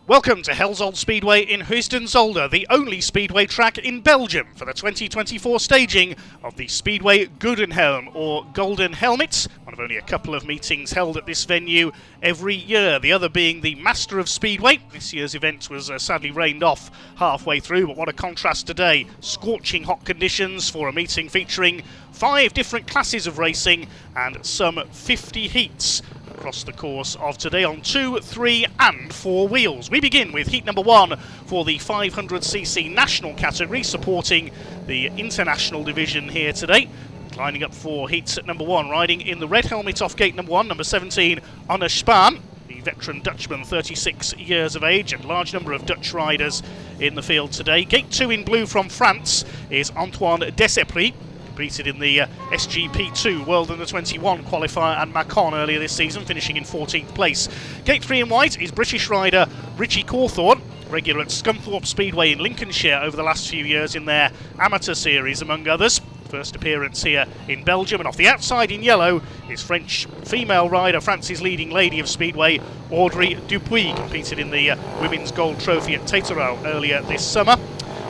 Welcome to Helzold Speedway in Heusden-Zolder, the only speedway track in Belgium for the 2024 staging of the Speedway Gouden or Golden Helmet, one of only a couple of meetings held at this venue every year, the other being the Master of Speedway. This year's event was sadly rained off halfway through, but what a contrast today. Scorching hot conditions for a meeting featuring 5 different classes of racing and some 50 heats across the course of today on 2, 3 and 4 wheels. We begin with heat number 1 for the 500cc national category, supporting the international division here today. Lining up for heats at number 1, riding in the red helmet off gate number 1, number 17, Anne Spaan, the veteran Dutchman, 36 years of age, and large number of Dutch riders in the field today. Gate 2 in blue from France is Antoine Desepris, competed in the SGP2 World Under 21 qualifier and Macon earlier this season, finishing in 14th place. Gate 3 in white is British rider Richie Cawthorne, regular at Scunthorpe Speedway in Lincolnshire over the last few years in their amateur series, among others. First appearance here in Belgium, and off the outside in yellow is French female rider, France's leading lady of Speedway, Audrey Dupuis, competed in the Women's Gold Trophy at Teterow earlier this summer.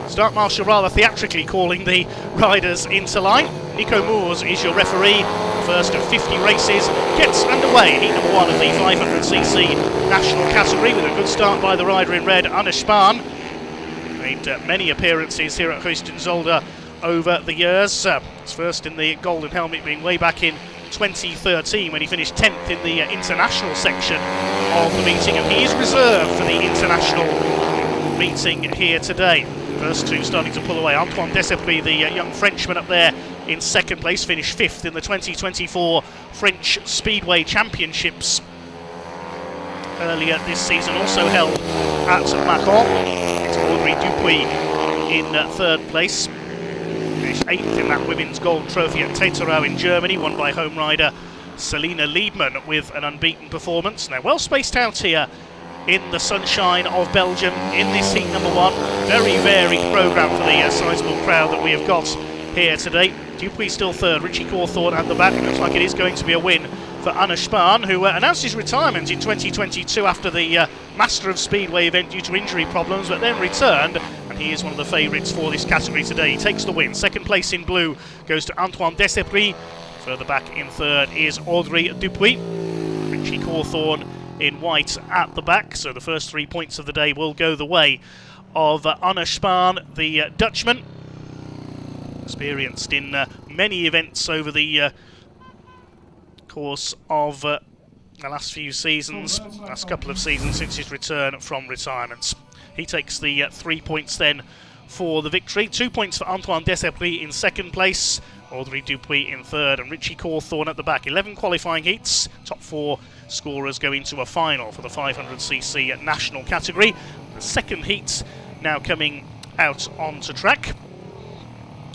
Start marshal rather theatrically calling the riders into line. Nico Moores is your referee. First of 50 races gets underway. Heat number 1 of the 500cc national category with a good start by the rider in red, Anne Spaan. Made many appearances here at Heusden-Zolder over the years. His first in the Golden Helmet being way back in 2013 when he finished 10th in the international section of the meeting, and he is reserved for the international meeting here today. First two starting to pull away. Antoine Desepris, the young Frenchman, up there in second place, finished 5th in the 2024 French Speedway Championships earlier this season, also held at Macon. It's Audrey Dupuis in 3rd place. Finished 8th in that Women's Gold Trophy at Teterow in Germany, won by home rider Selina Liebman with an unbeaten performance. Now well spaced out here in the sunshine of Belgium in this heat number 1. Very varied programme for the sizable crowd that we have got here today. Dupuis still 3rd, Richie Cawthorne at the back. It looks like it is going to be a win for Anne Spaan, who announced his retirement in 2022 after the Master of Speedway event due to injury problems, but then returned, and he is one of the favourites for this category today. He takes the win. Second place in blue goes to Antoine Desepris. Further back in 3rd is Audrey Dupuis. Richie Cawthorne in white at the back, so the first 3 points of the day will go the way of Anne Spaan, the Dutchman. Experienced in many events over the course of the last few seasons, last couple of seasons since his return from retirement. He takes the 3 points then for the victory. 2 points for Antoine Desepris in second place, Audrey Dupuis in 3rd, and Richie Cawthorne at the back. 11 qualifying heats, top 4 scorers go into a final for the 500cc national category. The second heat now coming out onto track,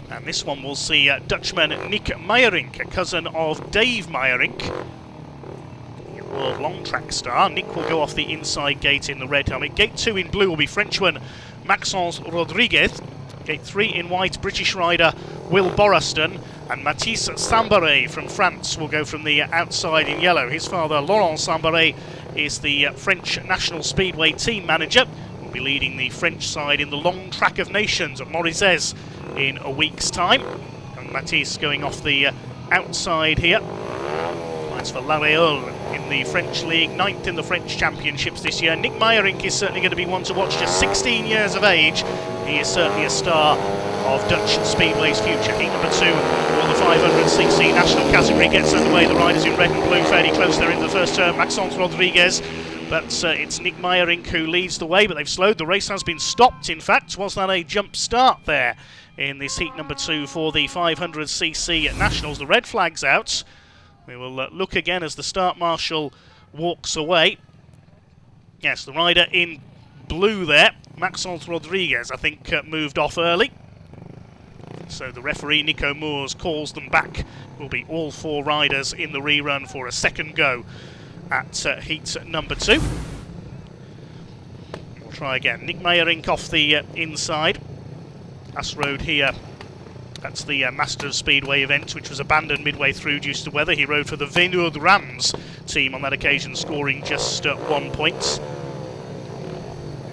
and this one will see Dutchman Nick Meyerink, a cousin of Dave Meyerink, the world long track star. Nick will go off the inside gate in the red helmet. Gate 2 in blue will be Frenchman Maxence Rodriguez. Gate 3 in white, British rider Will Boraston, and Mathis Sambaret from France will go from the outside in yellow. His father, Laurent Sambaret, is the French National Speedway team manager. Will be leading the French side in the Long Track of Nations at Morizet in a week's time. And Mathis going off the outside here. That's for L'Aréole in the French League, 9th in the French Championships this year. Nick Meyerink is certainly going to be one to watch, just 16 years of age. He is certainly a star of Dutch Speedway's future. Heat number 2 for the 500cc national category gets underway. The riders in red and blue fairly close there in the first turn. Maxence Rodriguez, but it's Nick Meyerink who leads the way, but they've slowed. The race has been stopped, in fact. Was that a jump start there in this heat number 2 for the 500cc nationals? The red flag's out. We will look again as the start marshal walks away. Yes, the rider in blue there, Maxence Rodriguez, I think moved off early. So the referee, Nico Moores, calls them back. Will be all 4 riders in the rerun for a second go at heat number 2. We'll try again. Nick Meyerink off the inside. Last rode here That's the Master of Speedway event, which was abandoned midway through due to weather. He rode for the Venord Rams team on that occasion, scoring just 1 point.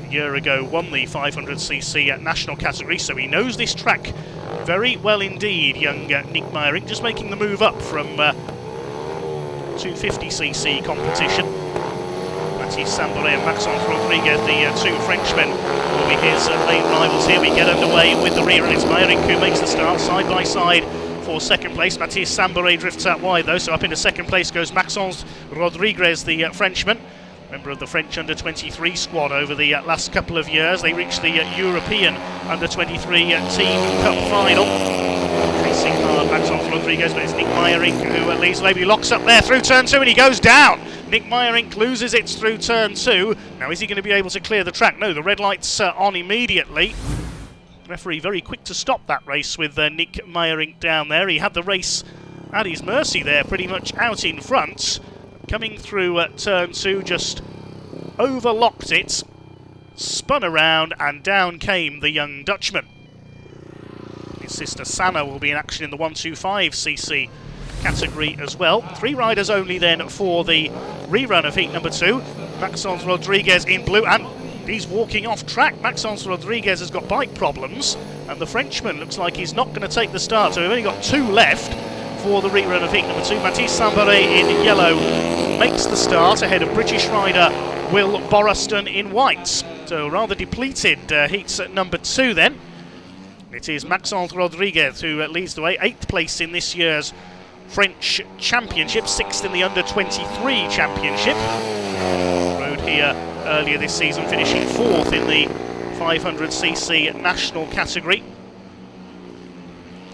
a year ago won the 500cc national category, so he knows this track very well indeed, young Nick Meijering, just making the move up from 250cc competition. Matthias Samboret and Maxence Rodriguez, the two Frenchmen, will be his lane rivals here. We get underway with the rear, and it's Meijering who makes the start side by side for second place. Matthias Samboret drifts out wide though, so up into second place goes Maxence Rodriguez, the Frenchman, member of the French under-23 squad over the last couple of years. They reached the European under-23 Team Cup final. Racing hard, Maxence Rodriguez, but it's Nick Meijering who leads the way. He locks up there through turn 2 and he goes down. Nick Meijering loses it through turn 2. Now is he going to be able to clear the track? No, the red light's on immediately. Referee very quick to stop that race with Nick Meijering down there. He had the race at his mercy there, pretty much out in front. Coming through turn 2, just overlocked it, spun around, and down came the young Dutchman. His sister Sanna will be in action in the 125cc category as well. 3 riders only then for the rerun of heat number 2. Maxence Rodriguez in blue, and he's walking off track. Maxence Rodriguez has got bike problems, and the Frenchman looks like he's not going to take the start, so we've only got 2 left for the rerun of heat number 2. Matthias Samboret in yellow makes the start ahead of British rider Will Boraston in white. So rather depleted heats at number 2 then. It is Maxence Rodriguez who leads the way, 8th place in this year's French Championship, 6th in the under-23 Championship. Rode here earlier this season, finishing 4th in the 500cc national category.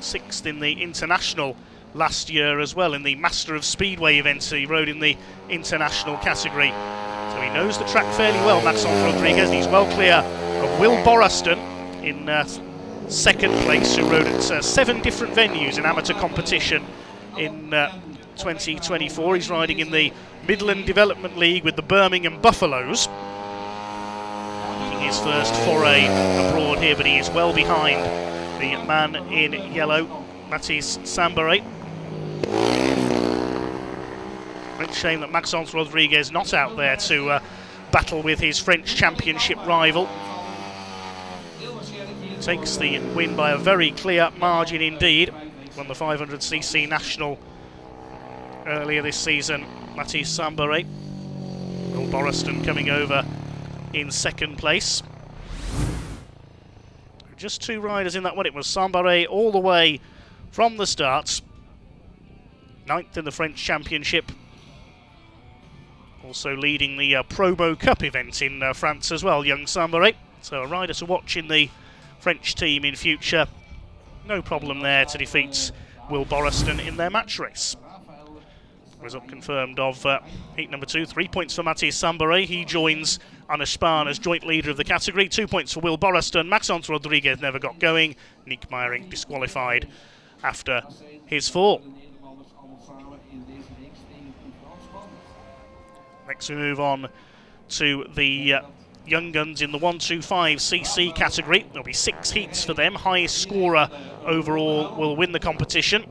6th in the international last year as well in the Master of Speedway event. He rode in the international category. So he knows the track fairly well, Maxence Rodriguez. He's well clear of Will Boraston in second place, who rode at 7 different venues in amateur competition in 2024. He's riding in the Midland Development League with the Birmingham Buffaloes. Making his first foray abroad here, but he is well behind the man in yellow, Matthias Samboret. Great shame that Maxence Rodriguez not out there to battle with his French Championship rival. Takes the win by a very clear margin indeed. Won the 500cc national earlier this season, Matthias Samboret. Will Boraston coming over in second place. Just 2 riders in that one. It was Samboret all the way from the start. 9th in the French Championship. Also leading the Promo Cup event in France as well, young Samboret. So a rider to watch in the French team in future. No problem there to defeat Will Boraston in their match race. Result confirmed of heat number 2. 3 points for Matthias Samboret. He joins Anna Spahn as joint leader of the category. 2 points for Will Boraston. Maxence Rodriguez never got going. Nick Meijering disqualified after his fall. Next we move on to the young guns in the 125cc category. There'll be 6 heats for them. Highest scorer overall will win the competition.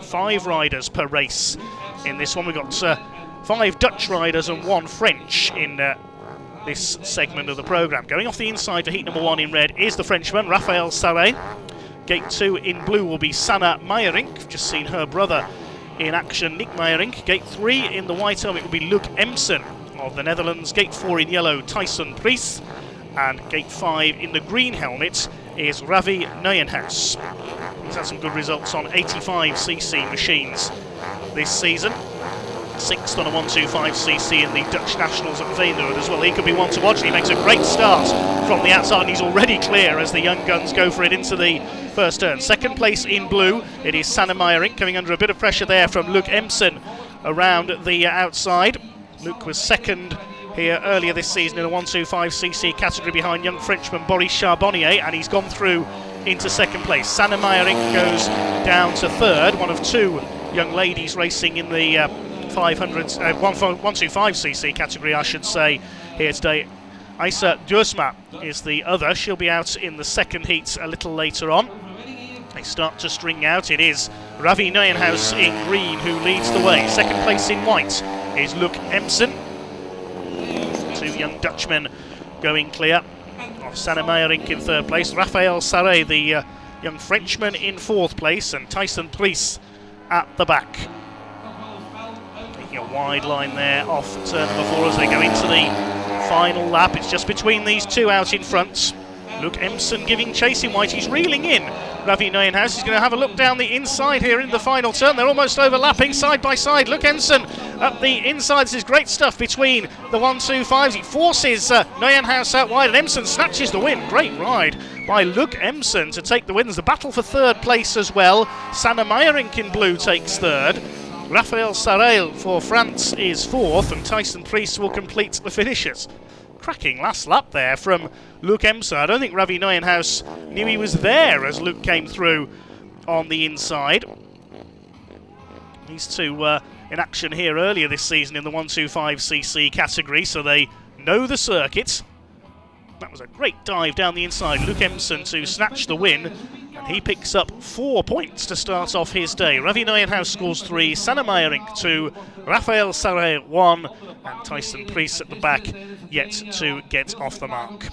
5 riders per race in this one. We've got 5 Dutch riders and 1 French in this segment of the programme. Going off the inside for heat number 1 in red is the Frenchman, Raphael Salé. Gate 2 in blue will be Sanna Meijering. We've just seen her brother in action, Nick Meijering. Gate 3 in the white helmet will be Luc Emsen of the Netherlands. Gate 4 in yellow, Tyson Priest. And Gate 5 in the green helmet is Ravi Nijenhuis. He's had some good results on 85cc machines this season. 6th on a 125cc in the Dutch Nationals at Veendert as well. He could be one to watch. He makes a great start from the outside, and he's already clear as the young guns go for it into the first turn. Second place in blue, it is Sanna Meijering, coming under a bit of pressure there from Luc Emsen around the outside. Luc was second here earlier this season in a 125cc category behind young Frenchman Boris Charbonnier, and he's gone through into second place. Sanna Meijering goes down to third, one of 2 young ladies racing in the 125cc category, I should say, here today. Isa Duursma is the other. She'll be out in the second heat a little later on. They start to string out. It is Ravi Nijenhuis in green who leads the way. Second place in white is Luc Emsen. 2 young Dutchmen going clear. of Sanne Meyerink in third place. Raphael Sarre, the young Frenchman, in fourth place, and Tyson Priest at the back. Taking a wide line there off turn number 4 as they go into the final lap. It's just between these two out in front. Luke Emson giving chase in white. He's reeling in. Ravi Neuenhuis is going to have a look down the inside here in the final turn. They're almost overlapping side by side. Luke Emson up the inside. This is great stuff between the 1-2-5s. He forces Neuenhuis out wide, and Emson snatches the win. Great ride by Luke Emson to take the win. There's a battle for third place as well. Sanne Meyerink in blue takes third. Raphael Sarre for France is fourth, and Tyson Priest will complete the finishes. Cracking last lap there from Luke Emson. I don't think Ravi Neuenhuis knew he was there as Luke came through on the inside. These two in action here earlier this season in the 125cc category, so they know the circuit. That was a great dive down the inside. Luke Emson to snatch the win, and he picks up 4 points to start off his day. Ravi Neuenhuis scores 3, Sanne Meyerink 2, Raphael Sarre 1, and Tyson Priest at the back yet to get off the mark.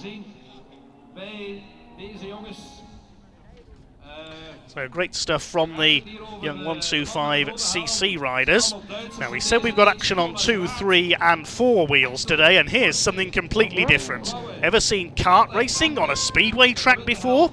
So great stuff from the young 125cc riders. Now, we said we've got action on 2, 3 and 4 wheels today, and here's something completely different. Ever seen kart racing on a speedway track before?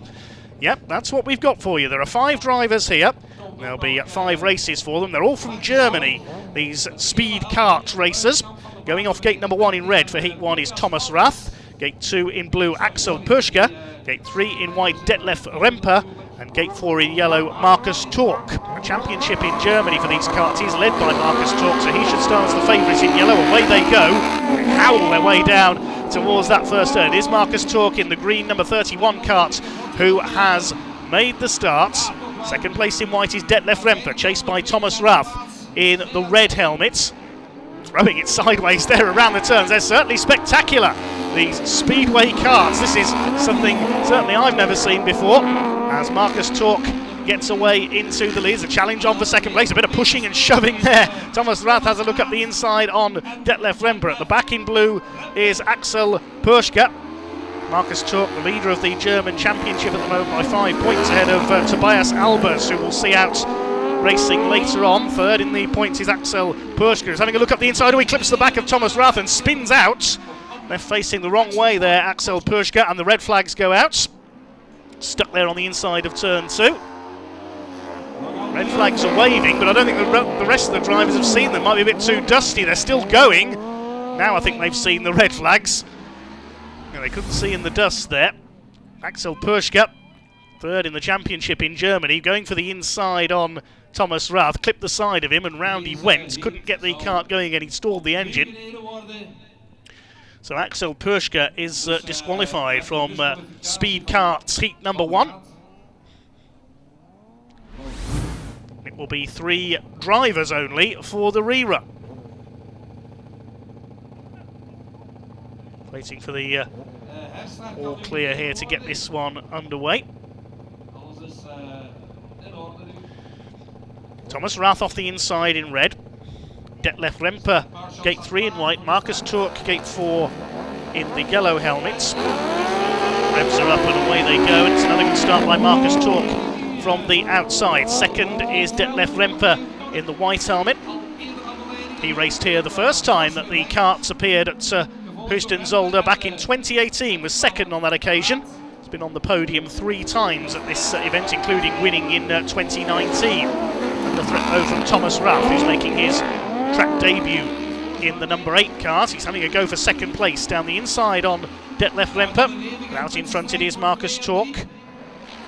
Yep, that's what we've got for you. There are 5 drivers here. There'll be 5 races for them. They're all from Germany, these speed kart racers. Going off gate number 1 in red for heat 1 is Thomas Rath. Gate 2 in blue, Axel Puschke. Gate 3 in white, Detlef Remper. And gate 4 in yellow, Markus Tork. A championship in Germany for these karts. He's led by Markus Tork, so he should start as the favourites in yellow. Away they go. They howl their way down towards that first turn. It is Markus Tork in the green number 31 kart who has made the start. Second place in white is Detlef Remper, chased by Thomas Rath in the red helmet. Throwing it sideways there around the turns. They're certainly spectacular, these speedway karts. This is something certainly I've never seen before. As Markus Tork gets away into the lead. There's a challenge on for second place. A bit of pushing and shoving there. Thomas Rath has a look up the inside on Detlef Remper. At the back in blue is Axel Puschke. Markus Tork, the leader of the German Championship at the moment, by 5 points ahead of Tobias Albers, who we'll see out racing later on. Third in the points is Axel Puschke, who's having a look up the inside. Oh, he clips the back of Thomas Rath and spins out. They're facing the wrong way there, Axel Puschke, and the red flags go out. Stuck there on the inside of turn 2. Red flags are waving, but I don't think the rest of the drivers have seen them. Might be a bit too dusty. They're still going. Now I think they've seen the red flags. They couldn't see in the dust there. Axel Puschke, third in the championship in Germany, going for the inside on Thomas Rath. Clipped the side of him and round he went. Couldn't get the kart going and he stalled the engine. So Axel Puschke is disqualified from speed karts heat number 1. It will be 3 drivers only for the rerun. Waiting for the all clear here to get this one underway. Thomas Rath off the inside in red. Detlef Remper, gate 3 in white. Markus Tork, gate 4 in the yellow helmets. Revs are up and away they go. It's another good start by Markus Tork from the outside. Second is Detlef Remper in the white helmet. He raced here the first time that the karts appeared at Heusden-Zolder back in 2018, was second on that occasion. He's been on the podium 3 times at this event, including winning in 2019. And the threat though from Thomas Rath, who's making his track debut in the number 8 kart. He's having a go for second place down the inside on Detlef Remper. And out in front it is Markus Tork.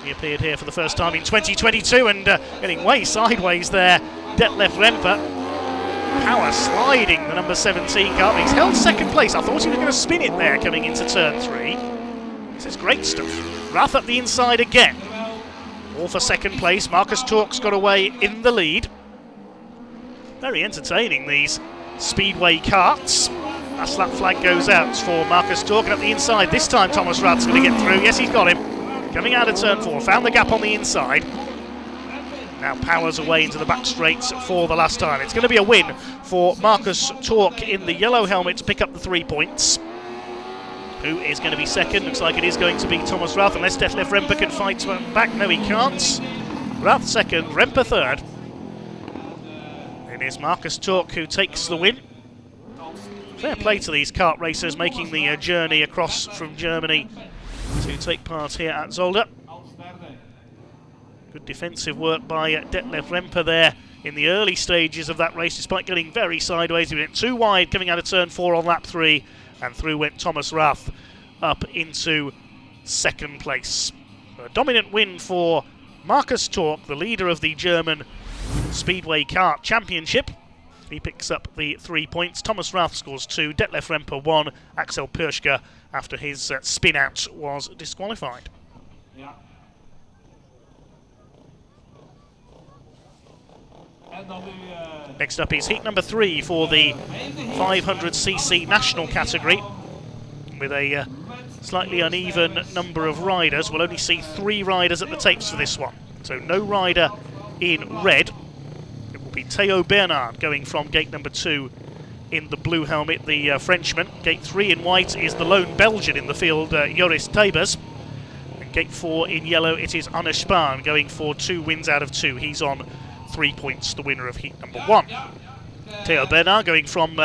He appeared here for the first time in 2022 and getting way sideways there, Detlef Remper. Power sliding the number 17 kart. He's held second place. I thought he was going to spin it there coming into turn 3. This is great stuff. Rath up the inside again. All for second place. Markus Tork's got away in the lead. Very entertaining, these speedway karts. Last lap flag goes out for Markus Tork, and up the inside this time Thomas Rath's going to get through. Yes, he's got him. Coming out of turn 4, found the gap on the inside. Now powers away into the back straights for the last time. It's going to be a win for Markus Tork in the yellow helmet to pick up the 3 points. Who is going to be second? Looks like it is going to be Thomas Rath, unless Detlef Remper can fight back. No, he can't. Rath second, Remper third. It is Marcus Tork who takes the win. Fair play to these kart racers making the journey across from Germany to take part here at Zolder. Good defensive work by Detlef Remper there in the early stages of that race, despite getting very sideways. He went too wide coming out of turn 4 on lap 3, and through went Thomas Rath up into second place. A dominant win for Marcus Tork, the leader of the German Speedway Kart Championship. He picks up the 3 points. Thomas Rath scores 2, Detlef Remper 1, Axel Pirschke, after his spin out, was disqualified. Yeah. Next up is heat number 3 for the 500cc national category, with a slightly uneven number of riders. We'll only see 3 riders at the tapes for this one, so no rider in red. It will be Theo Bernard going from gate number 2 in the blue helmet, the Frenchman. Gate 3 in white is the lone Belgian in the field, Joris Teybers. And gate 4 in yellow, it is Anne Spahn going for 2 wins out of 2. He's on 3 points, the winner of heat number 1. Theo Bernard going from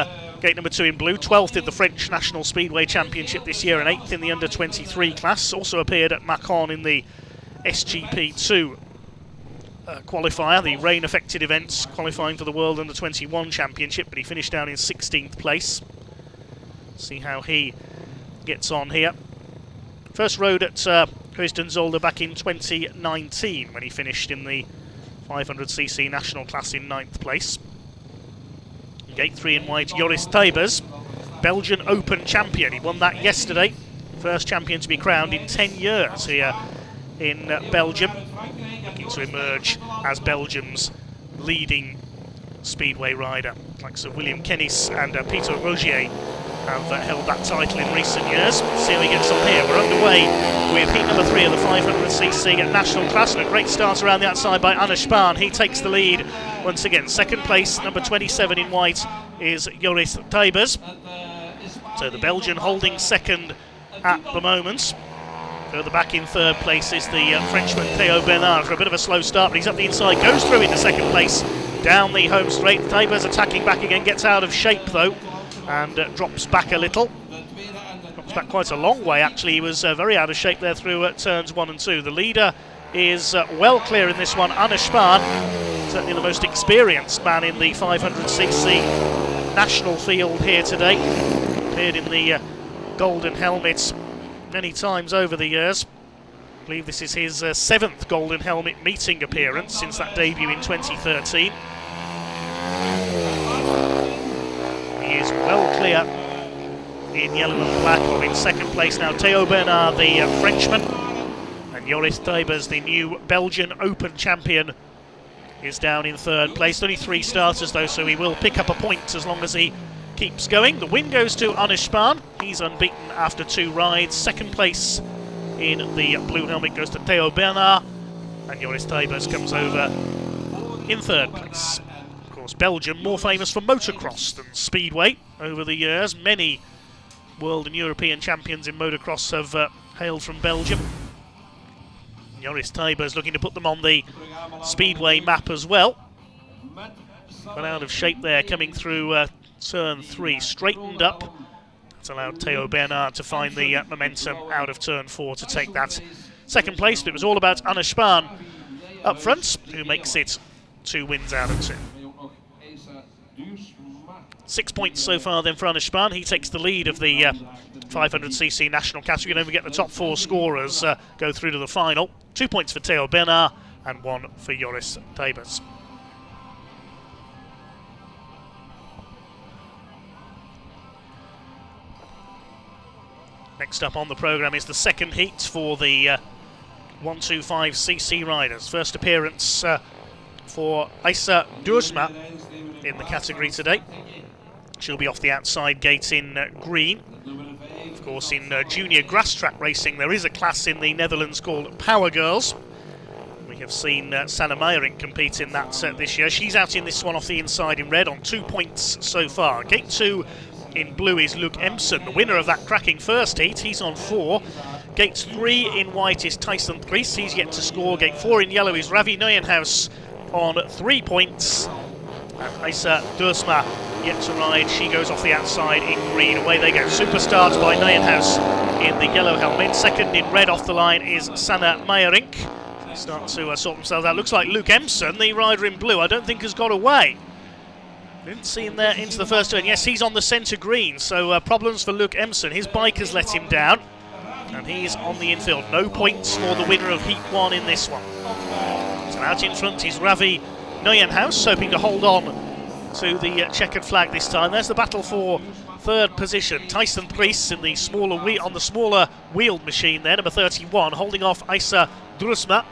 gate number 2 in blue, 12th in the French National Speedway Championship this year and 8th in the under-23 class. Also appeared at Macon in the SGP2 qualifier, the rain-affected events, qualifying for the World Under-21 Championship, but he finished down in 16th place. See how he gets on here. First rode at Heusden-Zolder back in 2019 when he finished in the 500cc national class in 9th place. Gate 3 in white, Joris Teybers, Belgian Open champion. He won that yesterday. First champion to be crowned in 10 years here in Belgium. Looking to emerge as Belgium's leading speedway rider. Like Sir William Kennis and Peter Rogier have held that title in recent years. See how he gets on here. We're underway with heat number 3 of the 500cc at national class, and a great start around the outside by Anne Spahn. He takes the lead once again. Second place, number 27 in white, is Joris Teybers. So the Belgian holding second at the moment. Further back in third place is the Frenchman Theo Bernard for a bit of a slow start, but he's up the inside, goes through into second place down the home straight. Teybers attacking back again, gets out of shape though, and drops back a little. Drops back quite a long way actually. He was very out of shape there through turns 1 and 2. The leader is well clear in this one, Anne Spahn, certainly the most experienced man in the 500cc national field here today. Appeared in the golden helmets many times over the years. I believe this is his 7th golden helmet meeting appearance since that debut in 2013. He is well clear in yellow and black. Or in second place now, Theo Bernard, the Frenchman, and Joris Teybers, the new Belgian Open champion, is down in third place. Only 3 starters though, so he will pick up a point as long as he keeps going. The win goes to Anne Spahn. He's unbeaten after 2 rides. Second place in the blue helmet goes to Theo Bernard, and Joris Teybers comes over in third place. Of course, Belgium more famous for motocross than speedway over the years. Many world and European champions in motocross have hailed from Belgium. Joris Teybers looking to put them on the speedway map as well. Got out of shape there coming through turn 3, straightened up. That's allowed Theo Bernard to find the momentum out of turn 4 to take that second place. But it was all about Anne Spahn up front, who makes it 2 wins out of 2. 6 points so far then for Anne Spahn. He takes the lead of the 500cc national category. Don't forget the top 4 scorers go through to the final. 2 points for Theo Bernard and 1 for Joris Teybers. Next up on the programme is the second heat for the 125cc riders. First appearance for Isa Duursma in the category today. She'll be off the outside gate in green. Of course, in junior grass track racing, there is a class in the Netherlands called Power Girls. We have seen Sanne Meijering compete in that this year. She's out in this one off the inside in red on 2 points so far. Gate 2, in blue is Luke Empson, the winner of that cracking first heat. He's on 4. Gate 3 in white is Tyson Priest. He's yet to score. Gate 4 in yellow is Ravi Neuenhuis on 3 points. And Isa Duursma yet to ride. She goes off the outside in green. Away they go. Superstars by Neuenhuis in the yellow helmet. Second in red off the line is Sanne Meijerink. They start to sort themselves out. Looks like Luke Empson, the rider in blue, I don't think has got away. Didn't see him there into the first turn. Yes, he's on the centre green, so problems for Luke Empson. His bike has let him down, and he's on the infield. No points for the winner of Heat 1 in this one. So out in front is Ravi Neuenhuis, hoping to hold on to the checkered flag this time. There's the battle for third position. Tyson Priest in the on the smaller wheeled machine there, number 31, holding off Isa Duursma.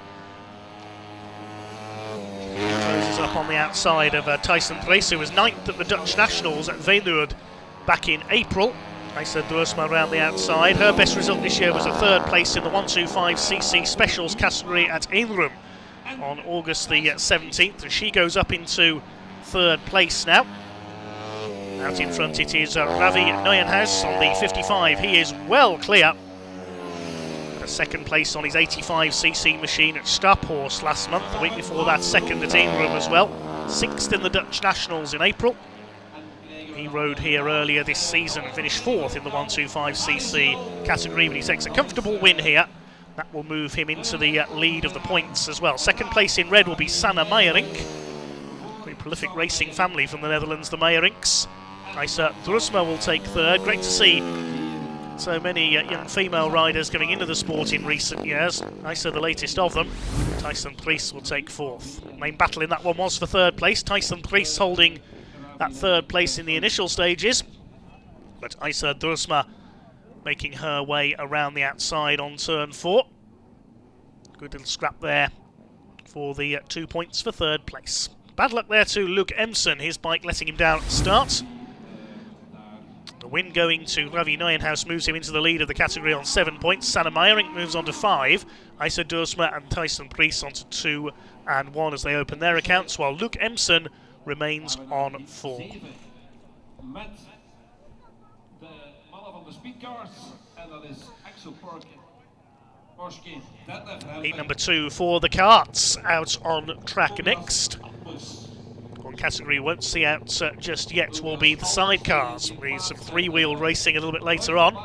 Closes up on the outside of Tyson Priest, who was 9th at the Dutch Nationals at Feyenoord back in April. Isa Duursma around the outside. Her best result this year was a 3rd place in the 125cc Specials category at Eenrum on August the 17th, and she goes up into 3rd place now. Out in front it is Ravi Neuenhuis on the 55. He is well clear. 2nd place on his 85cc machine at Staphorst last month. The week before that, 2nd at Eenrum as well. 6th in the Dutch Nationals in April. He rode here earlier this season and finished 4th in the 125cc category, but he takes a comfortable win here. That will move him into the lead of the points as well. 2nd place in red will be Sanne Meijerink. Very prolific racing family from the Netherlands, the Meijerinks. Isa Duursma will take 3rd. Great to see so many young female riders coming into the sport in recent years. Isa the latest of them. Tyson Priest will take 4th. Main battle in that one was for 3rd place. Tyson Priest holding that 3rd place in the initial stages, but Isa Duursma making her way around the outside on turn 4. Good little scrap there for the 2 points for 3rd place. Bad luck there to Luke Empson, his bike letting him down at the start. The win going to Ravi Neuenhuis moves him into the lead of the category on 7 points. Sanne Meijerink moves on to 5. Isa Duursma and Tyson Priest on to 2 and 1 as they open their accounts, while Luke Empson remains on 4. Met de mannen van de Speedcars, en dat is Axel Porsche. Heat number 2 for the karts, out on track next. One category we won't see out just yet will be the sidecars. With some 3-wheel racing a little bit later on.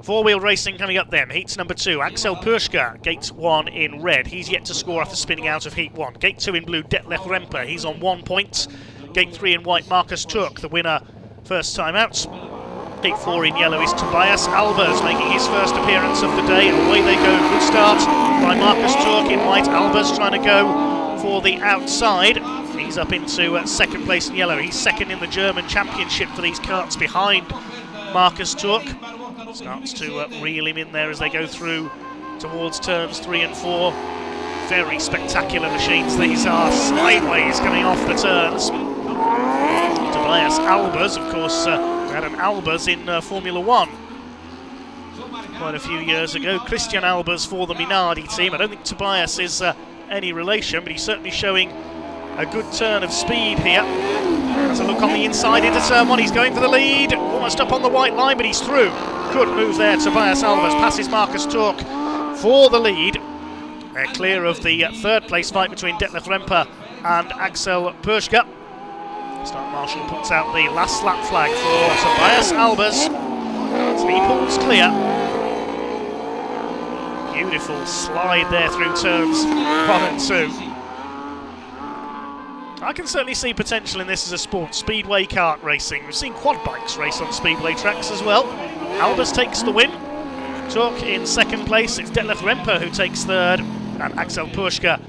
4-wheel racing coming up then. Heats number 2, Axel Purscha, gate 1 in red. He's yet to score after spinning out of heat 1. Gate 2 in blue, Detlef Remper. He's on 1 point. Gate 3 in white, Marcus Turk, the winner first time out. Gate 4 in yellow is Tobias Albers, making his first appearance of the day. Away they go. Good start by Marcus Turk in white. Albers trying to go for the outside. He's up into 2nd place in yellow. He's 2nd in the German Championship for these karts behind Marcus Turk. Starts to reel him in there as they go through towards turns 3 and 4. Very spectacular machines these are. Sideways coming off the turns. Tobias Albers, of course, we had an Albers in Formula 1 quite a few years ago. Christian Albers for the Minardi team. I don't think Tobias is any relation, but he's certainly showing a good turn of speed here. Has a look on the inside into turn 1. He's going for the lead. Almost up on the white line, but he's through. Good move there. Tobias Albers passes Marcus Turk for the lead. They're clear of the 3rd place fight between Detlef Remper and Axel Purscha. Start Marshall puts out the last lap flag for Tobias Albers. So he pulls clear. Beautiful slide there through turns 1 and 2. I can certainly see potential in this as a sport. Speedway kart racing. We've seen quad bikes race on speedway tracks as well. Albers takes the win. Turk in 2nd place. It's Detlef Remper who takes 3rd. And Axel Purscha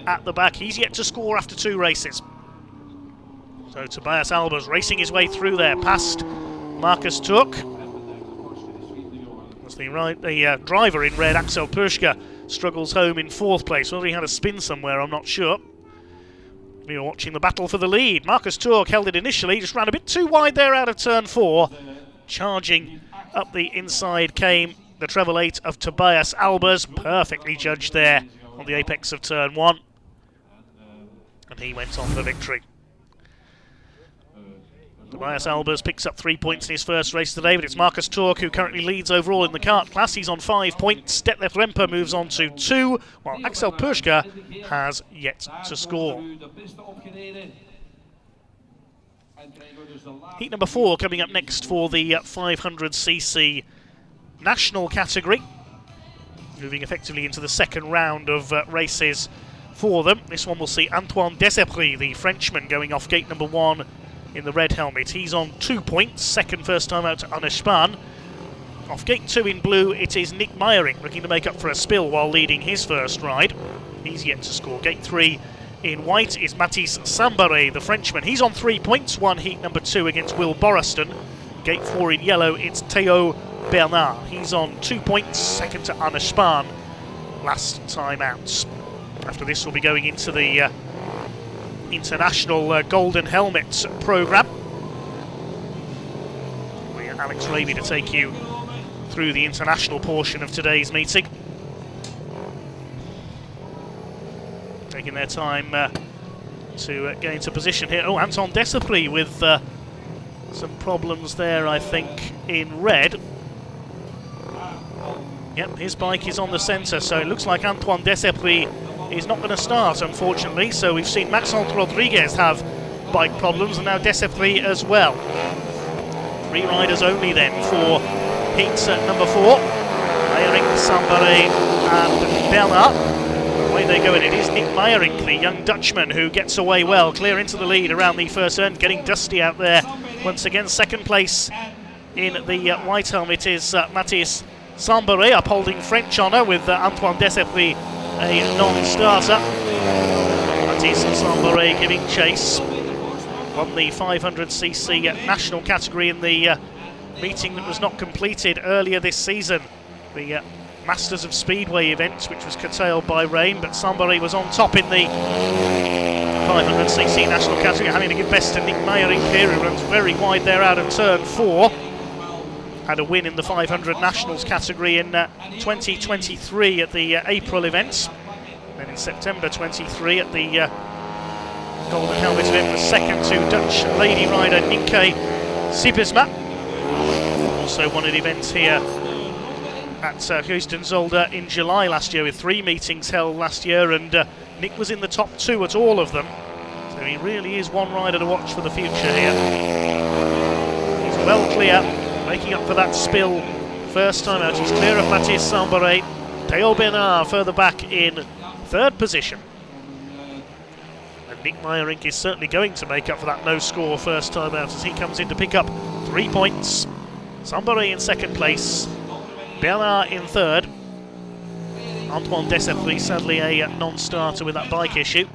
at the back. He's yet to score after 2 races. So Tobias Albers racing his way through there past Marcus Turk. As the driver in red, Axel Purscha, struggles home in 4th place. Whether he had a spin somewhere, I'm not sure. We were watching the battle for the lead. Marcus Turk held it initially, just ran a bit too wide there out of turn 4. Charging up the inside came the treble 8 of Tobias Albers, perfectly judged there on the apex of turn 1. And he went on for victory. Tobias Albers picks up 3 points in his first race today, but it's Marcus Tork who currently leads overall in the kart class. He's on 5 points. Detlef Remper moves on to 2, while Axel Puschka has yet to score. Heat number 4 coming up next for the 500cc national category. Moving effectively into the second round of races for them. This one will see Antoine Desepris, the Frenchman, going off gate number 1 in the red helmet. He's on 2 points, second first time out to Anne Spahn. Off gate 2 in blue, it is Nick Meyering looking to make up for a spill while leading his first ride. He's yet to score. Gate 3 in white is Mathis Sambaré, the Frenchman. He's on 3 points, won heat number 2 against Will Boraston. Gate 4 in yellow, it's Theo Bernard. He's on 2 points, second to Anne Spahn last time out. After this, we'll be going into the international golden helmet programme. We have Alex Raby to take you through the international portion of today's meeting. Taking their time to get into position here. Oh, Anton Desepris with some problems there, I think, in red. Yep, his bike is on the centre, so it looks like Antoine Desepris is not going to start, unfortunately. So we've seen Maxence Rodriguez have bike problems, and now Desepris as well. 3 riders only then for heat number 4. Meyering, Sambaré and Bernard. Away they go, and it is Nick Meyering, the young Dutchman, who gets away well, clear into the lead around the first turn, getting dusty out there. Once again, second place in the white helmet is Mathis Sambaré, upholding French honour with Antoine Desepris a non-starter. Mathis Sambaré giving chase. Won the 500cc national category in the meeting that was not completed earlier this season. The Masters of Speedway event, which was curtailed by rain, but Sambaré was on top in the 500cc national category, having to give best to Nick Meyering here, who runs very wide there out of turn 4. Had a win in the 500 nationals category in 2023 at the April events. Then in September 23 at the Golden Helmet event was second to Dutch lady rider Nienke Siebersma. Also won an event here at Heusden-Zolder in July last year, with 3 meetings held last year, and Nick was in the top 2 at all of them. So he really is one rider to watch for the future here. He's well clear, making up for that spill first time out. He's clear of Mathis Sambaré. Theo Bernard further back in 3rd position. And Nick Meyering is certainly going to make up for that no score first time out as he comes in to pick up 3 points. Sambaré in 2nd place, Bernard in 3rd. Antoine Desepris sadly a non-starter with that bike issue.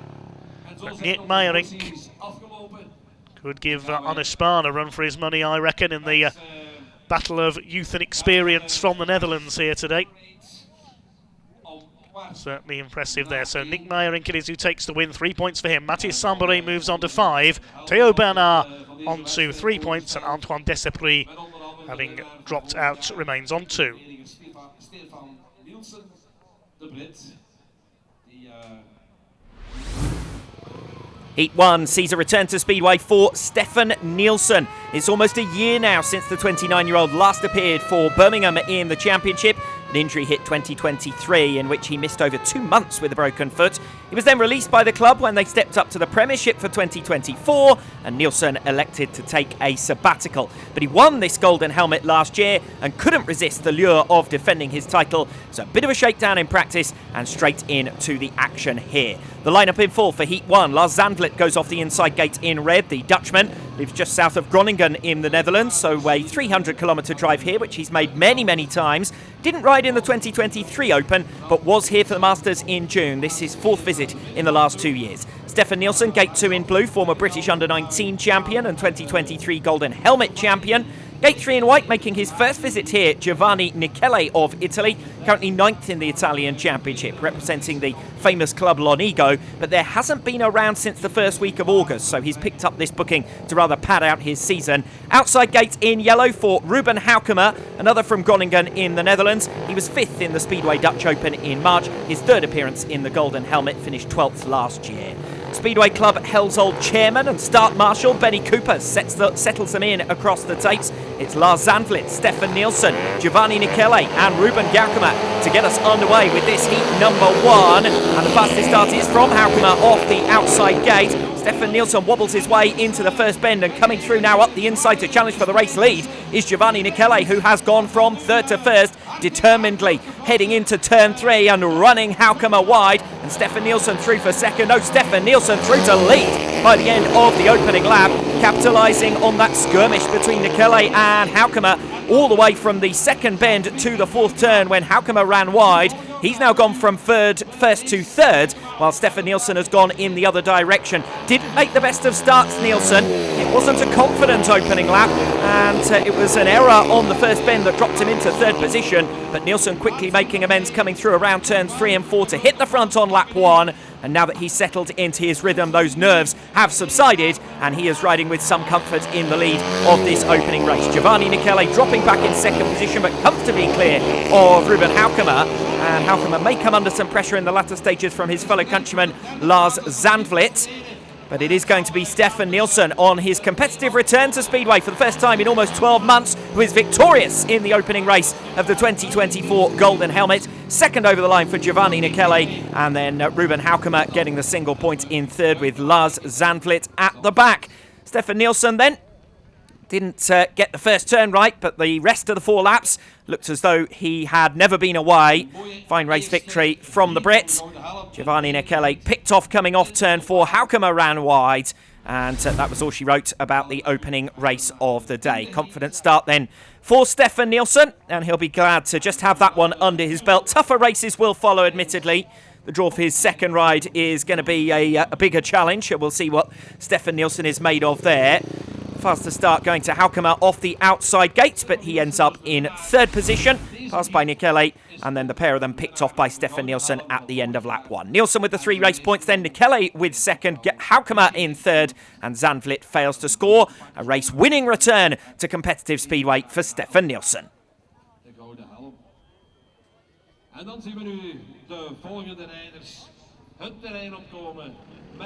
But Nick Meyering could give Anne Spahn a run for his money, I reckon, in the battle of youth and experience from the Netherlands here today. Certainly impressive there. So Nick Meyering it is who takes the win, 3 points for him. Mathis Sambaré moves on to 5. Theo Bernard on to 3 points, and Antoine Desepris, having dropped out, remains on 2. Heat 1 sees a return to Speedway for Stefan Nielsen. It's almost a year now since the 29-year-old last appeared for Birmingham in the championship. An injury hit 2023 in which he missed over 2 months with a broken foot. He was then released by the club when they stepped up to the Premiership for 2024, and Nielsen elected to take a sabbatical. But he won this golden helmet last year and couldn't resist the lure of defending his title. So a bit of a shakedown in practice and straight into the action here. The lineup in full for Heat 1. Lars Zandvliet goes off the inside gate in red. The Dutchman lives just south of Groningen in the Netherlands, so a 300-kilometre drive here, which he's made many, many times. Didn't ride in the 2023 Open, but was here for the Masters in June. This is his 4th visit in the last 2 years. Stefan Nielsen, gate 2 in blue, former British under-19 champion and 2023 Golden Helmet champion. Gate 3 in white, making his first visit here, Giovanni Michele of Italy, currently 9th in the Italian Championship, representing the famous club Lonigo, but there hasn't been around since the first week of August, so he's picked up this booking to rather pad out his season. Outside gate in yellow for Ruben Haukemer, another from Groningen in the Netherlands. He was 5th in the Speedway Dutch Open in March, his 3rd appearance in the Golden Helmet, finished 12th last year. Speedway Club Helzold chairman and start marshal Benny Cooper settles them in across the tapes. It's Lars Zandvliet, Stefan Nielsen, Giovanni Michele and Ruben Gaukema to get us underway with this heat number 1. And the fastest start is from Haukema off the outside gate. Stefan Nielsen wobbles his way into the first bend, and coming through now up the inside to challenge for the race lead is Giovanni Michele, who has gone from third to first, determinedly heading into turn 3 and running Haukema wide, and Stefan Nielsen through for second. Oh, Stefan Nielsen through to lead by the end of the opening lap, capitalising on that skirmish between Michele and Haukema all the way from the second bend to the fourth turn when Haukema ran wide. He's now gone from first to third, while Stefan Nielsen has gone in the other direction. Didn't make the best of starts, Nielsen. It wasn't a confident opening lap, and it was an error on the first bend that dropped him into third position. But Nielsen quickly making amends, coming through around turns 3 and 4 to hit the front on lap 1. And now that he's settled into his rhythm, those nerves have subsided, and he is riding with some comfort in the lead of this opening race. Giovanni Michele dropping back in second position, but comfortably clear of Ruben Haukema. And Haukema may come under some pressure in the latter stages from his fellow countryman Lars Zandvliet. But it is going to be Stefan Nielsen on his competitive return to Speedway for the first time in almost 12 months, who is victorious in the opening race of the 2024 Golden Helmet. Second over the line for Giovanni Michele, and then Ruben Haukema getting the single point in third with Lars Zandvliet at the back. Stefan Nielsen then didn't get the first turn right, but the rest of the 4 laps looked as though he had never been away. Fine race victory from the Brit. Giovanni Michele picked off coming off turn 4. Haukema ran wide, and that was all she wrote about the opening race of the day. Confident start then for Stefan Nielsen, and he'll be glad to just have that one under his belt. Tougher races will follow, admittedly. The draw for his second ride is going to be a bigger challenge. We'll see what Stefan Nielsen is made of there. Faster start going to Haukema off the outside gate, but he ends up in third position, passed by Michele, and then the pair of them picked off by Stefan Nielsen at the end of lap 1. Nielsen with the 3 race points, then Michele with second, Haukema in third, and Zandvliet fails to score. A race-winning return to competitive Speedway for Stefan Nielsen. En dan zien we nu de volgende rijders het terrein opkomen.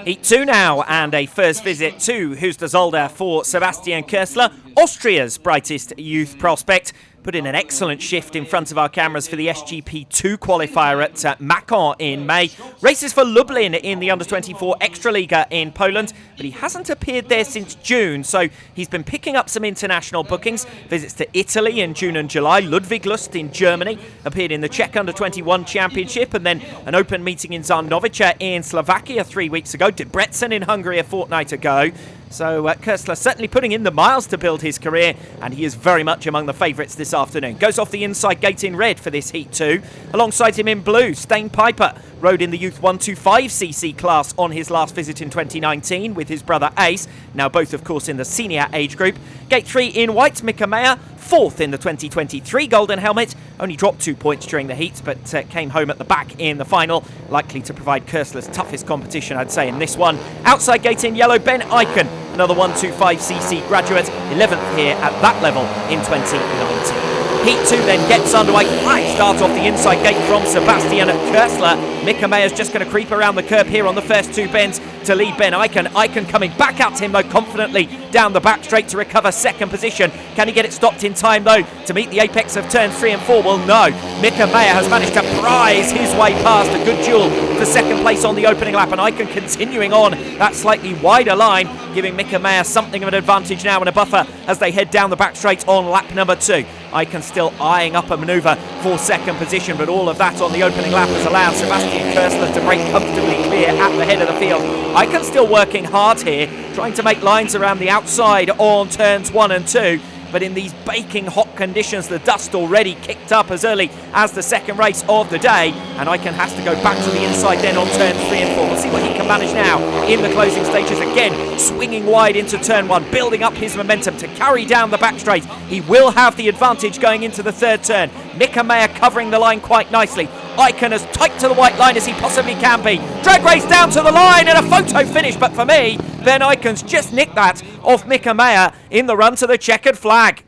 Heat 2 now, and a first visit to Heusden-Zolder for Sebastian Köstler, Austria's brightest youth prospect. Put in an excellent shift in front of our cameras for the SGP2 qualifier at Macon in May. Races for Lublin in the Under-24 Extraliga in Poland, but he hasn't appeared there since June, so he's been picking up some international bookings. Visits to Italy in June and July, Ludwigslust in Germany, appeared in the Czech Under-21 Championship, and then an open meeting in Zarnowice in Slovakia 3 weeks ago, Debrecen in Hungary a fortnight ago. So Köstler certainly putting in the miles to build his career, and he is very much among the favourites this afternoon. Goes off the inside gate in red for this Heat 2. Alongside him in blue, Stain Piper rode in the Youth 125cc class on his last visit in 2019 with his brother Ace, now both of course in the senior age group. Gate 3 in white, Mika Meyer, 4th in the 2023 Golden Helmet. Only dropped 2 points during the heats, but came home at the back in the final. Likely to provide Köstler's toughest competition, I'd say, in this one. Outside gate in yellow, Ben Eichen, another 125cc graduate, 11th here at that level in 2019. Heat 2 then gets underway. Fine start off the inside gate from Sebastian Köstler. Mika Meyer's just going to creep around the curb here on the first 2 bends to lead Ben Eichen. Eichen coming back at him though confidently down the back straight to recover second position. Can he get it stopped in time though to meet the apex of turns 3 and 4? Well, no. Mika Meyer has managed to prize his way past a good duel for second place on the opening lap, and Eichen continuing on that slightly wider line, giving Mika Meyer something of an advantage now and a buffer as they head down the back straight on lap number 2. Eichen still eyeing up a manoeuvre for second position, but all of that on the opening lap has allowed Sebastian Köstler to break comfortably clear at the head of the field. Eichen still working hard here, trying to make lines around the outside on turns 1 and 2. But in these baking hot conditions, the dust already kicked up as early as the second race of the day, and Eichen has to go back to the inside then on turns 3 and 4. We'll see what he can manage now in the closing stages. Again, swinging wide into turn 1, building up his momentum to carry down the back straight. He will have the advantage going into the third turn. Mika Meyer covering the line quite nicely. Eichen as tight to the white line as he possibly can be. Drag race down to the line and a photo finish, but for me, Ben Eichen's just nicked that off Mika Meyer in the run to the checkered flag.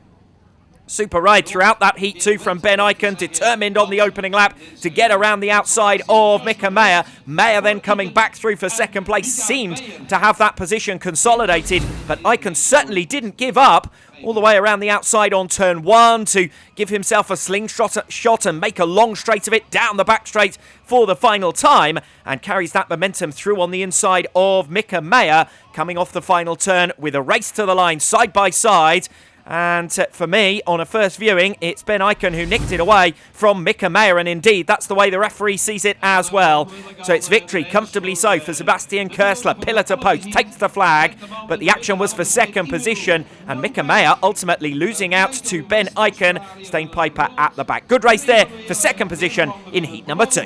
Super ride throughout that Heat 2 from Ben Eichen, determined on the opening lap to get around the outside of Mika Meyer. Meyer then coming back through for second place, seemed to have that position consolidated, but Eichen certainly didn't give up. All the way around the outside on turn 1 to give himself a slingshot shot and make a long straight of it down the back straight for the final time, and carries that momentum through on the inside of Mika Meyer, coming off the final turn with a race to the line side by side. And for me, on a first viewing, it's Ben Eichen who nicked it away from Mika Meyer, and indeed, that's the way the referee sees it as well. So it's victory, comfortably so, for Sebastian Körsler. Pillar to post, takes the flag, but the action was for second position, and Mika Meyer ultimately losing out to Ben Eichen. Stijn Piper at the back. Good race there for second position in heat number 2.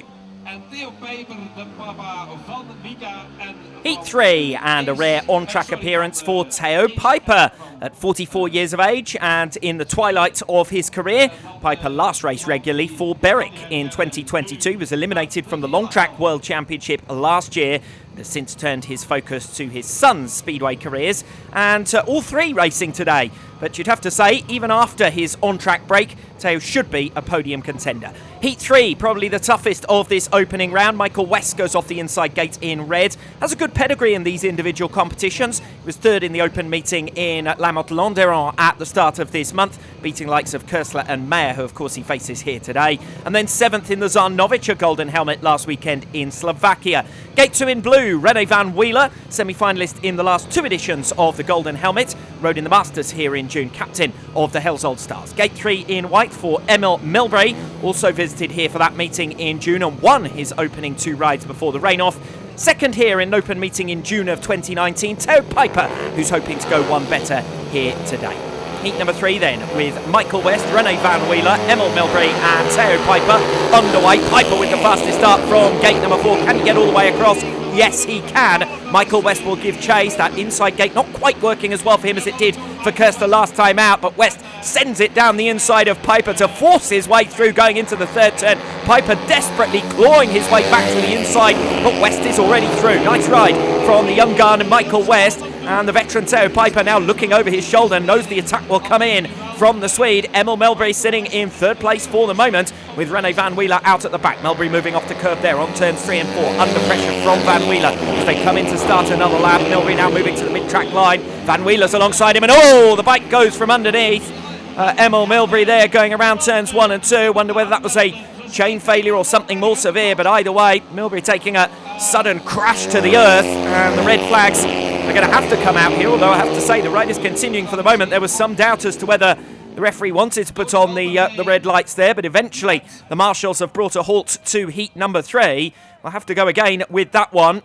Heat 3, and a rare on-track appearance for Theo Piper. At 44 years of age and in the twilight of his career, Piper last raced regularly for Berwick in 2022, was eliminated from the Long Track World Championship last year, and has since turned his focus to his son's Speedway careers, and all three racing today. But you'd have to say, even after his on-track break, Theo should be a podium contender. Heat 3, probably the toughest of this opening round. Michael West goes off the inside gate in red. Has a good pedigree in these individual competitions. He was third in the open meeting in La Motte-Landeron at the start of this month, beating likes of Körsler and Meyer, who of course he faces here today. And then 7th in the Zarnovica Golden Helmet last weekend in Slovakia. Gate 2 in blue, René van Wieler, semi-finalist in the last 2 editions of the Golden Helmet, rode in the Masters here in June, captain of the Helzold Stars. Gate 3 in white for Emil Milbury, also visited here for that meeting in June and won his opening 2 rides before the rain-off. Second here in an open meeting in June of 2019, Theo Piper, who's hoping to go one better here today. Heat number 3 then, with Michael West, René van Wieler, Emil Milbury and Theo Piper underway. Piper with the fastest start from gate number 4. Can he get all the way across? Yes, he can. Michael West will give chase. That inside gate not quite working as well for him as it did for Körsler last time out, but West sends it down the inside of Piper to force his way through going into the third turn. Piper desperately clawing his way back to the inside, but West is already through. Nice ride from the young gun Michael West, and the veteran Theo Piper now looking over his shoulder, knows the attack will come in from the Swede. Emil Milbury sitting in third place for the moment, with René van Wieler out at the back. Milbury moving off the curb there on turns 3 and 4, under pressure from van Wieler as they come in to start another lap. Milbury now moving to the mid-track line. Van Wieler's alongside him, and oh, the bike goes from underneath. Emil Milbury there going around turns 1 and 2. Wonder whether that was a chain failure or something more severe, but either way, Milbury taking a sudden crash to the earth, and the red flags are going to have to come out here, although I have to say the ride is continuing for the moment. There was some doubt as to whether the referee wanted to put on the red lights there, but eventually the marshals have brought a halt to heat number 3. We'll have to go again with that one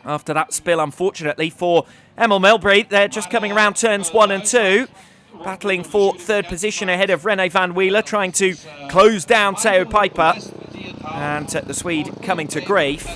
after that spill, unfortunately, for Emil Milbury. They're just coming around turns 1 and 2, battling for third position ahead of René van Wieler, trying to close down Theo Piper, and the Swede coming to grief,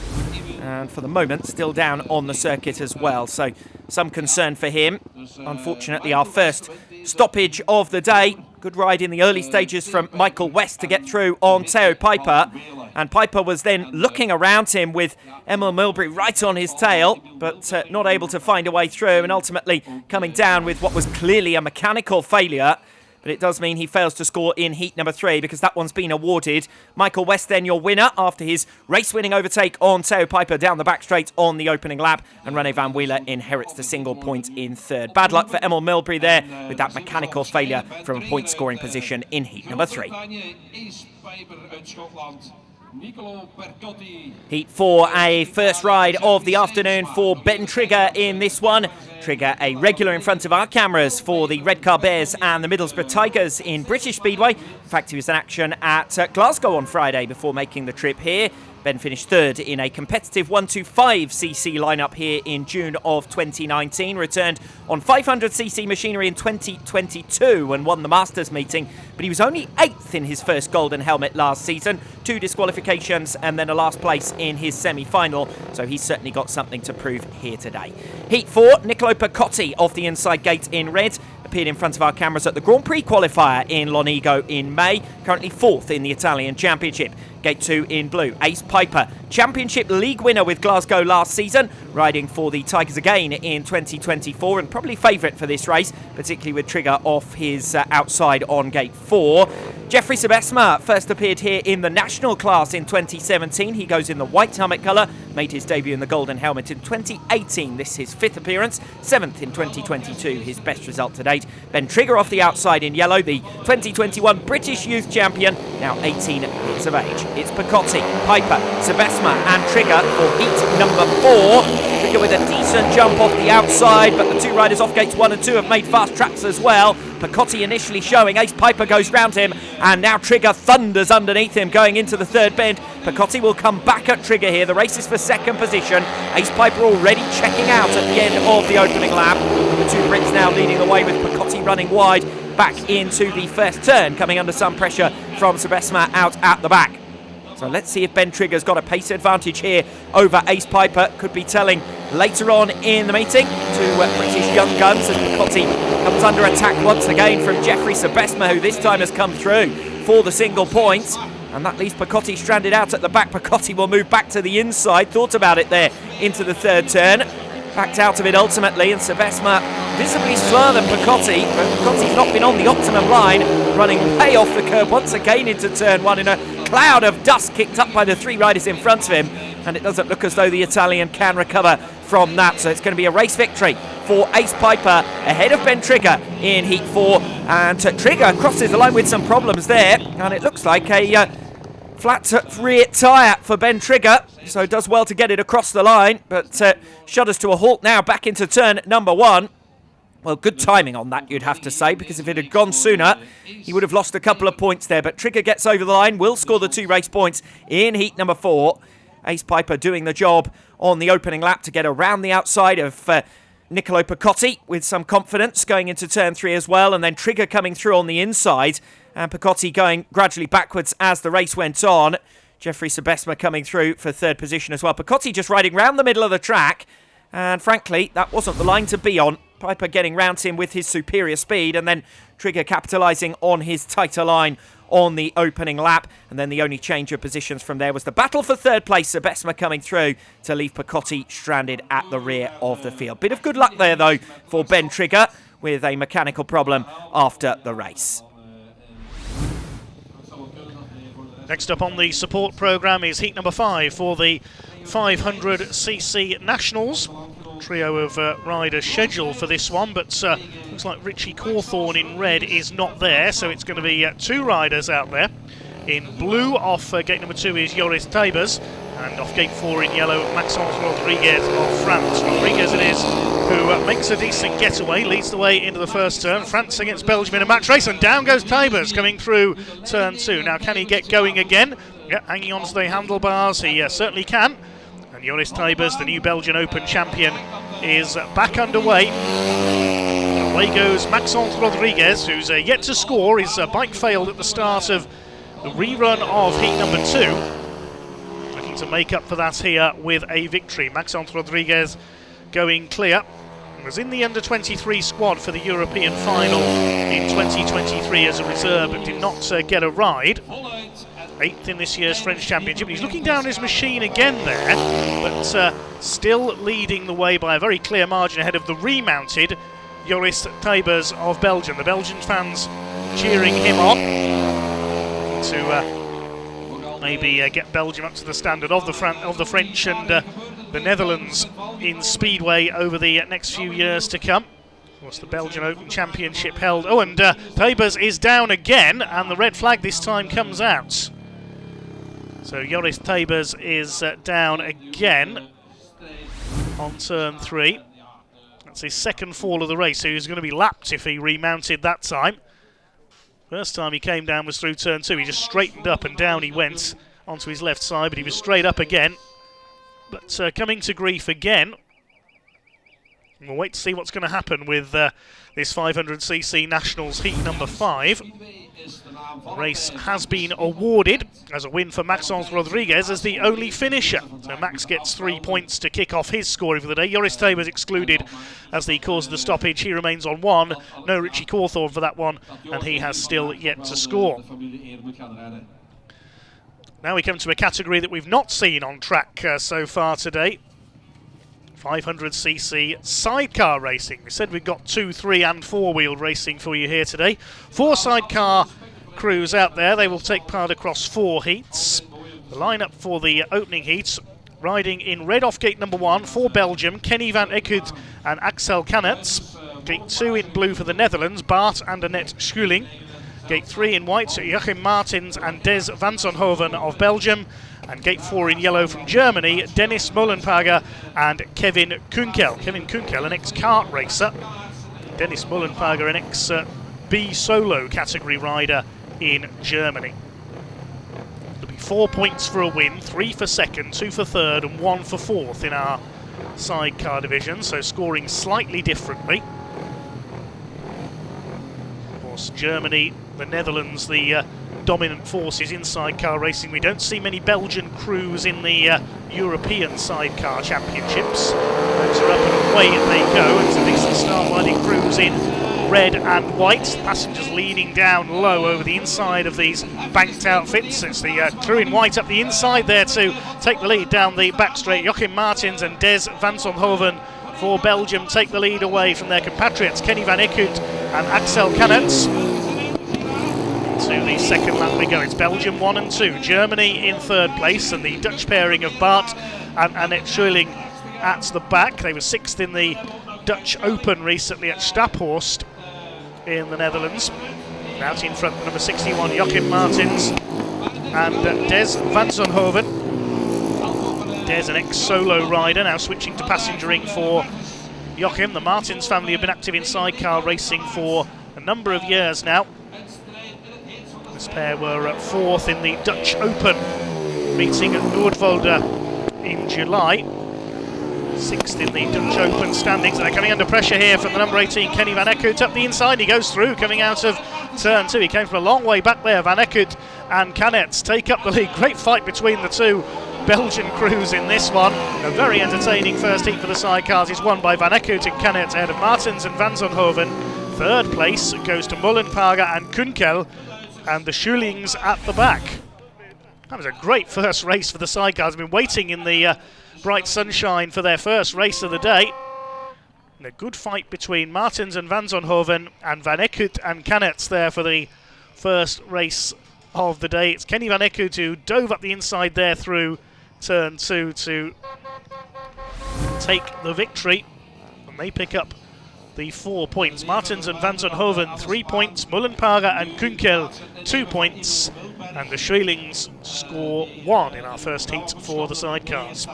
and for the moment still down on the circuit as well, so some concern for him. Unfortunately, our first stoppage of the day. Good ride in the early stages from Michael West to get through on Theo Piper, and Piper was then looking around him with Emil Milbury right on his tail, but not able to find a way through, and ultimately coming down with what was clearly a mechanical failure. But it does mean he fails to score in heat number 3, because that one's been awarded. Michael West then your winner after his race-winning overtake on Theo Piper down the back straight on the opening lap, and René van Wieler inherits the single point in third. Bad luck for Emil Milbury there with that mechanical failure from a point-scoring position in heat number 3. Heat 4, a first ride of the afternoon for Ben Trigger in this one. Trigger, a regular in front of our cameras for the Redcar Bears and the Middlesbrough Tigers in British Speedway. In fact, he was in action at Glasgow on Friday before making the trip here. Ben finished third in a competitive 125cc lineup here in June of 2019. Returned on 500cc machinery in 2022 and won the Masters meeting. But he was only 8th in his first Golden Helmet last season. 2 disqualifications and then a last place in his semi-final, so he's certainly got something to prove here today. Heat 4, Niccolo Picotti off the inside gate in red, appeared in front of our cameras at the Grand Prix qualifier in Lonigo in May, currently 4th in the Italian Championship. Gate 2 in blue, Ace Piper, Championship League winner with Glasgow last season, riding for the Tigers again in 2024 and probably favourite for this race, particularly with Trigger off his outside on Gate 4. Jeffrey Sebesma first appeared here in the national class in 2017. He goes in the white helmet colour, made his debut in the golden helmet in 2018. This is his 5th appearance, 7th in 2022, his best result to date. Ben Trigger off the outside in yellow, the 2021 British Youth Champion, now 18 years of age. It's Picotti, Piper, Sebesma and Trigger for heat number 4. Trigger with a decent jump off the outside, but the 2 riders off gates 1 and 2 have made fast traps as well. Picotti initially showing, Ace Piper goes round him, and now Trigger thunders underneath him going into the 3rd bend. Picotti will come back at Trigger here. The race is for 2nd position. Ace Piper already checking out at the end of the opening lap. The 2 Brits now leading the way with Picotti running wide back into the 1st turn, coming under some pressure from Sebesma out at the back. So let's see if Ben Trigger's got a pace advantage here over Ace Piper. Could be telling later on in the meeting to British young guns as Picotti comes under attack once again from Jeffrey Sebesma, who this time has come through for the single points. And that leaves Picotti stranded out at the back. Picotti will move back to the inside. Thought about it there into the 3rd turn. Backed out of it ultimately, and Sebesma visibly slower than Picotti, but Picotti's not been on the optimum line, running way off the curb once again into turn 1 in a cloud of dust kicked up by the 3 riders in front of him, and it doesn't look as though the Italian can recover from that, so it's going to be a race victory for Ace Piper ahead of Ben Trigger in Heat 4, and Trigger crosses the line with some problems there, and it looks like a flat rear tyre for Ben Trigger, so does well to get it across the line, but shudders to a halt now back into turn number 1. Well, good timing on that, you'd have to say, because if it had gone sooner, he would have lost a couple of points there. But Trigger gets over the line, will score the 2 race points in heat number 4. Ace Piper doing the job on the opening lap to get around the outside of Niccolo Picotti with some confidence going into turn 3 as well. And then Trigger coming through on the inside and Picotti going gradually backwards as the race went on. Jeffrey Sebesma coming through for 3rd position as well. Picotti just riding round the middle of the track. And frankly, that wasn't the line to be on. Piper getting round him with his superior speed, and then Trigger capitalising on his tighter line on the opening lap. And then the only change of positions from there was the battle for 3rd place. Sebesma coming through to leave Picotti stranded at the rear of the field. Bit of good luck there, though, for Ben Trigger with a mechanical problem after the race. Next up on the support programme is heat number 5 for the 500cc Nationals. Trio of riders scheduled for this one, but looks like Richie Cawthorne in red is not there, so it's going to be 2 riders out there. In blue, off gate number 2 is Joris Tybers, and off gate 4 in yellow, Maxence Rodriguez of France. Rodriguez it is who makes a decent getaway, leads the way into the 1st turn. France against Belgium in a match race, and down goes Tybers coming through turn 2. Now, can he get going again? Yeah, hanging on to the handlebars, he certainly can. And Joris Tybers, the new Belgian Open champion, is back underway. Away goes Maxence Rodriguez, who's yet to score. His bike failed at the start of the rerun of heat number 2. Looking to make up for that here with a victory. Maxence Rodriguez going clear. He was in the under-23 squad for the European final in 2023 as a reserve, but did not get a ride. 8th in this year's French Championship. He's looking down his machine again there, but still leading the way by a very clear margin ahead of the remounted Joris Tybers of Belgium. The Belgian fans cheering him on to maybe get Belgium up to the standard of the French and the Netherlands in Speedway over the next few years to come. Of course, the Belgian Open Championship held. Oh, and Tybers is down again, and the red flag this time comes out. So Joris Tybers is down again on turn 3. That's his 2nd fall of the race, so he was going to be lapped if he remounted that time. First time he came down was through turn 2. He just straightened up and down he went onto his left side, but he was straight up again. But coming to grief again We'll wait to see what's going to happen with this 500cc Nationals Heat number 5. The race has been awarded as a win for Maxence Rodriguez as the only finisher. So Max gets 3 points to kick off his scoring for the day. Joris Taber's excluded as the cause of the stoppage. He remains on 1. No Richie Cawthorne for that one, and he has still yet to score. Now we come to a category that we've not seen on track so far today. 500cc sidecar racing. We said we've got 2, 3 and 4-wheeled racing for you here today. 4 sidecar crews out there. They will take part across 4 heats. The lineup for the opening heats, riding in red off gate number 1 for Belgium, Kenny van Eekhout and Axel Canets. Gate 2 in blue for the Netherlands, Bart and Annette Schuling. Gate 3 in white, Joachim Martins and Des van Zonhoven of Belgium. And gate 4 in yellow from Germany, Dennis Molenpager and Kevin Kunkel. Kevin Kunkel, an ex-kart racer. Dennis Molenpager, an ex-B solo category rider in Germany. There'll be 4 points for a win, 3 for second, 2 for third and 1 for fourth in our sidecar division, so scoring slightly differently. Of course, Germany, the Netherlands, the dominant forces in sidecar racing. We don't see many Belgian crews in the European sidecar championships. Those are up and away and they go. It's a decent start riding crews in red and white. Passengers leaning down low over the inside of these banked outfits. It's the crew in white up the inside there to take the lead down the back straight. Joachim Martins and Des van Zonhoven for Belgium take the lead away from their compatriots Kenny van Eekhout and Axel Canets. To the second lap we go. It's Belgium 1 and 2, Germany in third place, and the Dutch pairing of Bart and Annette Schuling at the back. They were 6th in the Dutch Open recently at Staphorst in the Netherlands. Out in front, number 61, Joachim Martins and Des van Zonhoven. Des, an ex-solo rider, now switching to passengering for Joachim. The Martins family have been active in sidecar racing for a number of years now. This pair were 4th in the Dutch Open meeting at Noordwolde in July. 6th in the Dutch Open standings. They're coming under pressure here from the number 18, Kenny van Eekhout, up the inside. He goes through, coming out of turn 2. He came from a long way back there. Van Eekhout and Canets take up the lead. Great fight between the two Belgian crews in this one. A very entertaining first heat for the sidecars is won by Van Eekhout and Canets ahead of Martins and van Zonhoven. Third place goes to Molenpager and Kunkel, and the Schulings at the back. That was a great first race for the sidecars. I've been waiting in the bright sunshine for their first race of the day. And a good fight between Martins and van Zonhoven and Van Eekhout and Canets there for the first race of the day. It's Kenny van Eekhout who dove up the inside there through turn 2 to take the victory. And they pick up the 4 points. Martins and van Zonhoven 3 points, Molenpager and Kunkel 2 points, and the Schulings score 1 in our first heat for the sidecars.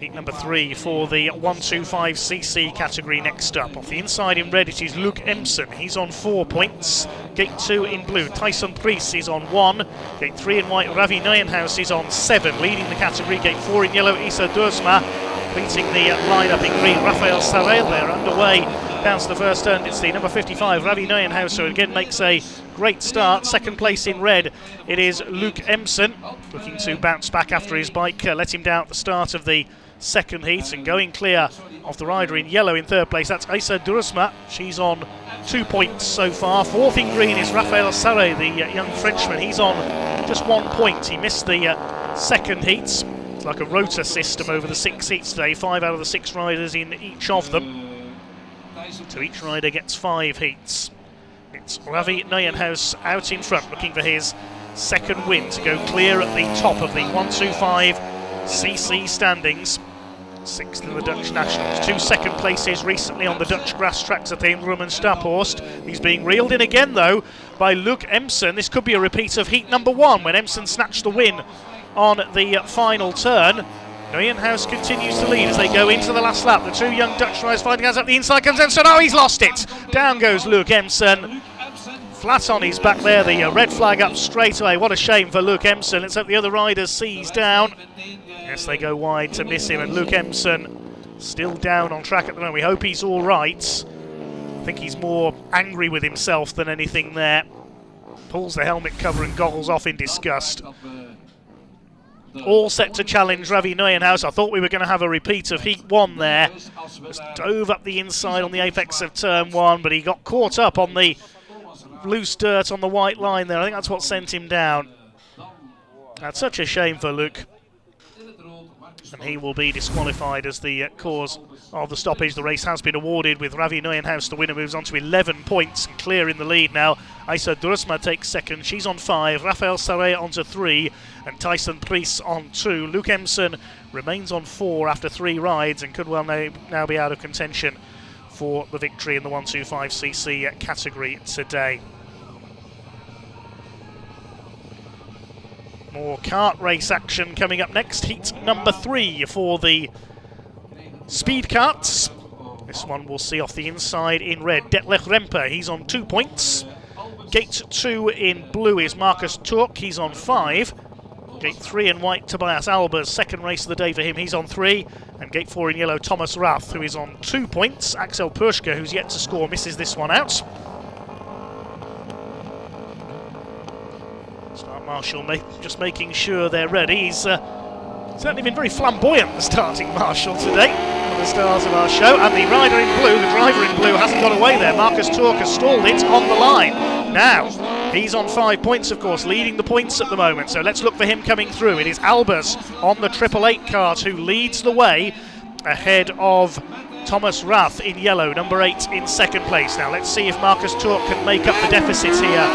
Heat number 3 for the 125cc category next up. Off the inside in red it is Luc Emsen. He's on 4 points. Gate 2 in blue, Tyson Priest is on 1. Gate 3 in white, Ravi Neuenhuis is on 7. Leading the category, Gate 4 in yellow, Issa Duursma. Completing the lineup in green, Raphael Sarel. They're underway down to the first turn. It's the number 55, Ravi Neuenhuis, who again makes a great start. Second place in red, it is Luc Emsen, looking to bounce back after his bike let him down at the start of the second heat, and going clear of the rider in yellow in third place. That's Issa Duursma. She's on 2 points so far. Fourth in green is Raphael Sarel, the young Frenchman. He's on just 1 point. He missed the second heats. Like a rota system over the 6 heats today, 5 out of the 6 riders in each of them. So each rider gets 5 heats. It's Ravi Neuenhuis out in front, looking for his second win to go clear at the top of the 125cc standings. 6th in the Dutch Nationals. 2 second places recently on the Dutch grass tracks at Eindhoven and Staphorst. He's being reeled in again though by Luc Emsen. This could be a repeat of heat number 1 when Emsen snatched the win on the final turn. Neuenhuis continues to lead as they go into the last lap. The 2 young Dutch riders fighting as up the inside comes Emsen. Oh, he's lost it. Down goes Luc Emsen. flat on his back there. The red flag up straight away. What a shame for Luke Emson. Let's hope the other riders seize down. Yes, they go wide to miss him, and Luke Emson still down on track at the moment. We hope he's all right. I think he's more angry with himself than anything there. Pulls the helmet cover and goggles off in disgust. All set to challenge Ravi Neuenhuis. I thought we were going to have a repeat of Heat 1 there. Just dove up the inside on the apex of Turn 1, but he got caught up on the loose dirt on the white line there. I think that's what sent him down. That's such a shame for Luke. And he will be disqualified as the cause of the stoppage. The race has been awarded with Ravi Neuenhuis. The winner moves on to 11 points and clear in the lead now. Isa Drusma takes second. She's on 5. Rafael Sarrea onto 3. And Tyson Priest on 2. Luke Emson remains on 4 after 3 rides and could well now be out of contention for the victory in the 125cc category today. More kart race action coming up next. Heat number 3 for the speed karts. This one we'll see off the inside in red. Detlef Remper, he's on 2 points. Gate 2 in blue is Marcus Turk, he's on 5. Gate 3 in white, Tobias Albers, second race of the day for him, he's on 3. And Gate 4 in yellow, Thomas Rath, who is on 2 points. Axel Puschke, who's yet to score, misses this one out. Start Marshall just making sure they're ready. He's certainly been very flamboyant, the starting Marshall today, for the stars of our show. And the rider in blue, the driver in blue, hasn't got away there. Marcus Turk has stalled it on the line. Now, he's on 5 points, of course, leading the points at the moment. So let's look for him coming through. It is Albers on the 888 kart who leads the way ahead of Thomas Rath in yellow, number 8 in second place. Now let's see if Marcus Turk can make up the deficit here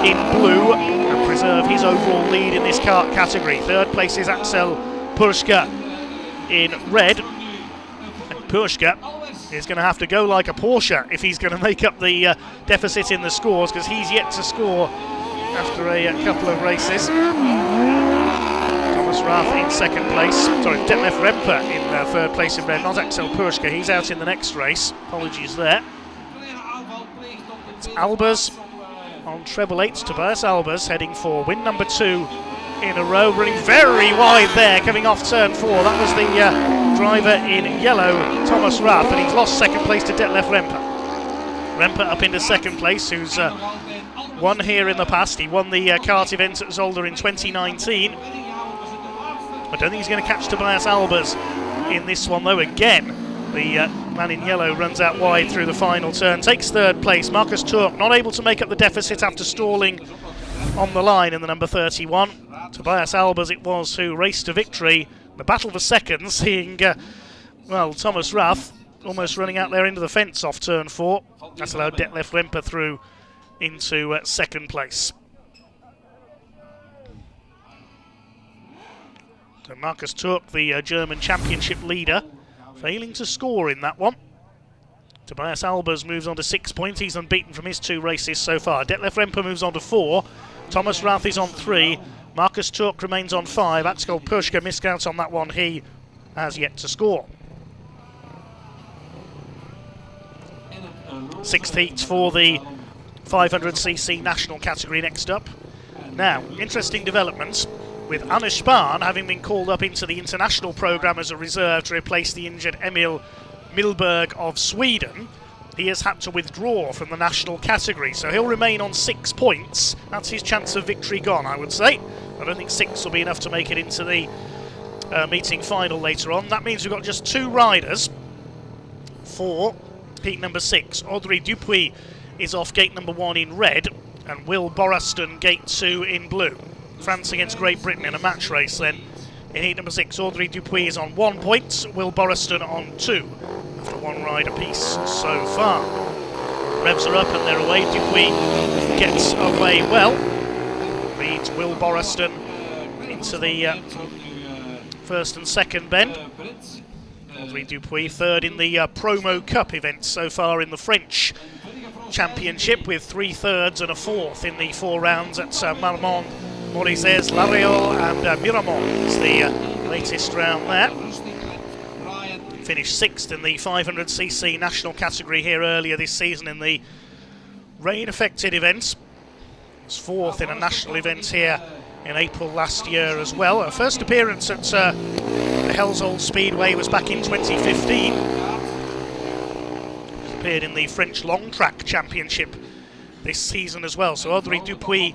in blue and preserve his overall lead in this kart category. Third place is Axel Puschke in red. And Puschke is going to have to go like a Porsche if he's going to make up the deficit in the scores, because he's yet to score after a couple of races. Thomas Rath in second place. Sorry, Detlef Remper in third place in red, not Axel Puschke. He's out in the next race. Apologies there. It's Albers on treble 8. Tobias Albers heading for win number 2 in a row, running very wide there, coming off turn 4. That was the driver in yellow, Thomas Rath, and he's lost second place to Detlef Remper. Remper up into second place, who's won here in the past. He won the kart event at Zolder in 2019. I don't think he's going to catch Tobias Albers in this one, though. Again, the man in yellow runs out wide through the final turn, takes third place. Marcus Turk not able to make up the deficit after stalling on the line in the number 31. Tobias Albers it was who raced to victory. The battle for second, seeing Thomas Rath almost running out there into the fence off turn 4. That's allowed Detlef Remper through into second place. So Marcus Turk, the German championship leader, failing to score in that one. Tobias Albers moves on to 6 points. He's unbeaten from his 2 races so far. Detlef Remper moves on to 4. Thomas Rath is on 3. Marcus Turk remains on 5. Axel Puschke missed out on that one. He has yet to score. 6th heat for the 500cc national category next up. Now, interesting developments with Anna Spahn having been called up into the international programme as a reserve to replace the injured Emil Milberg of Sweden. He has had to withdraw from the national category, so he'll remain on 6 points. That's his chance of victory gone, I would say. I don't think 6 will be enough to make it into the meeting final later on. That means we've got just 2 riders for heat number 6. Audrey Dupuis is off gate number 1 in red, and Will Boraston gate 2 in blue. France against Great Britain in a match race then. In heat number 6, Audrey Dupuis is on 1 point, Will Boraston on 2. After 1 ride apiece so far. Revs are up and they're away. Dupuis gets away well. Leads Will Boraston into the first and second bend. Audrey Dupuis third in the Promo Cup event so far in the French Championship, with 3 thirds and a 4th in the 4 rounds at Marmont, Morizet, La Réole and Miramont is the latest round there. Finished 6th in the 500cc national category here earlier this season in the rain-affected events. Was fourth in a national event here in April last year as well. Her first appearance at the Helzold Speedway was back in 2015. She's appeared in the French Long Track Championship this season as well. So Audrey Dupuis,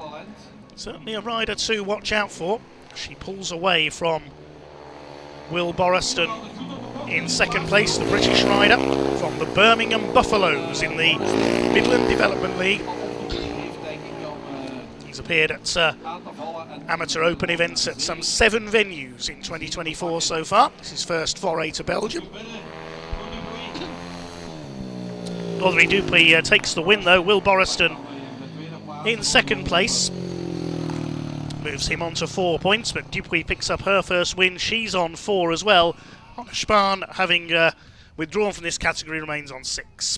certainly a rider to watch out for. She pulls away from Will Borriston in second place, the British rider from the Birmingham Buffaloes in the Midland Development League. He's appeared at amateur open events at some 7 venues in 2024 so far. This is his first foray to Belgium. Audrey Dupuis takes the win though. Will Borriston in second place. Moves him on to 4 points, but Dupuis picks up her first win. She's on 4 as well. Spahn, having withdrawn from this category, remains on 6.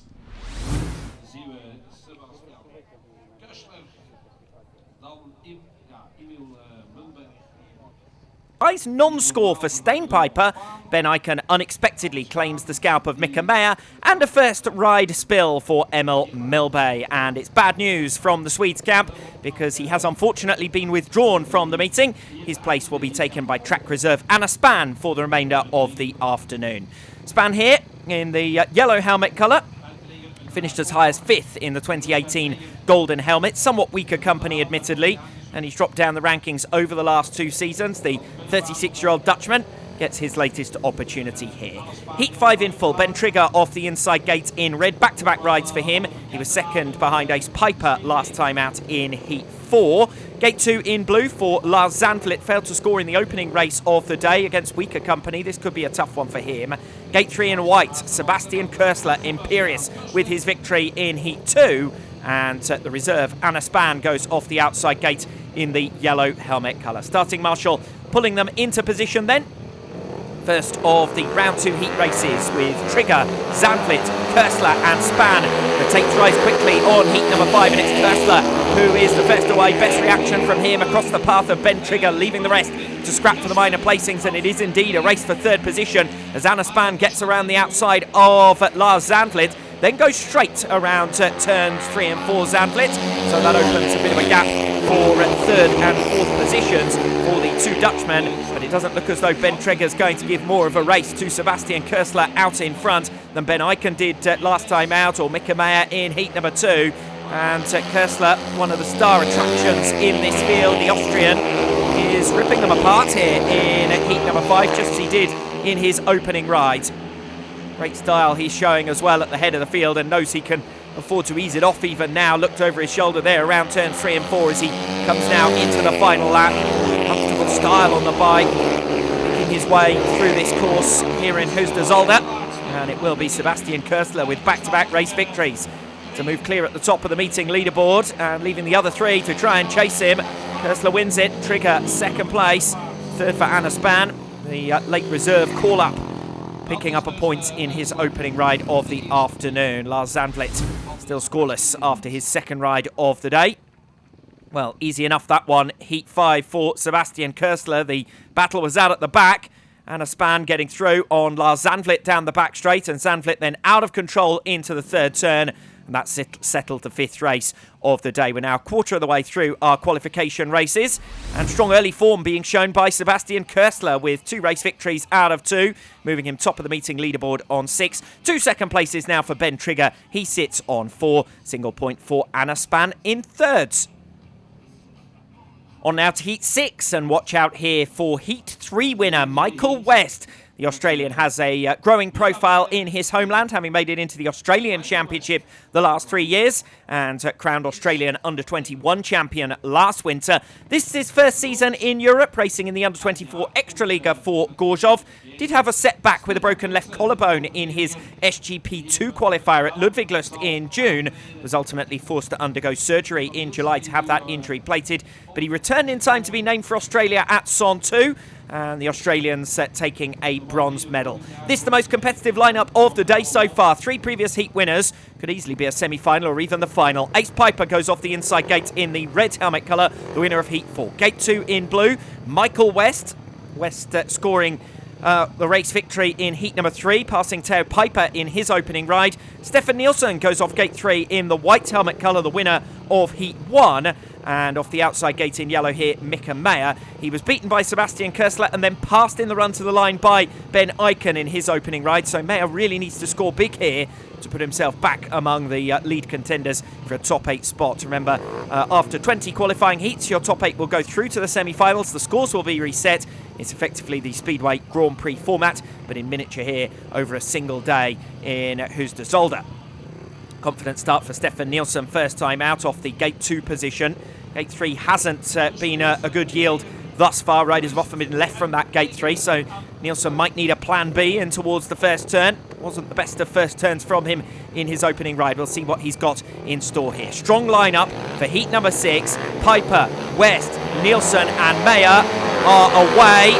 Nice non-score for Steenpiper. Ben Eiken unexpectedly claims the scalp of Mika Meyer, and a first ride spill for Emil Milbay. And it's bad news from the Swedes camp because he has unfortunately been withdrawn from the meeting. His place will be taken by track reserve Anna Spann for the remainder of the afternoon. Spann here in the yellow helmet colour. Finished as high as 5th in the 2018 Golden Helmet. Somewhat weaker company, admittedly, and he's dropped down the rankings over the last 2 seasons. The 36-year-old Dutchman gets his latest opportunity here. Heat 5 in full. Ben Trigger off the inside gate in red. Back-to-back rides for him. He was second behind Ace Piper last time out in Heat 4. Gate 2 in blue for Lars Zandvliet. Failed to score in the opening race of the day against weaker company. This could be a tough one for him. Gate 3 in white. Sebastian Körsler, imperious with his victory in Heat 2. And the reserve, Anna Spann, goes off the outside gate in the yellow helmet colour. Starting marshal pulling them into position then. First of the round 2 heat races with Trigger, Zandvliet, Körsler and Spann. The takes rise quickly on heat number 5, and it's Körsler who is the first away. Best reaction from him across the path of Ben Trigger, leaving the rest to scrap for the minor placings, and it is indeed a race for 3rd position as Anna Spann gets around the outside of Lars Zandvliet, then goes straight around turns 3 and 4 Zandvliet, so that opens a bit of a gap for 3rd and 4th positions for the 2 Dutchmen, but it doesn't look as though Ben Trigger's going to give more of a race to Sebastian Körsler out in front than Ben Eiken did last time out, or Mika Meyer in heat number 2. And Körsler, one of the star attractions in this field, the Austrian, is ripping them apart here in heat number 5, just as he did in his opening ride. Great style he's showing as well at the head of the field, and knows he can afford to ease it off even now. Looked over his shoulder there around turns 3 and 4 as he comes now into the final lap. Comfortable style on the bike, making his way through this course here in Heusden-Zolder. And it will be Sebastian Körsler with back-to-back race victories to move clear at the top of the meeting leaderboard, and leaving the other 3 to try and chase him. Körsler wins it, Trigger 2nd place, 3rd for Anna Spann, the late reserve call-up, picking up a point in his opening ride of the afternoon. Lars Zandvliet still scoreless after his 2nd ride of the day. Well, easy enough that one. Heat 5 for Sebastian Körsler. The battle was out at the back. Anna Spann getting through on Lars Zandvliet down the back straight, and Zandvliet then out of control into the 3rd turn. And that's settled the 5th race of the day. We're now a quarter of the way through our qualification races, and strong early form being shown by Sebastian Körsler with 2 race victories out of 2, moving him top of the meeting leaderboard on 6. 2 second places now for Ben Trigger. He sits on 4. Single point for Anna Spann in 3rd. On now to Heat 6, and watch out here for Heat 3 winner Michael West. The Australian has a growing profile in his homeland, having made it into the Australian Championship the last 3 years, and crowned Australian Under-21 champion last winter. This is his first season in Europe, racing in the Under-24 Extraliga for Gorzów. Did have a setback with a broken left collarbone in his SGP2 qualifier at Ludwigslust in June. Was ultimately forced to undergo surgery in July to have that injury plated, but he returned in time to be named for Australia at Son 2. And the Australians taking a bronze medal. This is the most competitive lineup of the day so far. 3 previous heat winners. Could easily be a semi-final or even the final. Ace Piper goes off the inside gate in the red helmet colour, the winner of Heat 4. Gate 2 in blue, Michael West. West scoring the race victory in Heat number 3, passing Theo Piper in his opening ride. Stefan Nielsen goes off Gate 3 in the white helmet colour, the winner of Heat 1. And off the outside gate in yellow here, Mika Meyer. He was beaten by Sebastian Körsler and then passed in the run to the line by Ben Eichen in his opening ride. So Meyer really needs to score big here to put himself back among the lead contenders for a top 8 spot. Remember, after 20 qualifying heats, your top 8 will go through to the semi-finals. The scores will be reset. It's effectively the Speedway Grand Prix format, but in miniature here over a single day in Heusden-Zolder. Confident start for Stefan Nielsen, first time out off the Gate 2 position. Gate 3 hasn't been a good yield thus far. Riders have often been left from that Gate 3, so Nielsen might need a plan B in towards the first turn. Wasn't the best of first turns from him in his opening ride. We'll see what he's got in store here. Strong lineup for heat number 6. Piper, West, Nielsen and Meyer are away.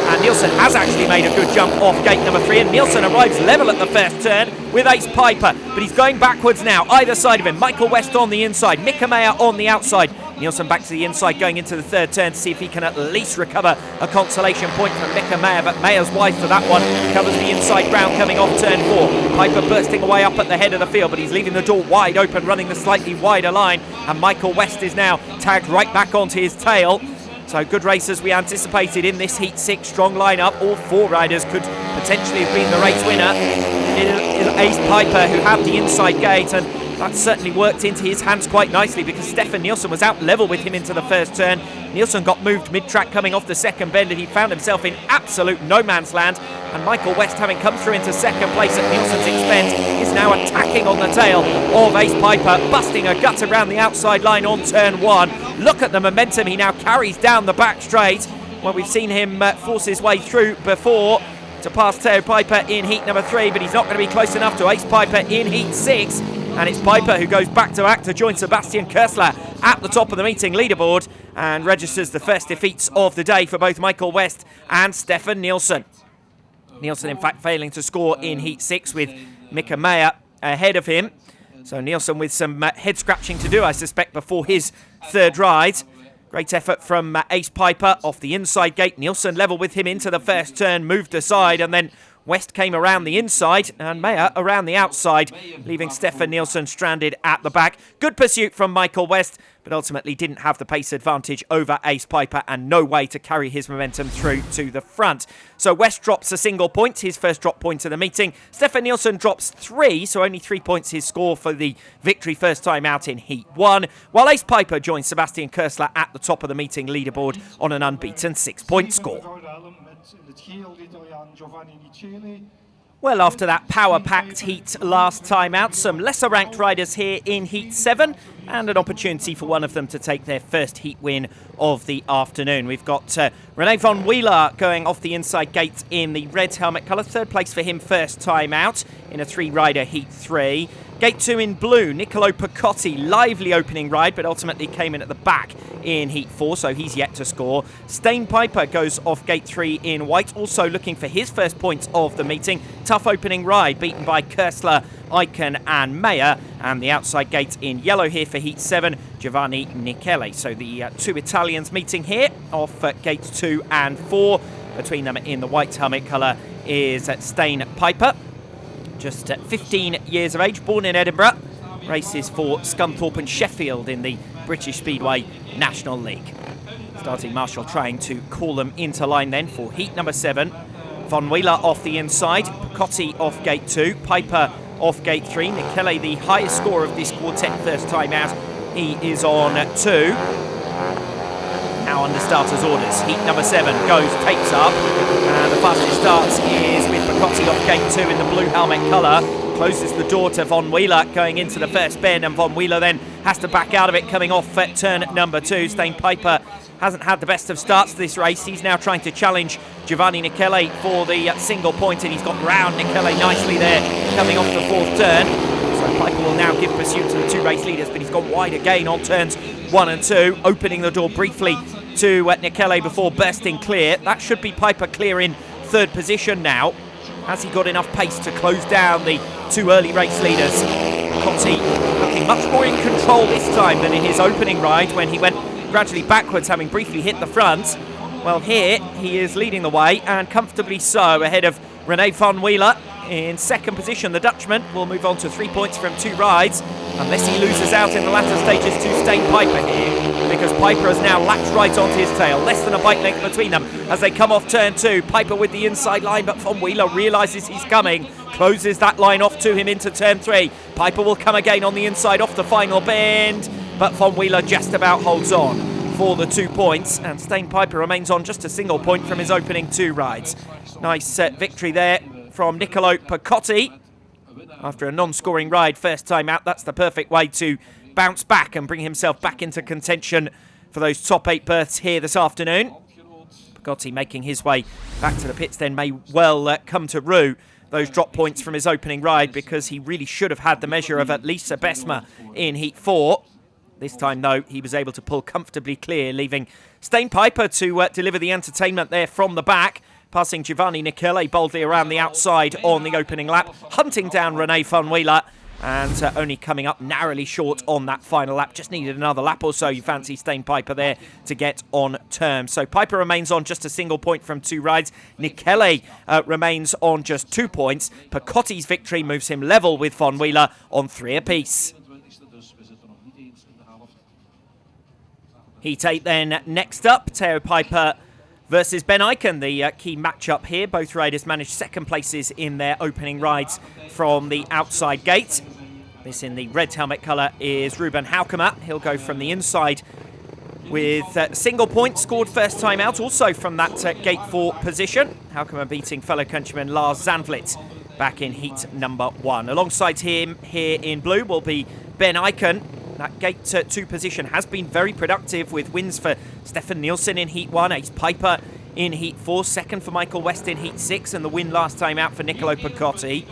And Nielsen has actually made a good jump off gate number 3, and Nielsen arrives level at the first turn with Ace Piper, but he's going backwards now, either side of him. Michael West on the inside, Mika Meyer on the outside. Nielsen back to the inside going into the third turn to see if he can at least recover a consolation point from Mika Meyer, but Meyer's wise to that one, covers the inside ground coming off turn 4. Piper bursting away up at the head of the field, but he's leaving the door wide open, running the slightly wider line, and Michael West is now tagged right back onto his tail. So good race as we anticipated in this Heat 6 strong lineup. All 4 riders could potentially have been the race winner. It is Ace Piper who had the inside gate, and that certainly worked into his hands quite nicely because Stefan Nielsen was out level with him into the first turn. Nielsen got moved mid-track coming off the second bend, and he found himself in absolute no man's land. And Michael West, having come through into second place at Nielsen's expense, is now attacking on the tail of Ace Piper, busting a gut around the outside line on turn 1. Look at the momentum he now carries down the back straight. Well, we've seen him force his way through before to pass Theo Piper in heat number 3, but he's not going to be close enough to Ace Piper in heat 6. And it's Piper who goes back to back to join Sebastian Körsler at the top of the meeting leaderboard and registers the first defeats of the day for both Michael West and Stefan Nielsen. Nielsen, in fact, failing to score in heat 6 with Mika Meyer ahead of him. So Nielsen with some head scratching to do, I suspect, before his third ride. Great effort from Ace Piper off the inside gate. Nielsen level with him into the first turn, moved aside, and then West came around the inside and Meyer around the outside, leaving Stefan Nielsen stranded at the back. Good pursuit from Michael West, but ultimately didn't have the pace advantage over Ace Piper and no way to carry his momentum through to the front. So West drops a single point, his first drop point of the meeting. Stefan Nielsen drops 3, so only 3 points his score for the victory first time out in Heat 1, while Ace Piper joins Sebastian Körsler at the top of the meeting leaderboard on an unbeaten 6-point score. Well, after that power-packed heat last time out, some lesser-ranked riders here in Heat 7 and an opportunity for one of them to take their first heat win of the afternoon. We've got René van Wieler going off the inside gate in the red helmet colour. Third place for him first time out in a 3-rider Heat 3. Gate 2 in blue, Niccolo Picotti, lively opening ride, but ultimately came in at the back in Heat 4, so he's yet to score. Stain Piper goes off Gate 3 in white, also looking for his first points of the meeting. Tough opening ride, beaten by Körsler, Eichen and Meyer, and the outside gate in yellow here for Heat 7, Giovanni Michele. So the 2 Italians meeting here off Gates 2 and 4. Between them in the white helmet colour is Stain Piper. Just 15 years of age, born in Edinburgh, races for Scunthorpe and Sheffield in the British Speedway National League. Starting Marshall trying to call them into line then for heat number 7. Van Wieler off the inside, Picotti off gate 2, Piper off gate 3. Michele, the highest score of this quartet first time out, he is on 2. Now under starters' orders. Heat number 7 goes, takes up, and the fastest start is with Picotti off gate 2 in the blue helmet colour. Closes the door to Van Wieler going into the first bend, and Van Wieler then has to back out of it coming off at turn number 2. Stain Piper hasn't had the best of starts this race. He's now trying to challenge Giovanni Michele for the single point, and he's got round Michele nicely there coming off the 4th turn. So Piper will now give pursuit to the 2 race leaders, but he's gone wide again on turns 1 and 2, opening the door briefly to Michele before bursting clear. That should be Piper clear in 3rd position now. Has he got enough pace to close down the 2 early race leaders? Picotti looking much more in control this time than in his opening ride when he went gradually backwards, having briefly hit the front. Well, here he is leading the way, and comfortably so, ahead of René van Wieler in second position. The Dutchman will move on to 3 points from 2 rides, unless he loses out in the latter stages to Stain Piper here, because Piper has now latched right onto his tail. Less than a bike length between them as they come off turn 2. Piper with the inside line, but Von Wheeler realises he's coming, closes that line off to him into turn 3. Piper will come again on the inside off the final bend, but Von Wheeler just about holds on for the 2 points, and Stain Piper remains on just a single point from his opening 2 rides. Nice victory there from Niccolo Picotti after a non-scoring ride first time out. That's the perfect way to bounce back and bring himself back into contention for those top 8 berths here this afternoon. Picotti making his way back to the pits then may well come to rue those drop points from his opening ride, because he really should have had the measure of at least Sebesma in Heat 4. This time, though, he was able to pull comfortably clear, leaving Stain Piper to deliver the entertainment there from the back, passing Giovanni Michele boldly around the outside on the opening lap, hunting down René Von Wheeler, and only coming up narrowly short on that final lap. Just needed another lap or so, you fancy Stain Piper there to get on terms. So Piper remains on just a single point from 2 rides. Michele remains on just 2 points. Picotti's victory moves him level with Von Wheeler on 3 apiece. Heat 8 then next up, Theo Piper versus Ben Eichen, the key matchup here. Both riders managed second places in their opening rides from the outside gate. This in the red helmet colour is Ruben Haukemer. He'll go from the inside with single point, scored first time out, also from that gate 4 position. Haukemer beating fellow countryman Lars Zandvliet back in heat number 1. Alongside him here in blue will be Ben Eichen. That gate 2 position has been very productive, with wins for Stefan Nielsen in Heat 1, Ace Piper in Heat 4, second for Michael West in Heat 6, and the win last time out for Niccolo Picotti.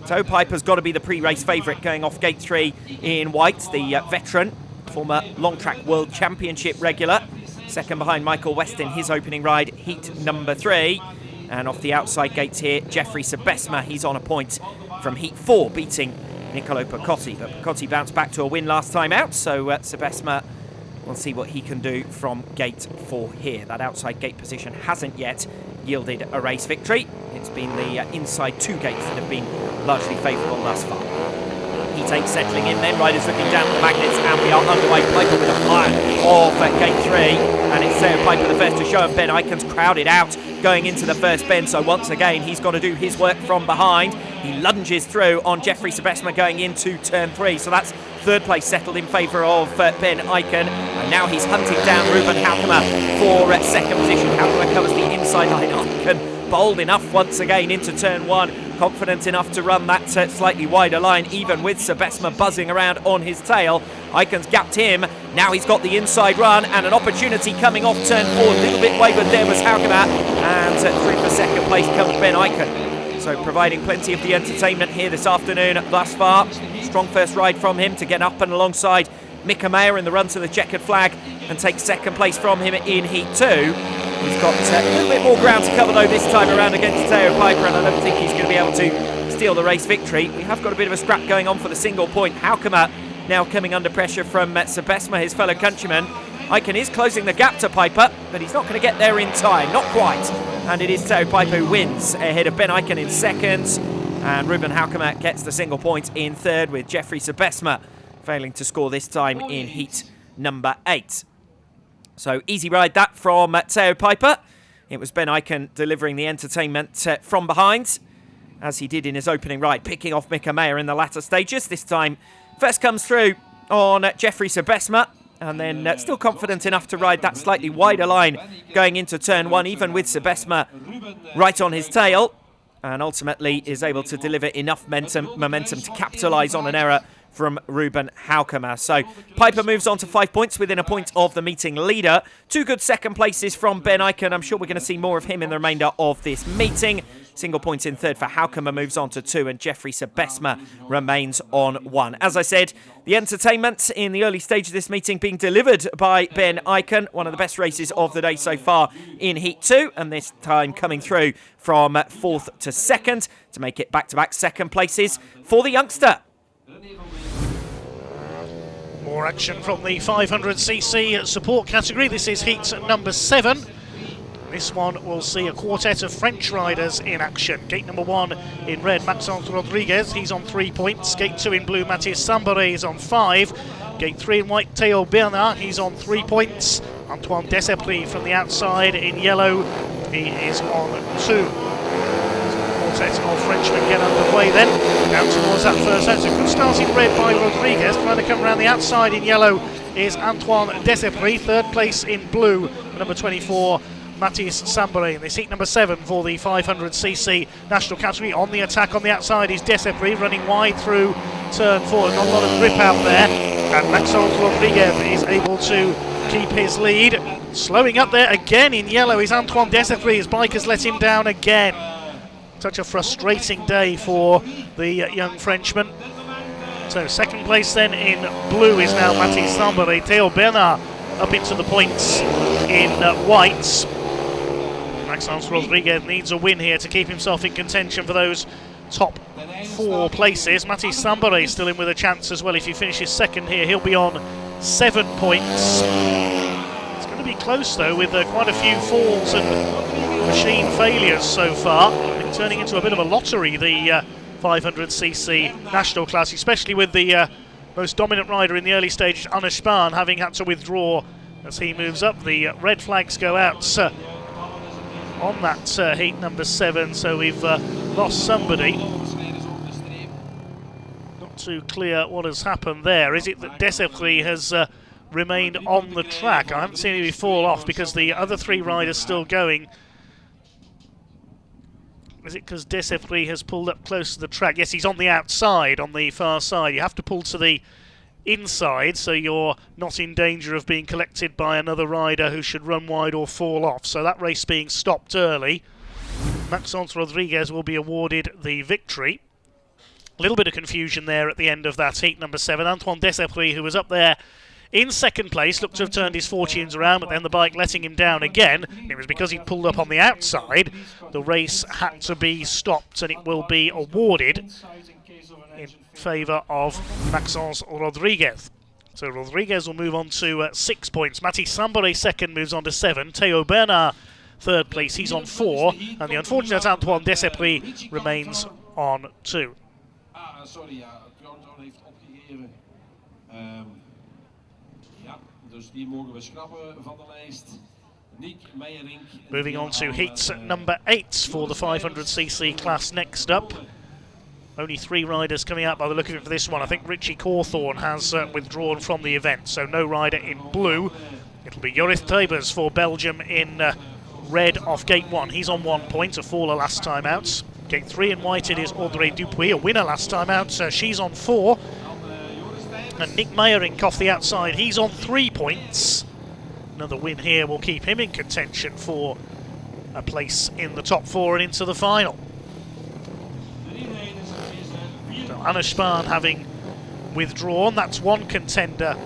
Toe Piper's got to be the pre-race favourite going off gate 3 in white, the veteran, former long track world championship regular. Second behind Michael West in his opening ride, Heat number 3. And off the outside gates here, Jeffrey Sebesma, he's on a point from Heat 4, beating Niccolo Picotti, but Picotti bounced back to a win last time out, so Sebesma will see what he can do from gate 4 here. That outside gate position hasn't yet yielded a race victory. It's been the inside 2 gates that have been largely favourable thus far. Heat 8 settling in then, riders looking down at the magnets, and we are underway. Piper with a fire off at gate 3, and it's Theo Piper the first to show, and Ben Eichen's crowded out going into the first bend, so once again he's got to do his work from behind. He lunges through on Jeffrey Sebesma going into turn 3, so that's 3rd place settled in favour of Ben Eichen, and now he's hunting down Ruben Haukemer for 2nd position. Haukemer covers the inside line. Eichen bold enough once again into turn 1, confident enough to run that slightly wider line, even with Sebesma buzzing around on his tail. Eichen's gapped him, now he's got the inside run, and an opportunity coming off turn 4, a little bit wayward there was Haukemer, and through for 2nd place comes Ben Eichen. So providing plenty of the entertainment here this afternoon thus far. Strong first ride from him to get up and alongside Mika Mayer in the run to the checkered flag and take 2nd place from him in Heat 2. He's got a little bit more ground to cover though this time around against Theo Piper, and I don't think he's going to be able to steal the race victory. We have got a bit of a scrap going on for the single point. Haukemer now coming under pressure from Sebesma, his fellow countryman. Eichen is closing the gap to Piper, but he's not going to get there in time, not quite. And it is Theo Piper who wins ahead of Ben Eichen in 2nd. And Ruben Haukemer gets the single point in 3rd, with Jeffrey Sebesma failing to score this time in heat number 8. So easy ride that from Theo Piper. It was Ben Eichen delivering the entertainment from behind, as he did in his opening ride, picking off Mika Mayer in the latter stages. This time, first comes through on Jeffrey Sebesma, and then still confident enough to ride that slightly wider line going into turn 1, even with Sebesma right on his tail, and ultimately is able to deliver enough momentum to capitalise on an error from Ruben Haukemer. So Piper moves on to 5 points within a point of the meeting leader. 2 good 2nd places from Ben Eichen. I'm sure we're going to see more of him in the remainder of this meeting. Single points in 3rd for Haukemer moves on to 2, and Jeffrey Sebesma remains on 1. As I said, the entertainment in the early stage of this meeting being delivered by Ben Eichen, one of the best races of the day so far in Heat 2, and this time coming through from 4th to 2nd to make it back-to-back 2nd places for the youngster. More action from the 500cc support category. This is heat number 7. This one will see a quartet of French riders in action. Gate number 1 in red, Maxence Rodriguez, he's on 3 points. Gate 2 in blue, Matthias Sambore is on 5. Gate 3 in white, Théo Bernard, he's on 3 points. Antoine Desepris from the outside in yellow, he is on 2. Quartet of Frenchmen get underway then, down towards that first set. So good start in red by Rodriguez, trying to come around the outside in yellow is Antoine Desepris. Third place in blue, number 24, Matthias Sambore. In this heat number 7 for the 500cc national category. On the attack on the outside is Desepris, running wide through turn 4. Not a lot of grip out there, and Maxence Rodriguez is able to keep his lead. Slowing up there again in yellow is Antoine Desepris. His bike has let him down again. Such a frustrating day for the young Frenchman. So second place then in blue is now Matthias Sambore. Théo Bernard up into the points in whites. Maxence Rodriguez needs a win here to keep himself in contention for those top 4 places. Matthias Sambore still in with a chance as well. If he finishes second here, he'll be on 7 points. It's going to be close though, with quite a few falls and machine failures so far. It's turning into a bit of a lottery, the 500cc national class, especially with the most dominant rider in the early stages, Anna Spahn, having had to withdraw as he moves up. The red flags go out on that heat number 7, so we've lost somebody. Not too clear what has happened there. Is it that Desepris has remained on the track? I haven't seen anybody fall off because the other 3 riders still going. Is it because Desepris has pulled up close to the track? Yes, he's on the outside, on the far side. You have to pull to the inside so you're not in danger of being collected by another rider who should run wide or fall off. So that race being stopped early. Maxence Rodriguez will be awarded the victory. A little bit of confusion there at the end of that heat number 7. Antoine Desepris, who was up there in second place, looked to have turned his fortunes around, but then the bike letting him down again. It was because he pulled up on the outside. The race had to be stopped, and it will be awarded in favour of Maxence Rodriguez. So Rodriguez will move on to 6 points. Matthias Sambore second, moves on to 7. Théo Bernard third place, he's on 4. And the unfortunate Antoine Desepris remains on 2. Sorry, Jordan heeft opgegeven. Dus die mogen we schrappen van de lijst. Nick Meijerink. Moving on to heat number 8 for the 500cc class next up. Only 3 riders coming out by the look of it for this one. I think Richie Cawthorne has withdrawn from the event, so no rider in blue. It'll be Joris Teubers for Belgium in red off gate 1. He's on 1 point, a faller last time out. Gate 3 in white it is Audrey Dupuis, a winner last time out. She's on 4. And Nick Meijerink off the outside, he's on 3 points. Another win here will keep him in contention for a place in the top 4 and into the final. So Anna Spahn having withdrawn, that's one contender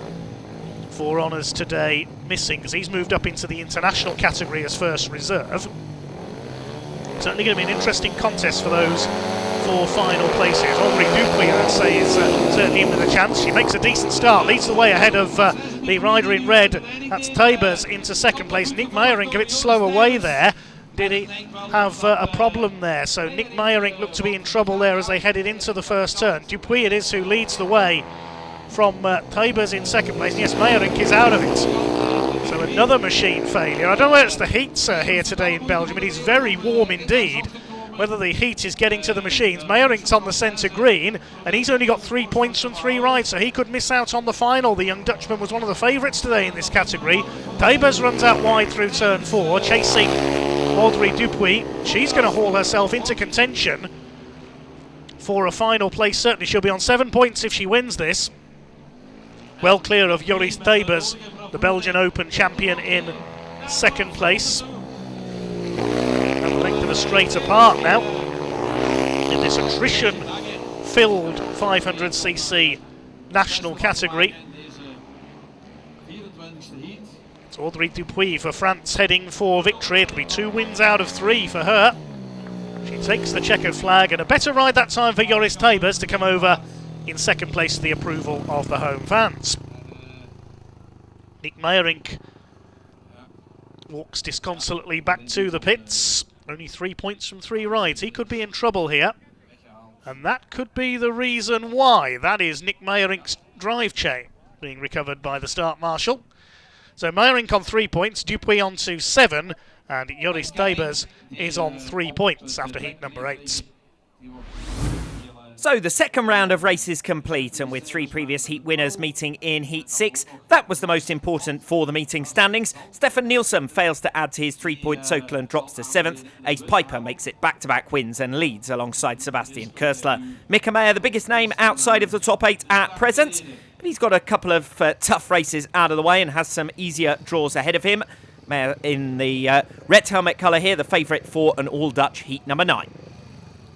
for honours today missing, because he's moved up into the international category as first reserve. Certainly going to be an interesting contest for those 4 final places. Audrey Dupuis, I'd say, is certainly in with a chance. She makes a decent start, leads the way ahead of the rider in red. That's Teubers into second place. Nick Meijerink a bit slow away there. Did he have a problem there? So Nick Meijerink looked to be in trouble there as they headed into the first turn. Dupuis it is who leads the way from Teubers in second place. And yes, Meijerink is out of it. So another machine failure. I don't know whether it's the heat here today in Belgium. It is very warm indeed. Whether the heat is getting to the machines. Meijerink's on the centre green, and he's only got 3 points from 3 rides, so he could miss out on the final. The young Dutchman was one of the favourites today in this category. Teubers runs out wide through turn 4, chasing Audrey Dupuis. She's going to haul herself into contention for a final place. Certainly she'll be on 7 points if she wins this. Well clear of Joris Teubers, the Belgian Open champion, in second place. Length of a straight apart now in this attrition-filled 500cc national category. It's Audrey Dupuis for France heading for victory. It'll be 2 wins out of 3 for her. She takes the checkered flag, and a better ride that time for Joris Teubers to come over in second place to the approval of the home fans. Nick Meijerink walks disconsolately back to the pits. Only 3 points from 3 rides. He could be in trouble here. And that could be the reason why. That is Nick Meyerink's drive chain being recovered by the start marshal. So Meyerink on 3 points, Dupuis on to 7, and Joris Debers is on 3 points after heat number 8. So the second round of races complete, and with 3 previous heat winners meeting in heat 6, that was the most important for the meeting standings. Stefan Nielsen fails to add to his 3-point total and drops to 7th. Ace Piper makes it back-to-back wins and leads alongside Sebastian Körsler. Mika Meyer, the biggest name outside of the top 8 at present, but he's got a couple of tough races out of the way and has some easier draws ahead of him. Meyer in the red helmet colour here, the favourite for an all-Dutch heat number 9.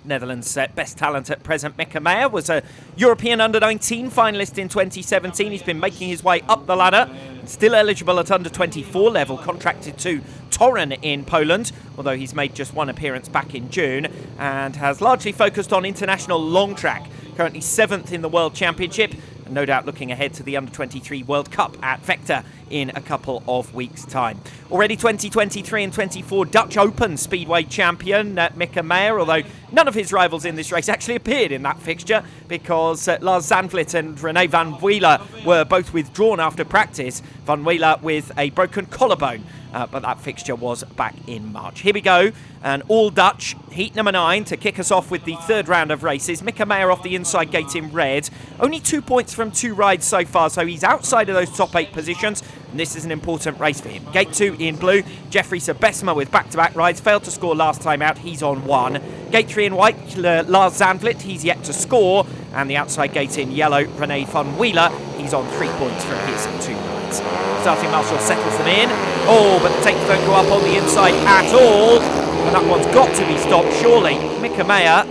Netherlands' best talent at present, Mika Meyer, was a European Under-19 finalist in 2017. He's been making his way up the ladder, still eligible at Under-24 level, contracted to Toruń in Poland, although he's made just 1 appearance back in June, and has largely focused on international long track. Currently 7th in the World Championship, and no doubt looking ahead to the Under-23 World Cup at Vector in a couple of weeks' time. Already 2023 and 24 Dutch Open Speedway champion Mika Meyer, although none of his rivals in this race actually appeared in that fixture because Lars Zandvliet and René van Wieler were both withdrawn after practice. Van Wieler with a broken collarbone, but that fixture was back in March. Here we go, an all-Dutch heat number 9 to kick us off with the third round of races. Mika Meyer off the inside gate in red. Only 2 points from 2 rides so far, so he's outside of those top 8 positions, and this is an important race for him. Gate 2 in blue, Jeffrey Sebesma with back-to-back rides, failed to score last time out, he's on 1. Gate 3 in white, Lars Zandvliet, he's yet to score, and the outside gate in yellow, René van Wieler, he's on 3 points from his 2 rides. Starting marshal settles them in. Oh, but the tapes don't go up on the inside at all, and that one's got to be stopped, surely. Mika Meyer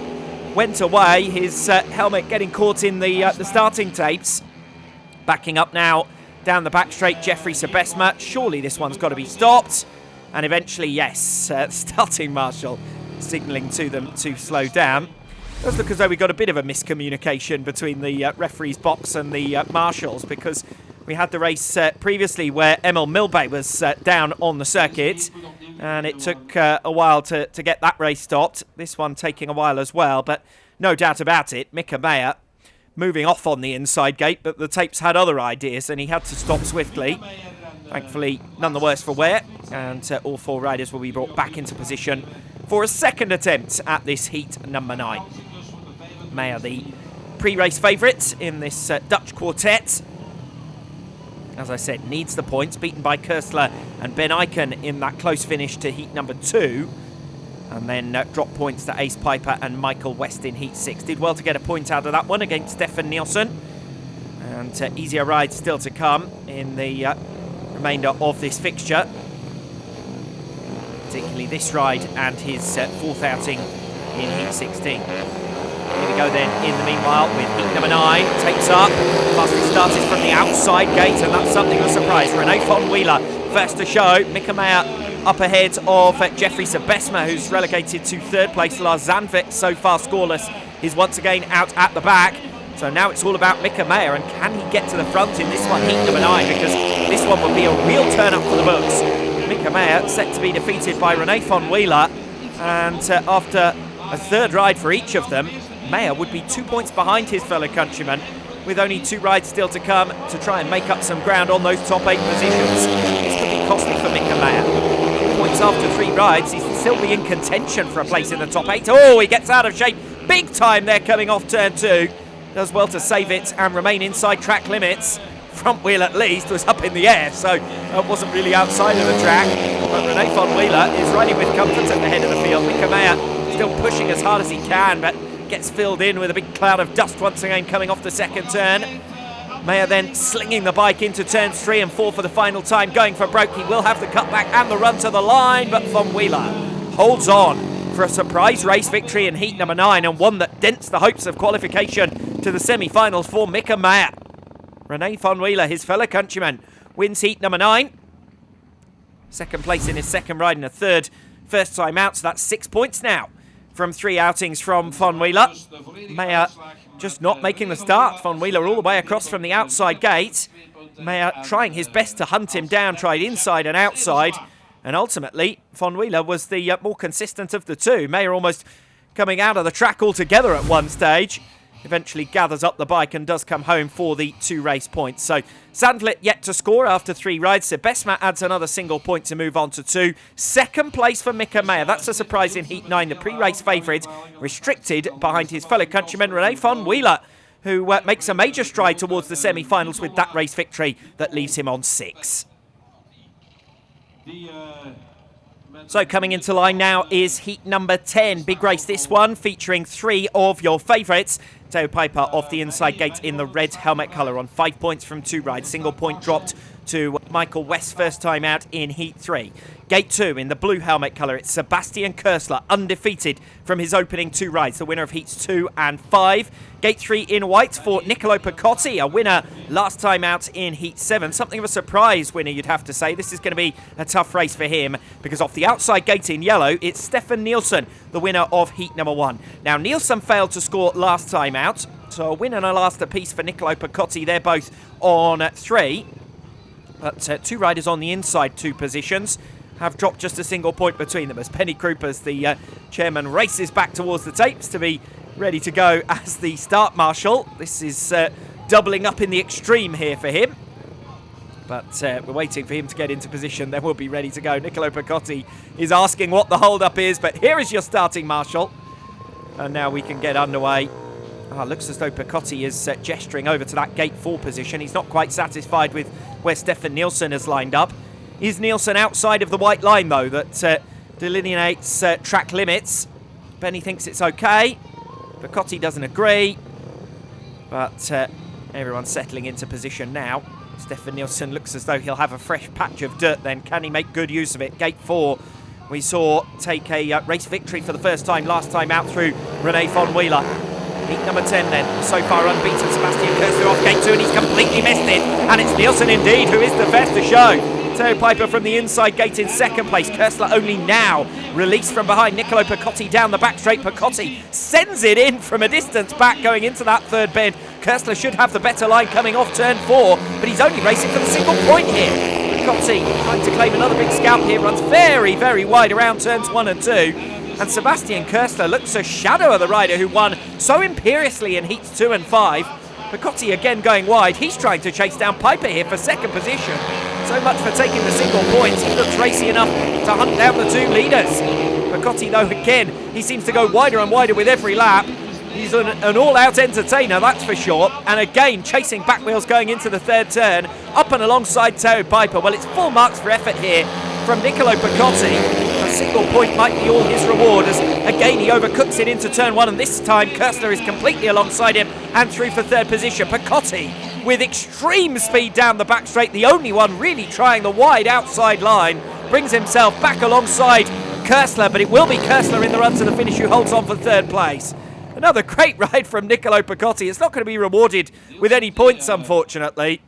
went away, his helmet getting caught in the starting tapes. Backing up now down the back straight, Jeffrey Sebesma. Surely this one's got to be stopped. And eventually, yes, starting marshal signalling to them to slow down. It does look as though we got a bit of a miscommunication between the referee's box and the marshals, because we had the race previously where Emil Milbe was down on the circuit, and it took a while to get that race stopped. This one taking a while as well, but no doubt about it, Mika Meyer moving off on the inside gate, but the tapes had other ideas and he had to stop swiftly. Thankfully, none the worse for wear, and all 4 riders will be brought back into position for a second attempt at this heat number 9. Meyer, the pre-race favourite in this Dutch quartet. As I said, needs the points, beaten by Körsler and Ben Eiken in that close finish to heat number 2. And then drop points to Ace Piper and Michael West in heat 6. Did well to get a point out of that one against Stefan Nielsen. And easier rides still to come in the remainder of this fixture. Particularly this ride and his 4th outing in heat 16. Here we go then, in the meanwhile, with heat number 9, takes up. Fastest started from the outside gate, and that's something of a surprise. René van Wieler, first to show. Mika Meyer up ahead of Jeffrey Sebesma, who's relegated to 3rd place. Lars Zandvliet, so far scoreless, is once again out at the back. So now it's all about Mika Meyer, and can he get to the front in this one, heat number 9, because this one would be a real turn-up for the books. Mika Meyer set to be defeated by René van Wieler, and after a 3rd ride for each of them, Meyer would be 2 points behind his fellow countryman, with only 2 rides still to come to try and make up some ground on those top 8 positions. This could be costly for Mika Meyer. 2 points after 3 rides, he'll still be in contention for a place in the top 8. Oh, he gets out of shape big time there coming off turn 2. Does well to save it and remain inside track limits. Front wheel at least was up in the air, so it wasn't really outside of the track. But René van Wieler is riding with comfort at the head of the field. Mika Meyer still pushing as hard as he can, but gets filled in with a big cloud of dust once again coming off the second turn. Meyer then slinging the bike into turns 3 and 4 for the final time, going for broke. He will have the cutback and the run to the line, but van Wieler holds on for a surprise race victory in heat number 9, and one that dents the hopes of qualification to the semi-finals for Mika Meyer. René van Wieler, his fellow countryman, wins heat number 9. 2nd place in his 2nd ride and a 3rd first time out, so that's 6 points now from 3 outings from van Wieler. Meyer just not making the start. Van Wieler all the way across from the outside gate. Meyer trying his best to hunt him down, tried inside and outside, And ultimately, Von Wheeler was the more consistent of the two. Mayer almost coming out of the track altogether at one stage. Eventually gathers up the bike and does come home for the 2 race points. So Zandvliet yet to score after 3 rides. Sebesma adds another single point to move on to 2. Second place for Mika Mayer. That's a surprise in Heat 9. The pre-race favourite, restricted behind his fellow countryman René Von Wheeler, who makes a major stride towards the semi-finals with that race victory that leaves him on 6. So coming into line now is heat number 10. Big race this one, featuring 3 of your favourites. Theo Piper off the inside gate in the red helmet colour on 5 points from 2 rides. Single point dropped to Michael West first time out in Heat 3. Gate 2 in the blue helmet colour, it's Sebastian Körsler, undefeated from his opening 2 rides, the winner of Heats 2 and 5. Gate 3 in white for Niccolo Picotti, a winner last time out in Heat 7. Something of a surprise winner, you'd have to say. This is going to be a tough race for him, because off the outside gate in yellow, it's Stefan Nielsen, the winner of Heat number 1. Now, Nielsen failed to score last time out, so a win and a last apiece for Niccolo Picotti. They're both on 3. But 2 riders on the inside 2 positions have dropped just a single point between them as Penny Kruppers, the chairman, races back towards the tapes to be ready to go as the start marshal. This is doubling up in the extreme here for him. But we're waiting for him to get into position, then we'll be ready to go. Niccolo Picotti is asking what the hold-up is, but here is your starting marshal. And now we can get underway. Looks as though Picotti is gesturing over to that gate 4 position. He's not quite satisfied with where Stefan Nielsen has lined up. Is Nielsen outside of the white line, though, that delineates track limits? Benny thinks it's okay. Picotti doesn't agree. But everyone's settling into position now. Stefan Nielsen looks as though he'll have a fresh patch of dirt then. Can he make good use of it? Gate 4, we saw take a race victory for the first time last time out through René Von Wheeler. Heat number 10 then, so far unbeaten, Sebastian Körsler off gate 2, and he's completely missed it. And it's Nielsen indeed who is the best to show. Theo Piper from the inside gate in second place. Körsler only now released from behind. Niccolo Picotti down the back straight. Picotti sends it in from a distance back going into that third bend. Körsler should have the better line coming off turn 4, but he's only racing for the single point here. Picotti trying to claim another big scalp here, runs very, very wide around turns 1 and 2. And Sebastian Körsler looks a shadow of the rider who won so imperiously in heats 2 and 5. Picotti again going wide. He's trying to chase down Piper here for second position. So much for taking the single points. He looks racy enough to hunt down the 2 leaders. Picotti, though, again, he seems to go wider and wider with every lap. He's an all-out entertainer, that's for sure. And again, chasing back wheels going into the third turn. Up and alongside Theo Piper. Well, it's full marks for effort here from Niccolo Picotti. A single point might be all his reward as, again, he overcooks it into turn 1. And this time, Körsler is completely alongside him and through for third position. Picotti with extreme speed down the back straight. The only one really trying the wide outside line. Brings himself back alongside Körsler, but it will be Körsler in the run to the finish who holds on for third place. Another great ride from Niccolo Picotti. It's not going to be rewarded with any points, unfortunately.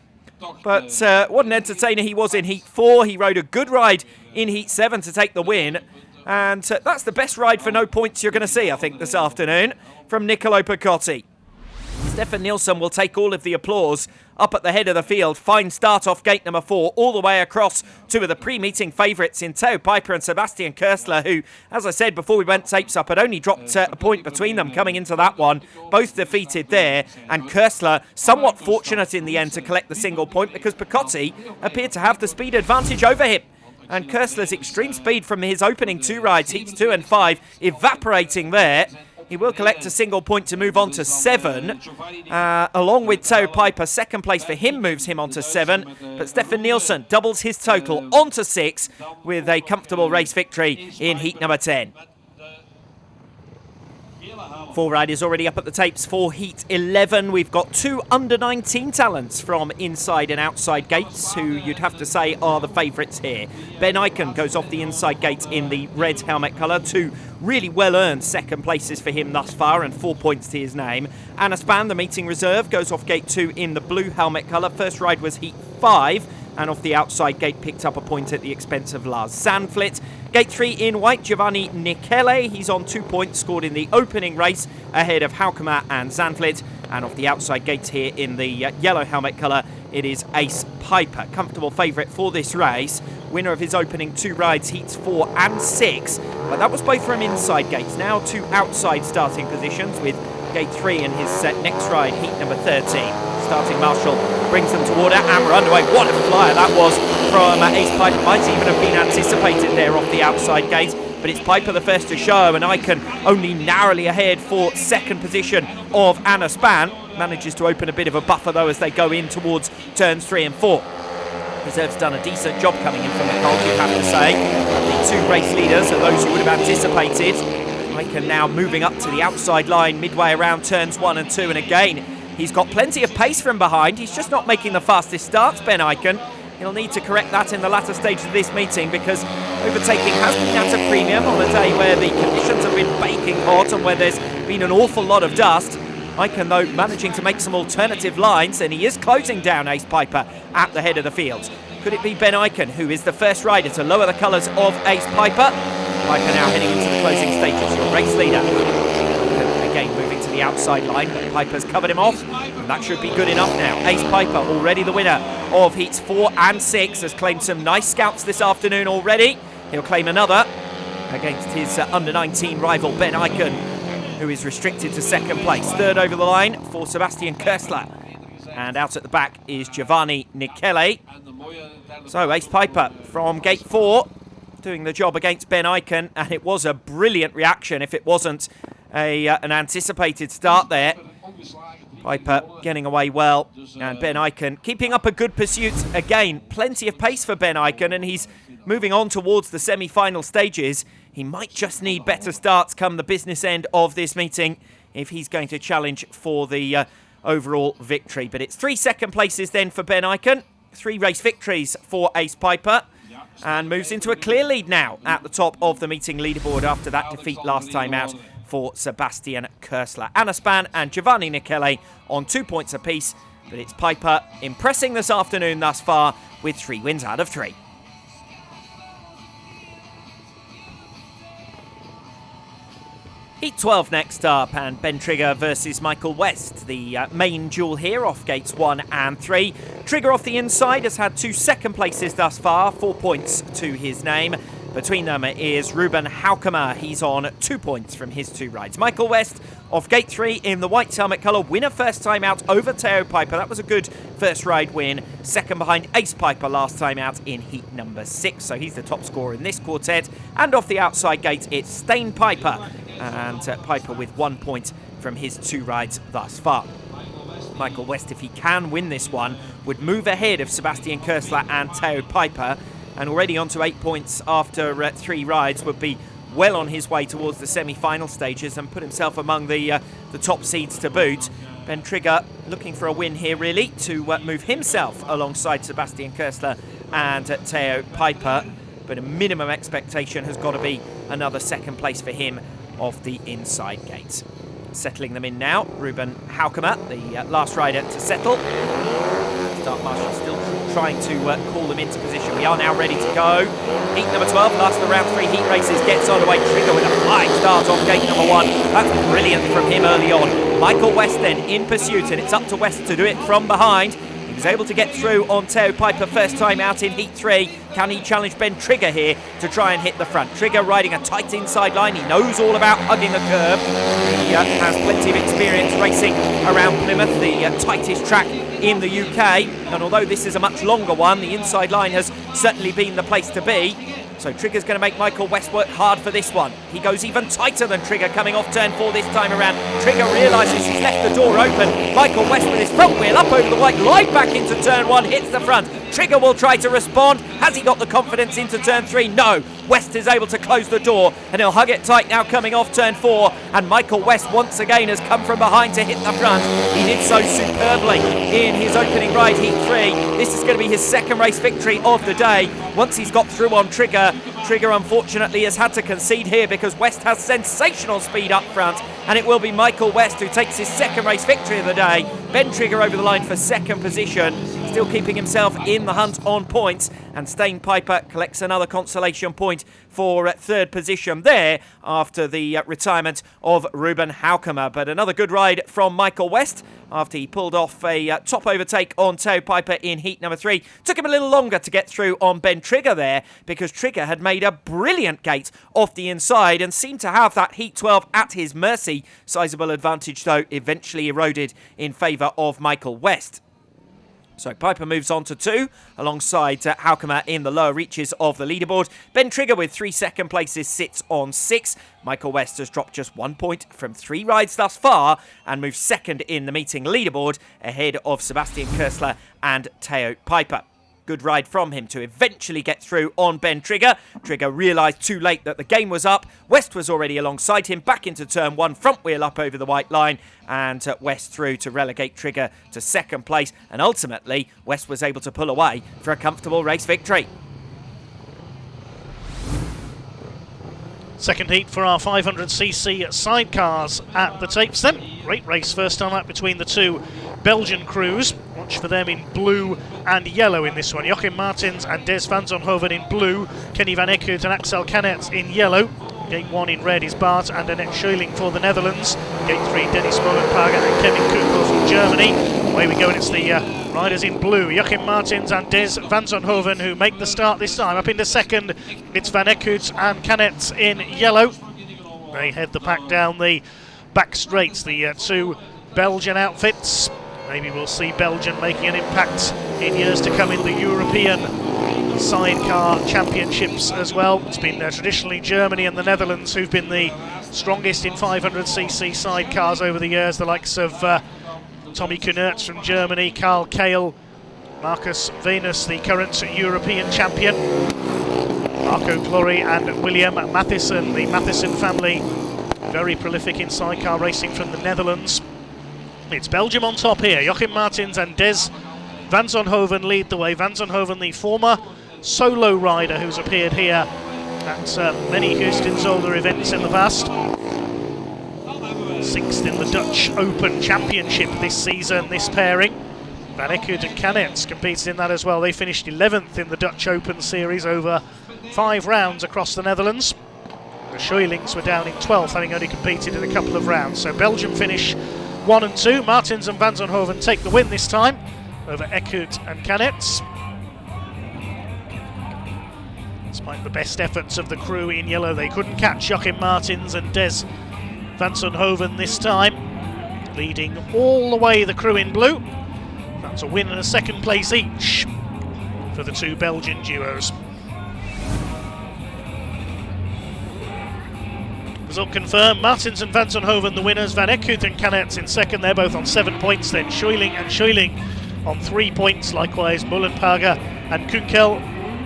But what an entertainer he was in Heat 4. He rode a good ride in Heat 7 to take the win. And that's the best ride for no points you're going to see, I think, this afternoon from Niccolo Picotti. Stefan Nielsen will take all of the applause up at the head of the field. Fine start off gate number 4, all the way across 2 of the pre-meeting favourites in Theo Piper and Sebastian Körsler, who, as I said before we went tapes up, had only dropped a point between them coming into that one. Both defeated there, and Körsler somewhat fortunate in the end to collect the single point because Picotti appeared to have the speed advantage over him. And Körsler's extreme speed from his opening 2 rides, heats 2 and 5, evaporating there. He will collect a single point to move on to 7, along with Theo Piper. Second place for him moves him on to 7, but Stefan Nielsen doubles his total on to 6 with a comfortable race victory in heat number 10. 4 riders already up at the tapes for Heat 11. We've got 2 under-19 talents from inside and outside gates who you'd have to say are the favourites here. Ben Eichen goes off the inside gate in the red helmet colour. 2 really well-earned second places for him thus far and 4 points to his name. Anna Span, the meeting reserve, goes off gate 2 in the blue helmet colour. First ride was Heat 5. And off the outside gate picked up a point at the expense of Lars Zandvliet. Gate 3 in white, Giovanni Michele. He's on 2 points, scored in the opening race ahead of Haukema and Zandvliet. And off the outside gate here in the yellow helmet colour, it is Ace Piper. Comfortable favourite for this race winner of his opening 2 rides, heats 4 and 6. But that was both from inside gates. Now 2 outside starting positions with gate 3 in his next ride, heat number 13. Starting marshal brings them toward it, and we're underway. What a flyer that was from Ace Piper. Might even have been anticipated there off the outside gate, but it's Piper the first to show, and Icon only narrowly ahead for second position of Anna Span. Manages to open a bit of a buffer though as they go in towards turns 3 and 4. Reserve's done a decent job coming in from the cold, you'd have to say. The 2 race leaders are those you would have anticipated. Icon now moving up to the outside line midway around turns 1 and 2, and again he's got plenty of pace from behind. He's just not making the fastest starts, Ben Icon. He'll need to correct that in the latter stage of this meeting, because overtaking has been at a premium on a day where the conditions have been baking hot and where there's been an awful lot of dust. Icon, though, managing to make some alternative lines, and he is closing down Ace Piper at the head of the field. Could it be Ben Icon, who is the first rider to lower the colours of Ace Piper? Piper now heading into the closing stages, your race leader. Again moving to the outside line, but Piper's covered him off, and that should be good enough now. Ace Piper, already the winner of heats 4 and 6, has claimed some nice scouts this afternoon already. He'll claim another against his under-19 rival Ben Icon, who is restricted to second place. Third over the line for Sebastian Köstler. And out at the back is Giovanni Michele. So Ace Piper from gate 4 doing the job against Ben Icon, and it was a brilliant reaction if it wasn't an anticipated start there. Piper getting away well, and Ben Icon keeping up a good pursuit. Again, plenty of pace for Ben Icon, and he's moving on towards the semi-final stages. He might just need better starts come the business end of this meeting if he's going to challenge for the overall victory. But it's 3 second places then for Ben Icon, 3 race victories for Ace Piper, and moves into a clear lead now at the top of the meeting leaderboard after that defeat last time out for Sebastian Köstler. Anna Span and Giovanni Michele on 2 points apiece, but it's Piper impressing this afternoon thus far with 3 wins out of 3. Heat 12 next up, and Ben Trigger versus Michael West. The main duel here off gates 1 and 3. Trigger off the inside has had 2 second places thus far, 4 points to his name. Between them is Ruben Haukemer. He's on 2 points from his 2 rides. Michael West off gate 3 in the white helmet colour. Winner first time out over Theo Piper. That was a good first ride win. Second behind Ace Piper last time out in heat number 6. So he's the top scorer in this quartet. And off the outside gate, it's Stain Piper. And Piper with 1 point from his 2 rides thus far. Michael West, if he can win this one, would move ahead of Sebastian Köstler and Theo Piper. And already on to 8 points after 3 rides, would be well on his way towards the semi-final stages and put himself among the top seeds to boot. Ben Trigger looking for a win here, really, to move himself alongside Sebastian Köstler and Theo Piper. But a minimum expectation has got to be another second place for him off the inside gate. Settling them in now, Ruben Haukemer, the last rider to settle. Start marshal still trying to call them into position. We are now ready to go. Heat number 12, last of the round 3 heat races, gets underway. Trigger with a flying start off gate number 1. That's brilliant from him early on. Michael West then in pursuit, and it's up to West to do it from behind. He was able to get through on Theo Piper first time out in heat 3. Can he challenge Ben Trigger here to try and hit the front? Trigger riding a tight inside line. He knows all about hugging the curb. He has plenty of experience racing around Plymouth, the tightest track in the UK. And although this is a much longer one, the inside line has certainly been the place to be. So Trigger's going to make Michael West work hard for this one. He goes even tighter than Trigger coming off turn 4 this time around. Trigger realises he's left the door open. Michael West with his front wheel up over the white line back into turn 1, hits the front. Trigger will try to respond. Has he got the confidence into turn 3? No. West is able to close the door, and he'll hug it tight now coming off turn 4. And Michael West once again has come from behind to hit the front. He did so superbly in his opening ride, heat 3. This is going to be his second race victory of the day. Once he's got through on Trigger, Trigger unfortunately has had to concede here because West has sensational speed up front, and it will be Michael West who takes his second race victory of the day. Ben Trigger over the line for second position. still keeping himself in the hunt on points, and Stain Piper collects another consolation point for third position there after the retirement of Ruben Haukemer. But another good ride from Michael West after he pulled off a top overtake on Tao Piper in heat number 3. Took him a little longer to get through on Ben Trigger there, because Trigger had made a brilliant gate off the inside and seemed to have that heat 12 at his mercy. Sizable advantage, though, eventually eroded in favour of Michael West. So Piper moves on to 2, alongside Haukemer in the lower reaches of the leaderboard. Ben Trigger with 3 second places sits on 6. Michael West has dropped just 1 point from 3 rides thus far and moves second in the meeting leaderboard, ahead of Sebastian Kersler and Tao Piper. Good ride from him to eventually get through on Ben Trigger. Trigger realised too late that the game was up. West was already alongside him, back into turn 1, front wheel up over the white line, and West through to relegate Trigger to second place. And ultimately, West was able to pull away for a comfortable race victory. Second heat for our 500cc sidecars at the tapes then. Great race first time out between the two Belgian crews. Watch for them in blue and yellow in this one. Joachim Martins and Des van Zonhoven in blue. Kenny van Eekhout and Axel Canet in yellow. Gate 1 in red is Bart and Annette Scheuling for the Netherlands. Gate 3, Dennis Molenpager and Kevin Kuchel from Germany. Away we go, and it's the riders in blue. Joachim Martins and Des van Zonhoven who make the start this time. Up into second, it's Van Eekhout and Canet in yellow. They head the pack down the back straights, the two Belgian outfits. Maybe we'll see Belgium making an impact in years to come in the European sidecar championships as well. It's been traditionally Germany and the Netherlands who've been the strongest in 500cc sidecars over the years. The likes of Tommy Kunertz from Germany, Karl Kael, Marcus Venus, the current European champion, Marco Glory and William Matheson, the Matheson family, very prolific in sidecar racing from the Netherlands. It's Belgium on top here. Joachim Martins and Des van Zonhoven lead the way. Van Zonhoven, the former solo rider who's appeared here at many Heusden-Zolder events in the past. 6th in the Dutch Open Championship this season, this pairing. Van Eekhout and Canet competed in that as well. They finished 11th in the Dutch Open series over 5 rounds across the Netherlands. The Scheulings were down in 12th, having only competed in a couple of rounds. So Belgium finish 1 and 2. Martins and Van Zonhoven take the win this time over Eekhout and Canet. Despite the best efforts of the crew in yellow, they couldn't catch Joachim Martins and Des van Zonhoven this time. Leading all the way the crew in blue. That's a win and a second place each for the two Belgian duos. Result confirmed. Martins and Van Zonhoven the winners. Van Eekhout and Canet in second. They're both on 7 points. Then Scheuling and Scheuling on 3 points. Likewise Molenpager and Kuchel,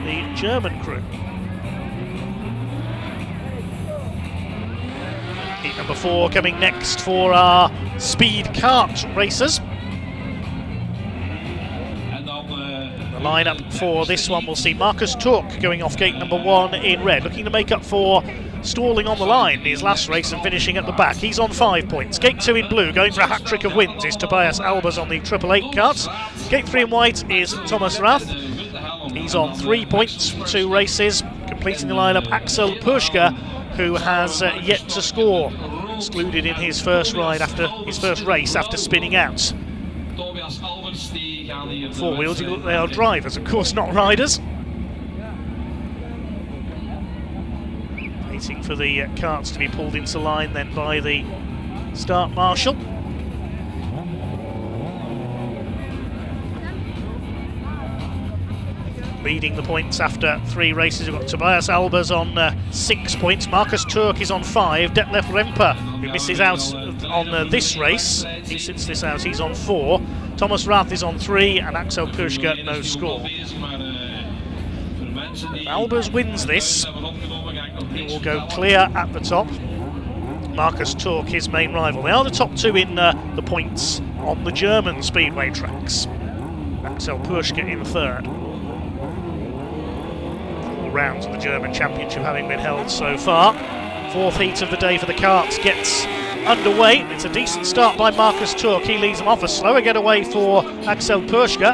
the German crew. Heat number 4 coming next for our speed kart racers. The lineup for this one will see Marcus Tork going off gate number 1 in red, looking to make up for stalling on the line in his last race and finishing at the back. He's on 5 points. Gate 2 in blue, going for a hat-trick of wins, is Tobias Albers on the 888 karts. Gate 3 in white is Thomas Rath. He's on 3 points from 2 races. Completing the lineup, Axel Puschke, who has yet to score. Excluded in his first ride after his first race after spinning out. 4 wheels, they are drivers, of course, not riders. Waiting for the carts to be pulled into line then by the start marshal. Leading the points after 3 races, we've got Tobias Albers on 6 points. Marcus Turk is on 5. Detlef Remper, who misses out on this race, he sits this out, he's on 4. Thomas Rath is on 3, and Axel Puschke no score. If Albers wins this, he will go clear at the top. Marcus Tork, his main rival. They are the top 2 in the points on the German Speedway tracks. Axel Puschke in 3rd. Rounds of the German Championship having been held so far. 4th heat of the day for the karts gets underway. It's a decent start by Marcus Turk. He leads them off. A slower getaway for Axel Puschke.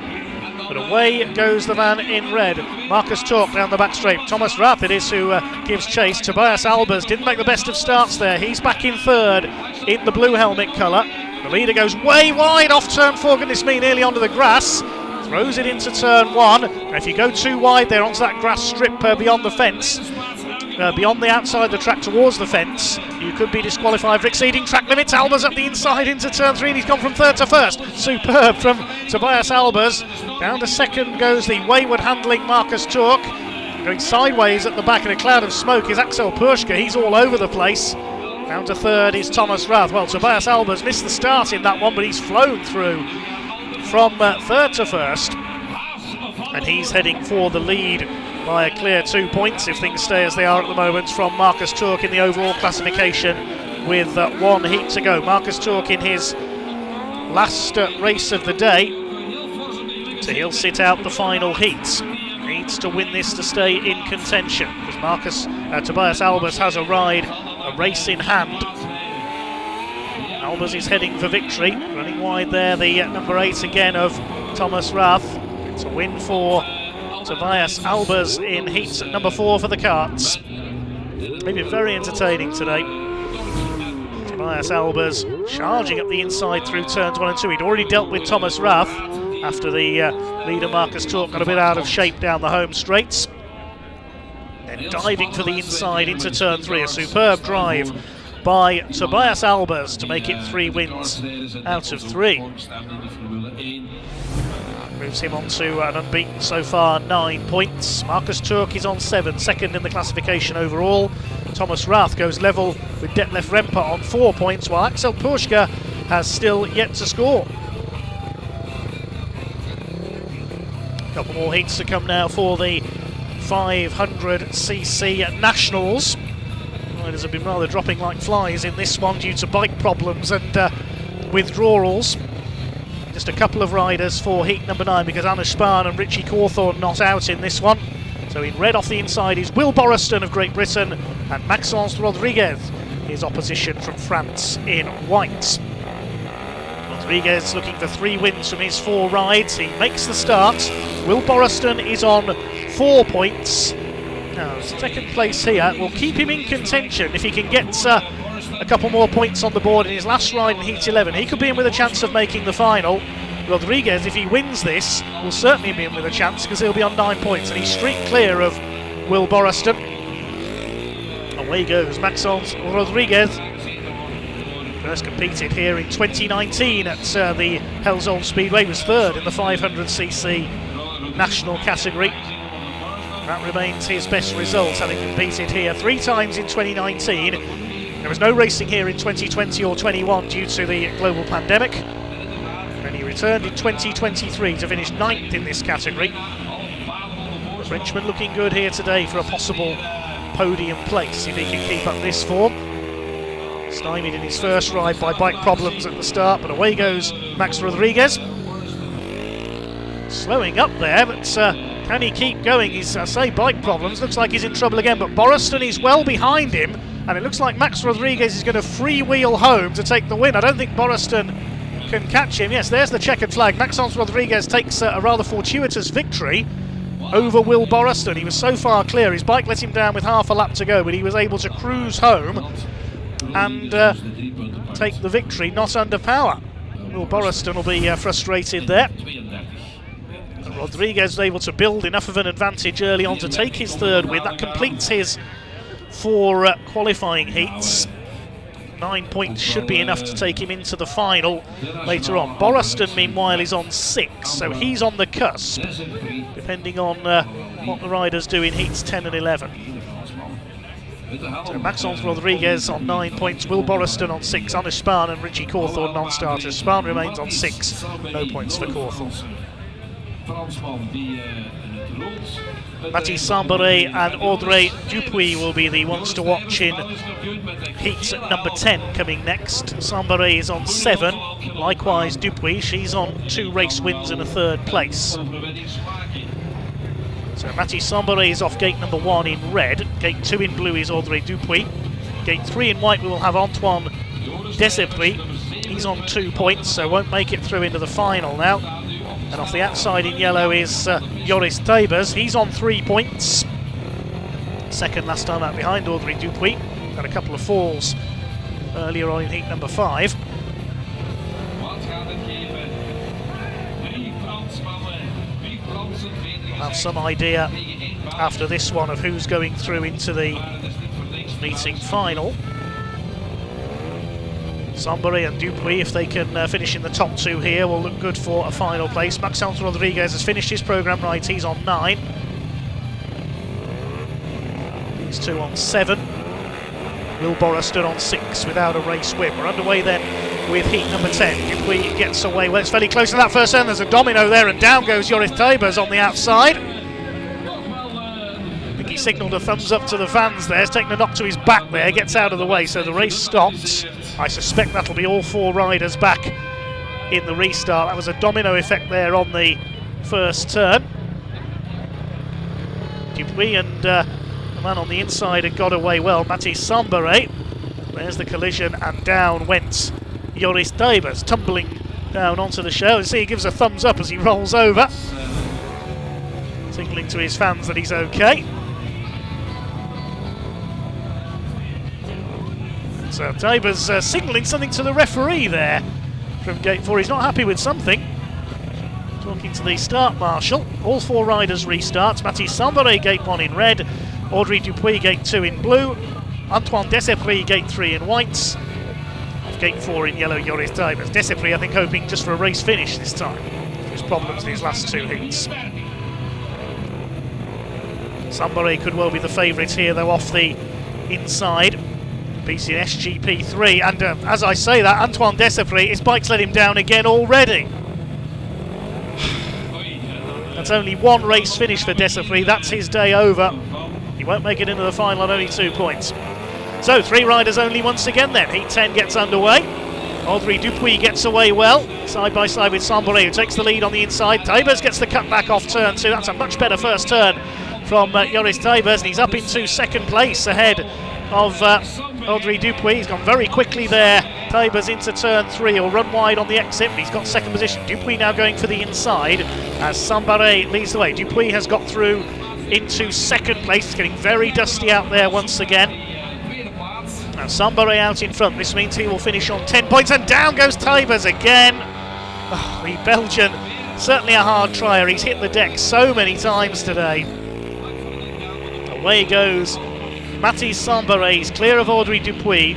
But away goes the man in red. Marcus Tork down the back straight. Thomas Rath it is who gives chase. Tobias Albers didn't make the best of starts there. He's back in third in the blue helmet colour. The leader goes way wide off turn 4, goodness me, nearly onto the grass. Throws it into turn 1. And if you go too wide there onto that grass strip beyond the fence, beyond the outside of the track towards the fence, you could be disqualified for exceeding track limits. Albers up the inside into turn 3, and he's gone from third to first. Superb from Tobias Albers. Down to second goes the wayward handling Marcus Tork. Going sideways at the back in a cloud of smoke is Axel Puschke. He's all over the place. Down to third is Thomas Rath. Well, Tobias Albers missed the start in that one, but he's flown through from third to first. And he's heading for the lead by a clear 2 points if things stay as they are at the moment from Marcus Tork in the overall classification with 1 heat to go. Marcus Tork in his last race of the day, so he'll sit out the final heats. Needs to win this to stay in contention because Tobias Albers has a race in hand. Albers is heading for victory, running wide there, the number 8 again of Thomas Rath. It's a win for Tobias Albers in heats at number 4 for the karts. They've been very entertaining today. Tobias Albers charging up the inside through turns 1 and 2. He'd already dealt with Thomas Rath after the leader Marcus Tork got a bit out of shape down the home straights. Then diving for the inside into turn 3. A superb drive by Tobias Albers to make it 3 wins out of 3. Moves him on to an unbeaten so far 9 points. Marcus Tork is on 7, second in the classification overall. Thomas Rath goes level with Detlef Remper on 4 points, while Axel Puschke has still yet to score. A couple more heats to come now for the 500cc Nationals. Riders have been rather dropping like flies in this one due to bike problems and withdrawals. Just a couple of riders for heat number 9 because Anna Spahn and Richie Cawthorne not out in this one. So in red off the inside is Will Borriston of Great Britain and Maxence Rodriguez, his opposition from France, in white. Rodriguez looking for 3 wins from his 4 rides. He makes the start. Will Borriston is on 4 points. Now, second place here will keep him in contention if he can get a couple more points on the board in his last ride in Heat 11. He could be in with a chance of making the final. Rodriguez, if he wins this, will certainly be in with a chance because he'll be on 9 points and he's street clear of Will Borriston. Away goes Maxence Rodriguez. First competed here in 2019 at the Helzold Speedway, was third in the 500cc national category. That remains his best result, having competed here 3 times in 2019. There was no racing here in 2020 or 21 due to the global pandemic. And he returned in 2023 to finish 9th in this category. The Frenchman looking good here today for a possible podium place if he can keep up this form. Stymied in his first ride by bike problems at the start, but away goes Max Rodriguez. Slowing up there, but can he keep going? He's, bike problems. Looks like he's in trouble again, but Borriston is well behind him. And it looks like Max Rodriguez is going to freewheel home to take the win. I don't think Borriston can catch him. Yes, there's the checkered flag. Maxence Rodriguez takes a rather fortuitous victory over Will Borriston. He was so far clear. His bike let him down with half a lap to go, but he was able to cruise home and take the victory, not under power. Will Borriston will be frustrated there. Rodriguez was able to build enough of an advantage early on to take his 3rd win. That completes his 4 qualifying heats. 9 points should be enough to take him into the final later on. Borriston, meanwhile, is on 6, so he's on the cusp, depending on what the riders do in heats 10 and 11. So Maxence Rodriguez on 9 points, Will Borriston on 6, Anna Spahn and Richie Cawthorne non-starters. Spahn remains on 6, no points for Cawthorne. Mathis Samberet and Audrey Dupuis will be the ones to watch in heats at number 10 coming next. Samberet is on 7, likewise Dupuis, she's on 2 race wins and a 3rd place. So Mathis Samberet is off gate number 1 in red, gate 2 in blue is Audrey Dupuis, gate 3 in white we will have Antoine Desepris. He's on 2 points, so won't make it through into the final now. And off the outside in yellow is Joris Tybers. He's on 3 points. Second last time out behind Audrey Dupuis. Had a couple of falls earlier on in heat number 5. We'll have some idea after this one of who's going through into the meeting final. Zombery and Dupuis, if they can finish in the top 2 here, will look good for a final place. Maxence Rodriguez has finished his programme right, he's on 9. These two on 7. Will Borra stood on 6 without a race win. We're underway then with heat number 10. Dupuis gets away, well, it's fairly close to that first turn. There's a domino there, and down goes Joris Tybers on the outside. I think he signalled a thumbs up to the fans there. He's taking a knock to his back there, gets out of the way, so the race stops. I suspect that'll be all 4 riders back in the restart. That was a domino effect there on the first turn. Dupuis and the man on the inside had got away well, Mathis Zombery. There's the collision, and down went Joris Tybers, tumbling down onto the show. And see, he gives a thumbs up as he rolls over, signalling to his fans that he's okay. So Tybers signalling something to the referee there from Gate 4. He's not happy with something. Talking to the start marshal. All 4 riders restart. Mathis Zombery, Gate 1 in red. Audrey Dupuis, Gate 2 in blue. Antoine Desepris, Gate 3 in whites. Off Gate 4 in yellow, Joris Tybers. Desepris, I think, hoping just for a race finish this time. His problems in his last 2 heats. Zombery could well be the favourite here, though, off the inside. Beats in SGP3, and as I say that, Antoine Desepris, his bike's let him down again already. That's only 1 race finish for Desepris, that's his day over. He won't make it into the final on only 2 points. So 3 riders only once again then. Heat 10 gets underway. Audrey Dupuis gets away well, side by side with Zombery, who takes the lead on the inside. Tybers gets the cutback off turn 2. That's a much better first turn from Joris Tybers, and he's up into 2nd place ahead of Audrey Dupuis. He's gone very quickly there. Tybers into turn 3. He'll run wide on the exit, but he's got 2nd position. Dupuis now going for the inside as Zombery leads the way. Dupuis has got through into 2nd place. It's getting very dusty out there once again. Now Zombery out in front. This means he will finish on 10 points, and down goes Tybers again. Oh, the Belgian, certainly a hard trier. He's hit the deck so many times today. Away goes Mathis Zombery. He's clear of Audrey Dupuis.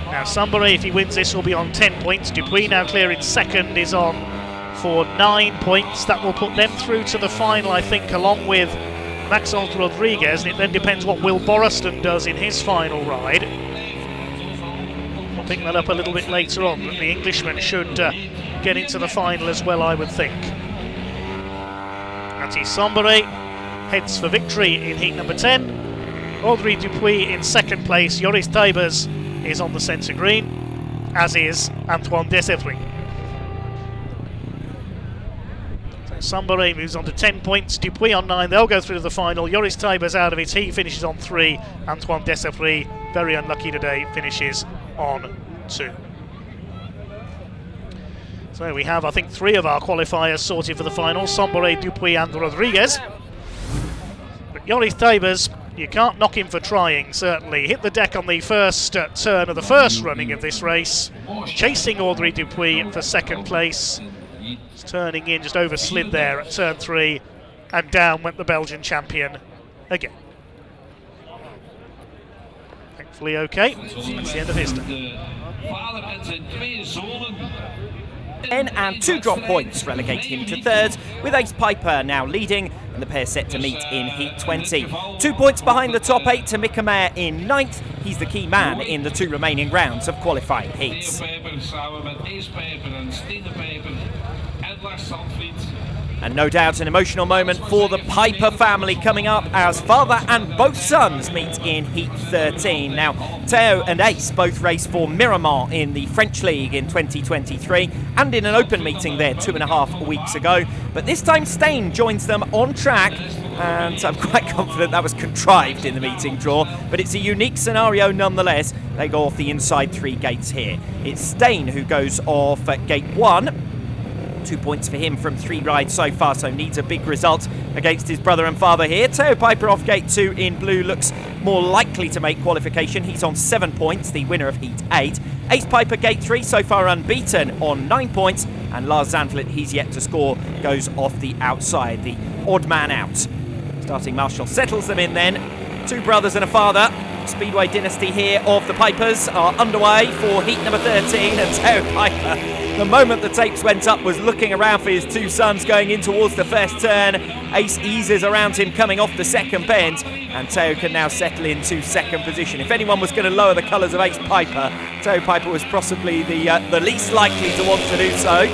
Now Zombery, if he wins this, will be on 10 points. Dupuis now clear in 2nd, is on for 9 points. That will put them through to the final, I think, along with Maxence Rodriguez, and it then depends what Will Borra does in his final ride. We'll pick that up a little bit later on, but the Englishman should get into the final as well, I would think. Mathis Zombery heads for victory in heat number 10. Audrey Dupuis in 2nd place. Joris Tybers is on the centre green, as is Antoine Desepris. So Zombery moves on to 10 points, Dupuis on 9. They'll go through to the final. Joris Tybers out of it. He finishes on 3. Antoine Desepris, very unlucky today, finishes on 2. So we have, I think, 3 of our qualifiers sorted for the final. Zombery, Dupuis and Rodriguez. But Joris Tybers, you can't knock him for trying, certainly. Hit the deck on the first turn of the first running of this race, chasing Audrey Dupuis for 2nd place. Just turning in, just overslid there at turn 3, and down went the Belgian champion again. Thankfully okay, that's the end of his day. 10 and 2 drop points relegate him to 3rd, with Ace Piper now leading, and the pair set to meet in Heat 20. 2 points behind the top 8 to Mika Mayer in 9th. He's the key man in the 2 remaining rounds of qualifying heats. And no doubt an emotional moment for the Piper family coming up as father and both sons meet in Heat 13. Now, Theo and Ace both raced for Miramont in the French League in 2023 and in an open meeting there 2.5 weeks ago. But this time Stain joins them on track, and I'm quite confident that was contrived in the meeting draw, but it's a unique scenario nonetheless. They go off the inside 3 gates here. It's Stain who goes off at gate 1. 2 points for him from 3 rides so far, so needs a big result against his brother and father here. Theo Piper off gate 2 in blue looks more likely to make qualification. He's on 7 points, the winner of heat 8. Ace Piper gate 3 so far unbeaten on 9 points, and Lars Zandvliet, he's yet to score, goes off the outside, the odd man out. Starting marshal settles them in then. 2 brothers and a father. Speedway dynasty here of the Pipers are underway for heat number 13, and Theo Piper, the moment the tapes went up, was looking around for his 2 sons going in towards the first turn. Ace eases around him coming off the second bend, and Theo can now settle into second position. If anyone was going to lower the colours of Ace Piper, Theo Piper was possibly the least likely to want to do so.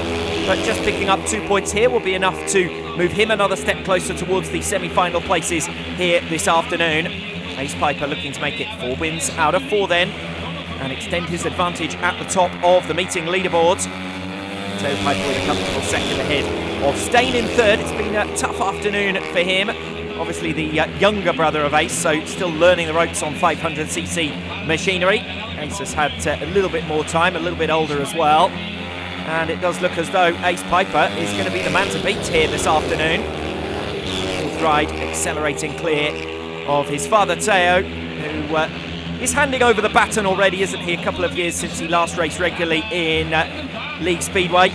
But just picking up 2 points here will be enough to move him another step closer towards the semi-final places here this afternoon. Ace Piper looking to make it 4 wins out of 4 then, and extend his advantage at the top of the meeting leaderboards. Theo Piper with a comfortable second ahead of Stein in third. It's been a tough afternoon for him. Obviously the younger brother of Ace, so still learning the ropes on 500cc machinery. Ace has had a little bit more time, a little bit older as well. And it does look as though Ace Piper is going to be the man to beat here this afternoon. 4th ride accelerating clear of his father Theo, who is handing over the baton already, isn't he? A couple of years since he last raced regularly in League Speedway.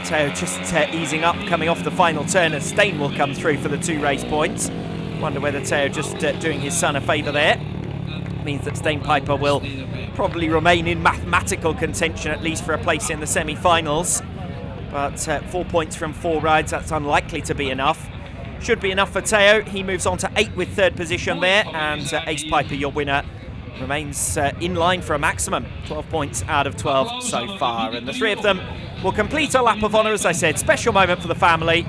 Theo just easing up, coming off the final turn, and Stein will come through for the 2 race points. Wonder whether Theo just doing his son a favour there. Means that Stein Piper will probably remain in mathematical contention, at least for a place in the semi-finals. But 4 points from 4 rides, that's unlikely to be enough. Should be enough for Theo. He moves on to 8 with 3rd position there, and Ace Piper, your winner, remains in line for a maximum. 12 points out of 12 so far, and the 3 of them will complete a lap of honour, as I said. Special moment for the family.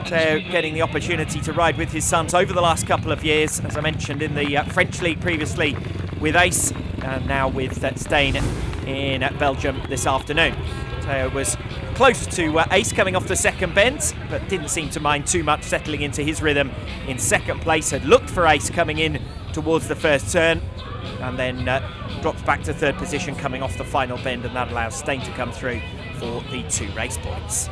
Theo getting the opportunity to ride with his sons over the last couple of years, as I mentioned, in the French League previously with Ace, and now with Stein in Belgium this afternoon. Theo was close to Ace coming off the second bend, but didn't seem to mind too much, settling into his rhythm in second place. Had looked for Ace coming in towards the first turn, and then drops back to 3rd position coming off the final bend, and that allows Stein to come through for the 2 race points.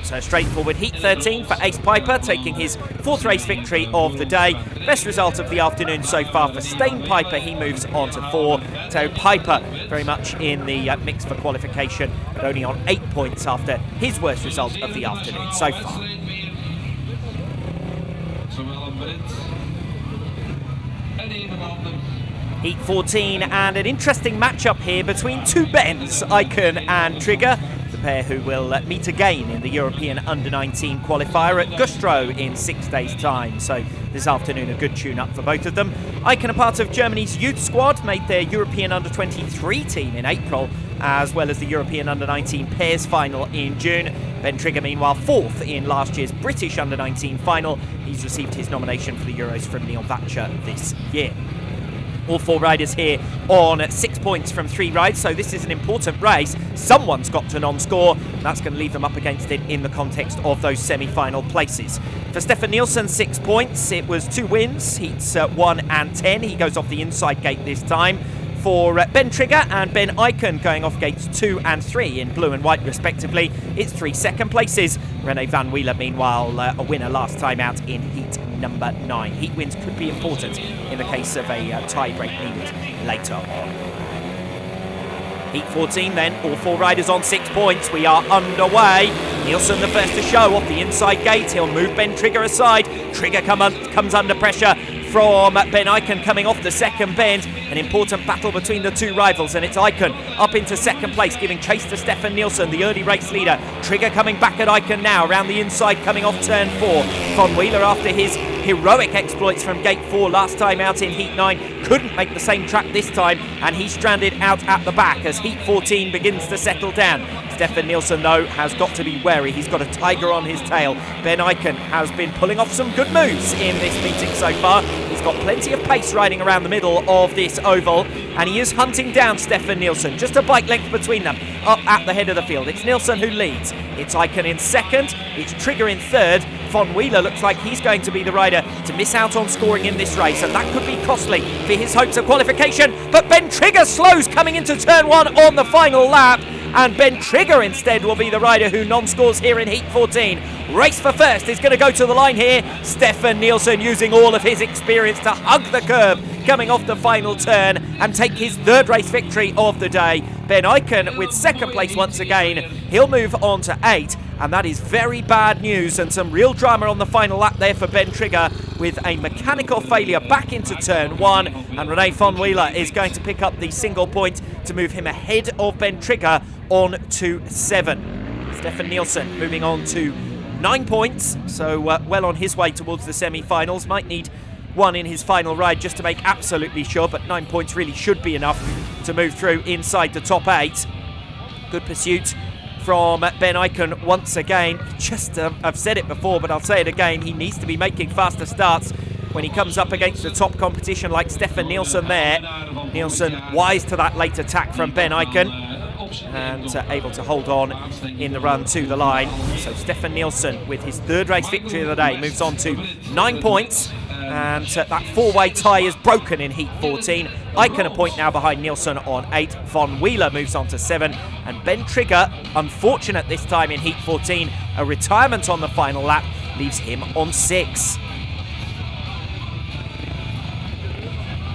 So straightforward heat 13 for Ace Piper, taking his 4th race victory of the day. Best result of the afternoon so far for Stein Piper. He moves on to 4. Theo Piper very much in the mix for qualification, but only on 8 points after his worst result of the afternoon so far. Heat 14, and an interesting matchup here between 2 bends, Icon and Trigger. The pair who will meet again in the European Under-19 qualifier at Güstrow in 6 days' time. So this afternoon, a good tune-up for both of them. Icon, a part of Germany's youth squad, made their European Under-23 team in April, as well as the European Under-19 pairs final in June. Ben Trigger, meanwhile, 4th in last year's British Under-19 final. He's received his nomination for the Euros from Neil Thatcher this year. All 4 riders here on 6 points from 3 rides, so this is an important race. Someone's got to non-score, and that's going to leave them up against it in the context of those semi-final places. For Stefan Nielsen, 6 points. It was 2 wins, heats 1 and 10. He goes off the inside gate this time. For Ben Trigger and Ben Icon going off gates 2 and 3 in blue and white respectively, it's 3 second places. Rene van Wieler, meanwhile, a winner last time out in heat number 9. Heat wins could be important in the case of a tie break needed later on. Heat 14 then, all 4 riders on 6 points. We are underway. Nielsen the first to show off the inside gate. He'll move Ben Trigger aside. Trigger comes under pressure from Ben Icon coming off the second bend. An important battle between the 2 rivals, and it's Icon up into second place, giving chase to Stefan Nielsen, the early race leader. Trigger coming back at Icon now, around the inside, coming off turn 4. Von Wheeler, after his heroic exploits from gate 4 last time out in heat 9, couldn't make the same track this time, and he's stranded out at the back as heat 14 begins to settle down. Stefan Nielsen, though, has got to be wary. He's got a tiger on his tail. Ben Icon has been pulling off some good moves in this meeting so far. He's got plenty of pace riding around the middle of this oval, and he is hunting down Stefan Nielsen. Just a bike length between them up at the head of the field. It's Nielsen who leads. It's Icon in second. It's Trigger in third. Von Wheeler looks like he's going to be the rider to miss out on scoring in this race, and that could be costly for his hopes of qualification. But Ben Trigger slows coming into turn 1 on the final lap, and Ben Trigger instead will be the rider who non-scores here in Heat 14. Race for first is going to go to the line here. Stefan Nielsen using all of his experience to hug the curb, coming off the final turn and take his third race victory of the day. Ben Eichen with second place once again. He'll move on to 8, and that is very bad news and some real drama on the final lap there for Ben Trigger with a mechanical failure back into turn 1, and Rene von Wheeler is going to pick up the single point to move him ahead of Ben Trigger on to 7. Stefan Nielsen moving on to 9 points, so well on his way towards the semi-finals. Might need 1 in his final ride just to make absolutely sure, but 9 points really should be enough to move through inside the top 8. Good pursuit from Ben Eichen once again. Just, I've said it before, but I'll say it again, he needs to be making faster starts when he comes up against the top competition like Stefan Nielsen there. Nielsen wise to that late attack from Ben Eichen and able to hold on in the run to the line. So Stefan Nielsen with his third race victory of the day moves on to 9 points, and that four-way tie is broken in Heat 14. Eichen a point now behind Nielsen on 8. Von Wheeler moves on to 7, and Ben Trigger, unfortunate this time in Heat 14, a retirement on the final lap leaves him on 6.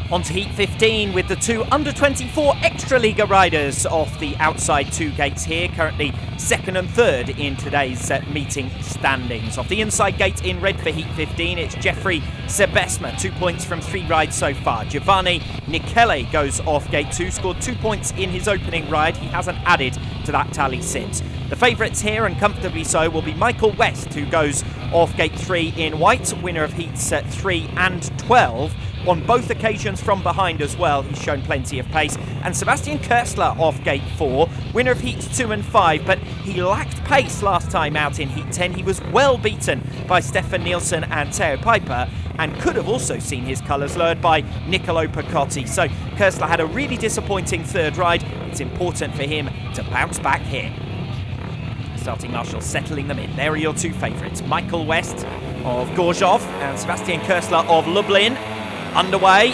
On to Heat 15 with the 2 under-24 Extraliga riders off the outside 2 gates here, currently 2nd and 3rd in today's meeting standings. Off the inside gate in red for Heat 15, it's Jeffrey Sebesma, 2 points from 3 rides so far. Giovanni Nichele goes off gate 2, scored 2 points in his opening ride. He hasn't added to that tally since. The favourites here, and comfortably so, will be Michael West, who goes off gate 3 in white, winner of Heats 3 and 12. On both occasions from behind as well, he's shown plenty of pace. And Sebastian Körsler off gate 4, winner of Heats 2 and 5, but he lacked pace last time out in Heat 10. He was well beaten by Stefan Nielsen and Theo Piper, and could have also seen his colours lowered by Niccolo Picotti. So Körsler had a really disappointing third ride. It's important for him to bounce back here. Starting marshal settling them in. There are your 2 favourites, Michael West of Gorzów and Sebastian Körsler of Lublin. Underway,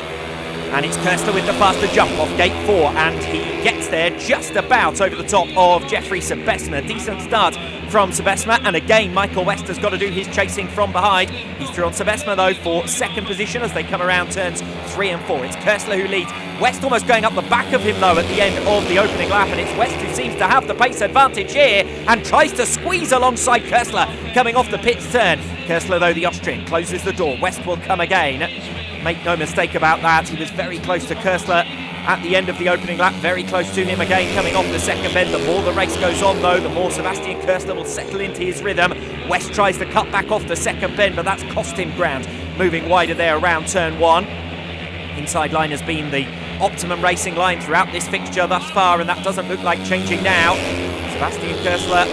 and it's Körsler with the faster jump off gate 4, and he gets there just about over the top of Jeffrey Sebesma. Decent start from Sebesma, and again Michael West has got to do his chasing from behind. He's through on Sebesma though for 2nd position as they come around turns 3 and 4. It's Körsler who leads. West almost going up the back of him though at the end of the opening lap, and it's West who seems to have the pace advantage here and tries to squeeze alongside Körsler coming off the pits turn. Körsler though, the Austrian, closes the door. West will come again. Make no mistake about that, he was very close to Körsler at the end of the opening lap, very close to him again coming off the 2nd bend. The more the race goes on though, the more Sebastian Körsler will settle into his rhythm. West tries to cut back off the 2nd bend, but that's cost him ground, moving wider there around turn 1. Inside line has been the optimum racing line throughout this fixture thus far, and that doesn't look like changing now. Sebastian Körsler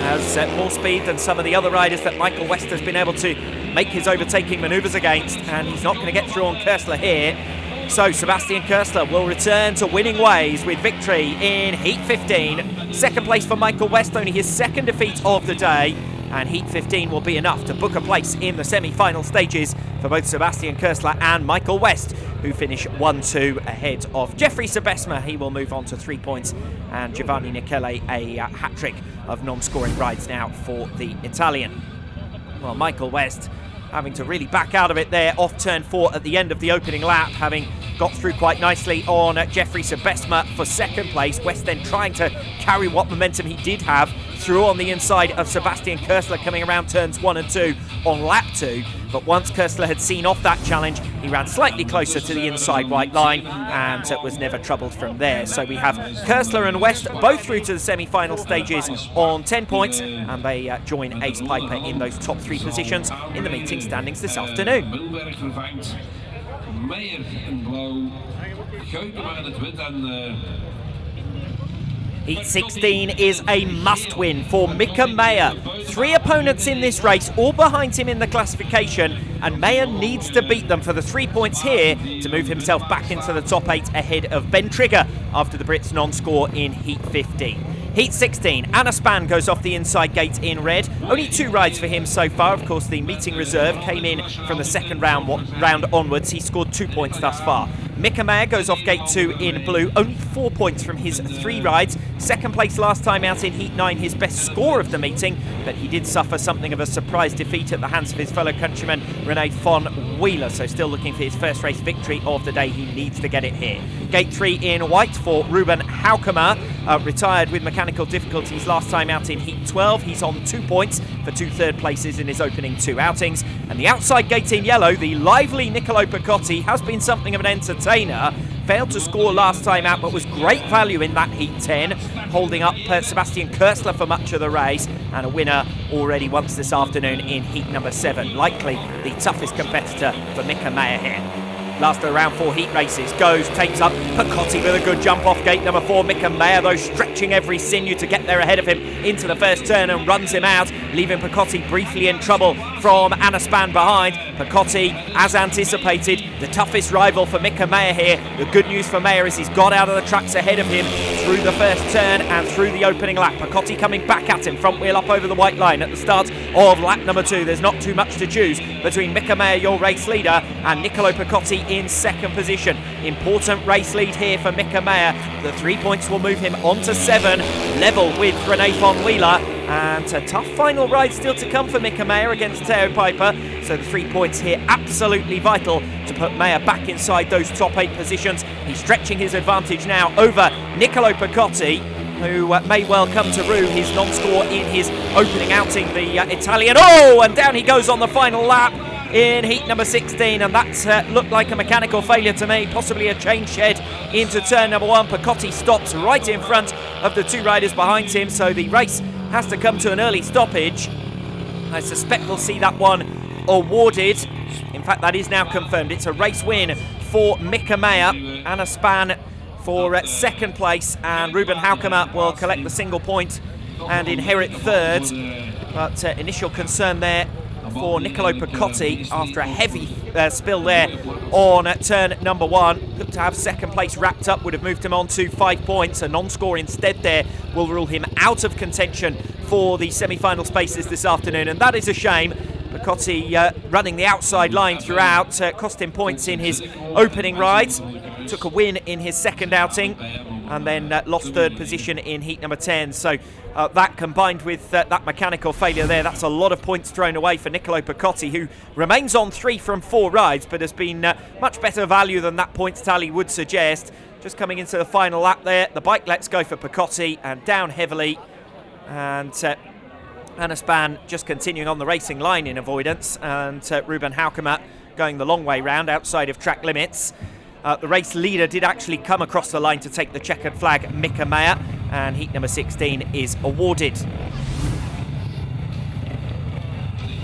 has more speed than some of the other riders that Michael West has been able to make his overtaking manoeuvres against, and he's not going to get through on Körsler here. So Sebastian Körsler will return to winning ways with victory in Heat 15. 2nd place for Michael West, only his 2nd defeat of the day, and Heat 15 will be enough to book a place in the semi-final stages for both Sebastian Körsler and Michael West, who finish 1-2 ahead of Jeffrey Sebesma. He will move on to 3 points, and Giovanni Nichele a hat-trick of non-scoring rides now for the Italian. Well, Michael West having to really back out of it there off turn 4 at the end of the opening lap, having got through quite nicely on Jeffrey Sebesma for 2nd place. West then trying to carry what momentum he did have through on the inside of Sebastian Körsler coming around turns 1 and 2 on lap 2. But once Körsler had seen off that challenge, he ran slightly closer to the inside white line and was never troubled from there. So we have Körsler and West both through to the semi-final stages on 10 points, and they join Ace Piper in those top 3 positions in the meeting standings this afternoon. Meijer in blauw, Guikema in het wit en Heat 16 is a must-win for Mika Meijer. 3 opponents in this race, all behind him in the classification, and Meijer needs to beat them for the 3 points here to move himself back into the top 8 ahead of Ben Trigger after the Brits non-score in Heat 15. Heat 16, Anna Span goes off the inside gate in red. Only 2 rides for him so far. Of course, the meeting reserve came in from the 2nd round onwards. He scored 2 points thus far. Mika Meyer goes off gate 2 in blue, only 4 points from his 3 rides. Second place last time out in Heat 9, his best score of the meeting, but he did suffer something of a surprise defeat at the hands of his fellow countryman René van Wheeler, so still looking for his first race victory of the day. He needs to get it here. Gate 3 in white for Ruben Haukema, retired with mechanical difficulties last time out in Heat 12. He's on 2 points for 2 third places in his opening 2 outings. And the outside gate in yellow, the lively Niccolo Picotti, has been something of an entertainer. Failed to score last time out, but was great value in that Heat 10, holding up Sebastian Kursler for much of the race, and a winner already once this afternoon in Heat number 7. Likely the toughest competitor for Mika Meyer here. Last around 4 heat races, takes up Picotti with a good jump off gate number 4. Mika Meyer, though, stretching every sinew to get there ahead of him into the first turn and runs him out, leaving Picotti briefly in trouble from Anaspan behind. Picotti, as anticipated, the toughest rival for Mika Meyer here. The good news for Meyer is he's got out of the tracks ahead of him through the first turn and through the opening lap. Picotti coming back at him, front wheel up over the white line at the start of lap number 2. There's not too much to choose between Mika Meyer, your race leader, and Niccolo Picotti in second position. Important race lead here for Mika Meyer. The 3 points will move him on to 7, level with René van Wheeler. And a tough final ride still to come for Mika Meyer against Theo Piper. So the 3 points here absolutely vital to put Meyer back inside those top 8 positions. He's stretching his advantage now over Niccolo Picotti, who may well come to rue his non-score in his opening outing, the Italian. Oh, and down he goes on the final lap in heat number 16, and that looked like a mechanical failure to me, possibly a change shed into turn number 1. Picotti stops right in front of the 2 riders behind him, so the race has to come to an early stoppage. I suspect we'll see that one awarded. In fact, that is now confirmed. It's a race win for Mika Meyer. Anna Span for second place, and Ruben Haukema will collect the single point and inherit third. But initial concern there for Niccolo Picotti after a heavy spill there on turn number 1. Looked to have second place wrapped up, would have moved him on to 5 points. A non-score instead there will rule him out of contention for the semi-final spaces this afternoon, and that is a shame. Picotti running the outside line throughout, cost him points in his opening rides, took a win in his second outing, and then lost third position in heat number 10. So that combined with that mechanical failure there, that's a lot of points thrown away for Niccolo Picotti, who remains on 3 from 4 rides, but has been much better value than that points tally would suggest. Just coming into the final lap there, the bike lets go for Picotti and down heavily, and Anaspan just continuing on the racing line in avoidance, and Ruben Haukema going the long way round outside of track limits. The race leader did actually come across the line to take the checkered flag, Mika Meyer, and heat number 16 is awarded.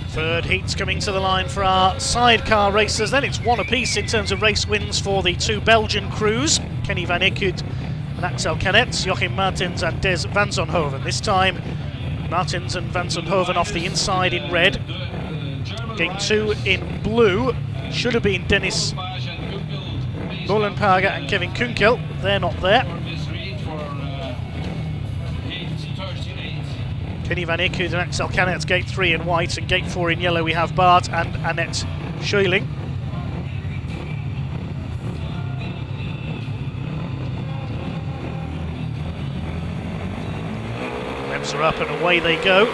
Third heat's coming to the line for our sidecar racers. Then it's 1 apiece in terms of race wins for the 2 Belgian crews, Kenny van Eekhout and Axel Canet, Joachim Martins and Des van Zonhoven. This time Martins and van Zonhoven off the inside in red. Game 2 in blue should have been Dennis Molenpager and Kevin Kunkel. They're not there. Kenny van Eekhout and Axel Canet, gate 3 in white, and gate 4 in yellow we have Bart and Annette Scheuling. Revs are up and away they go.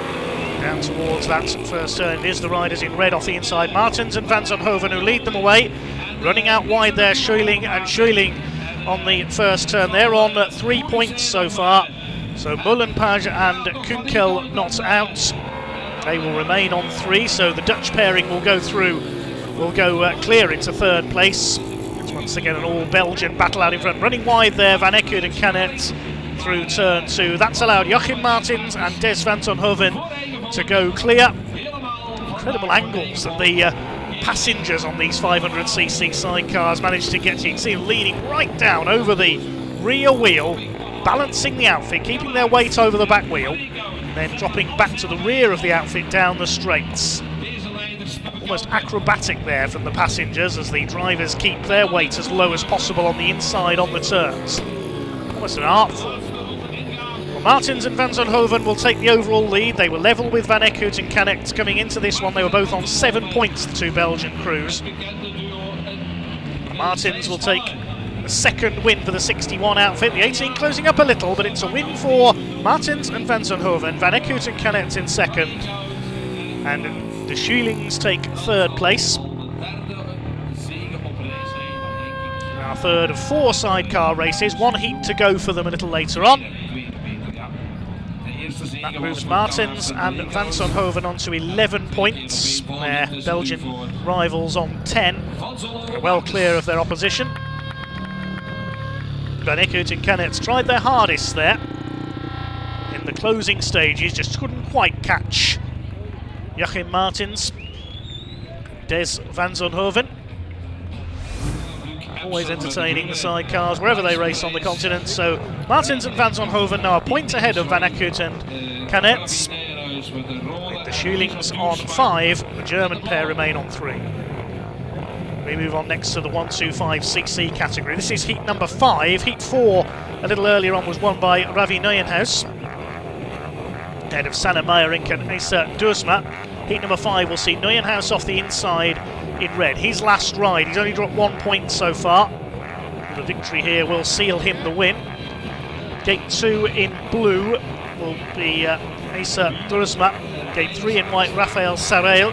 Down towards that first turn. It is the riders in red off the inside. Martins and van Zonhoven who lead them away. Running out wide there, Scheuling on the first turn. They're on 3 points so far. So Molenpage and Kunkel not out. They will remain on 3, so the Dutch pairing will go through, clear into third place. It's once again an all-Belgian battle out in front. Running wide there, Van Eekhout and Canet through turn 2. That's allowed Joachim Martins and Des van Zonhoven to go clear. Incredible angles that the passengers on these 500cc sidecars managed to get to. You can see them leaning right down over the rear wheel, balancing the outfit, keeping their weight over the back wheel, and then dropping back to the rear of the outfit down the straights. Almost acrobatic there from the passengers as the drivers keep their weight as low as possible on the inside on the turns. Almost an art form. Well, Martins and van Zonhoven will take the overall lead. They were level with Van Eekhout and Canet coming into this one. They were both on 7 points, the 2 Belgian crews. Martins will take The second win for the 61 outfit. The 18 closing up a little, but it's a win for Martins and Van Zonhoven. Van Eekhout and Canet in second. And the Schulings take third place. Our third of 4 sidecar races. 1 heat to go for them a little later on. That moves Martins and Van Zonhoven on to 11 points. Their Belgian rivals on 10. They're well clear of their opposition. Van Eekhout and Canets tried their hardest there in the closing stages, just couldn't quite catch Joachim Martins. Des Van Zonhoven. Always entertaining the sidecars wherever they race on the continent. So Martins and Van Zonhoven now a point ahead of Van Eekhout and Canets. With the Schulings on 5, the German pair remain on 3. We move on next to the 125cc category. This is heat number 5. Heat 4 a little earlier on was won by Ravi Neuenhuis, ahead of Sanne Meyerink and Asa Duursma. Heat number 5 will see Neuenhuis off the inside in red. His last ride, he's only dropped 1 point so far. The victory here will seal him the win. Gate 2 in blue will be Asa Duursma. Gate 3 in white, Raphael Sarrail.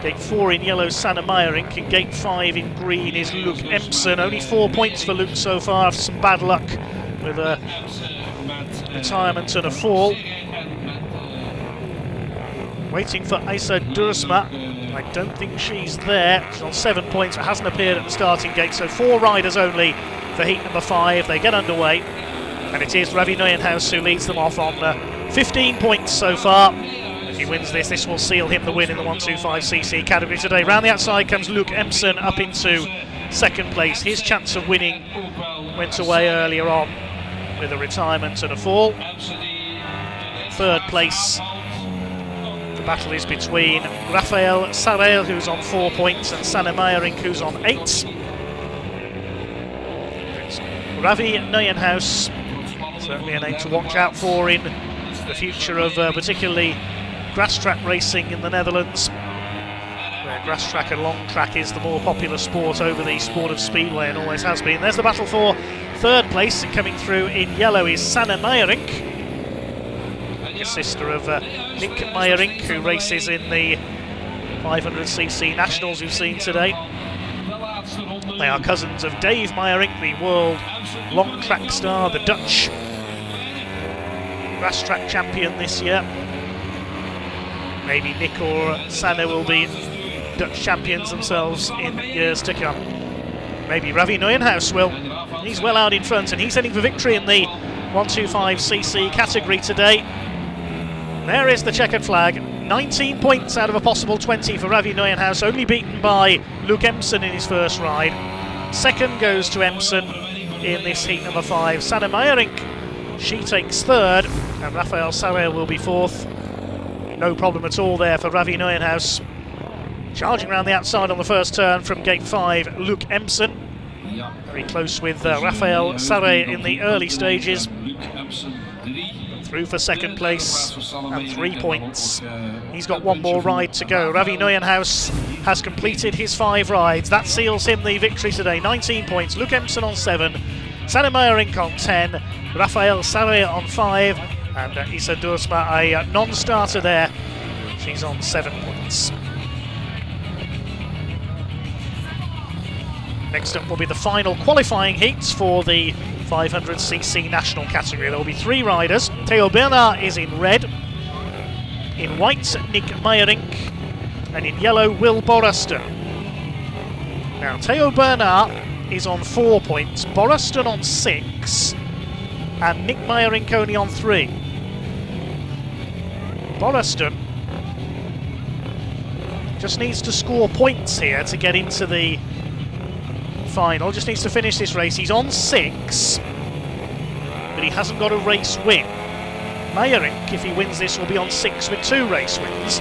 Gate 4 in yellow, Sanne Meyerink. And gate 5 in green is Luc Empson. Only 4 points for Luc so far after some bad luck with a retirement and a fall. Waiting for Asa Duursma. I don't think she's there. She's on 7 points, but hasn't appeared at the starting gate. So 4 riders only for heat number 5. They get underway. And it is Ravi Neuenhuis who leads them off on 15 points so far. If he wins this, this will seal him the win in the 125cc category today. Round the outside comes Luc Empson up into second place. His chance of winning went away earlier on with a retirement and a fall. Third place, the battle is between Raphael Sarrail, who's on 4 points, and Sanne Meyerink, who's on 8. It's Ravi Neuenhuis, certainly a name to watch out for in the future of particularly grass track racing in the Netherlands, where grass track and long track is the more popular sport over the sport of speedway and always has been. There's the battle for third place, and coming through in yellow is Sanne Meyerink, the sister of Nick Meyerink, who races in the 500cc nationals we've seen today. They are cousins of Dave Meyerink, the world long track star, the Dutch grass track champion this year. Maybe Nick or Sanne will be Dutch champions themselves in years to come. Maybe Ravi Neuenhuis will. He's well out in front, and he's heading for victory in the 125cc category today. There is the checkered flag. 19 points out of a possible 20 for Ravi Neuenhuis, only beaten by Luc Empson in his first ride. Second goes to Empson in this heat number 5. Sanne Meyerink, she takes third, and Raphael Sarrail will be fourth. No problem at all there for Ravi Neuenhuis. Charging around the outside on the first turn from gate 5, Luc Empson. Very close with Raphael Sarrail in the early stages. Through for second place and 3 points. He's got 1 more ride to go. Ravi Neuenhuis has completed his 5 rides. That seals him the victory today. 19 points. Luc Empson on 7. Sanne Meyerink on 10. Raphael Sarrail on 5. And Asa Duursma, a non-starter there. She's on 7 points. Next up will be the final qualifying heats for the 500cc national category. There will be 3 riders. Theo Bernard is in red. In white, Nick Meyerink. And in yellow, Will Borraston. Now, Theo Bernard is on 4 points. Borraston on 6. And Nick Meyerink only on 3. Borraston just needs to score points here to get into the final. Just needs to finish this race. He's on 6, but he hasn't got a race win. Meyerink, if he wins this, will be on 6 with 2 race wins.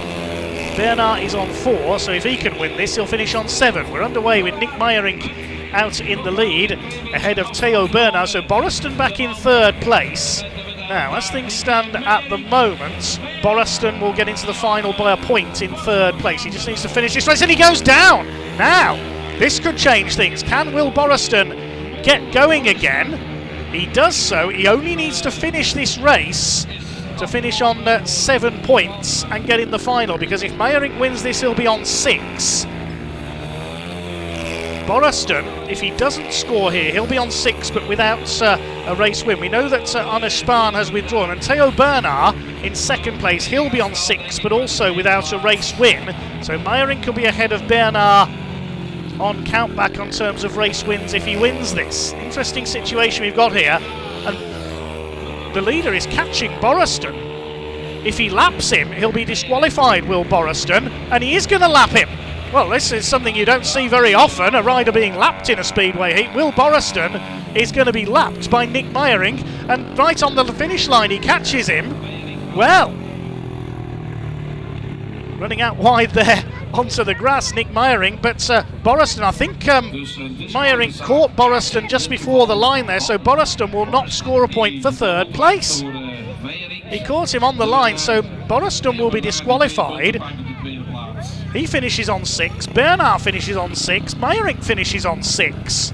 Bernard is on 4, so if he can win this, he'll finish on 7. We're underway with Nick Meyerink out in the lead, ahead of Theo Bernard. So Borraston back in third place. Now, as things stand at the moment, Borraston will get into the final by a point in third place. He just needs to finish this race, and he goes down! Now, this could change things. Can Will Borraston get going again. He does so. He only needs to finish this race to finish on 7 points and get in the final, because if Meyerink wins this, he'll be on 6. Boraston, if he doesn't score here, he'll be on 6 but without a race win. We know that Arne Spahn has withdrawn, and Theo Bernard in second place, he'll be on 6 but also without a race win. So Meyerink will be ahead of Bernard on countback on terms of race wins if he wins this. Interesting situation we've got here, and the leader is catching Boraston. If he laps him, he'll be disqualified, Will Boraston, and he is going to lap him. Well, this is something you don't see very often, a rider being lapped in a speedway heat. Will Boraston is going to be lapped by Nick Meyerink, and right on the finish line he catches him. Well, running out wide there onto the grass, Nick Meyerink, but Boraston, I think Meyerink caught Boraston just before the line there, so Boraston will not score a point for third place. He caught him on the line, so Boraston will be disqualified. He finishes on 6, Bernard finishes on 6, Meyerink finishes on 6.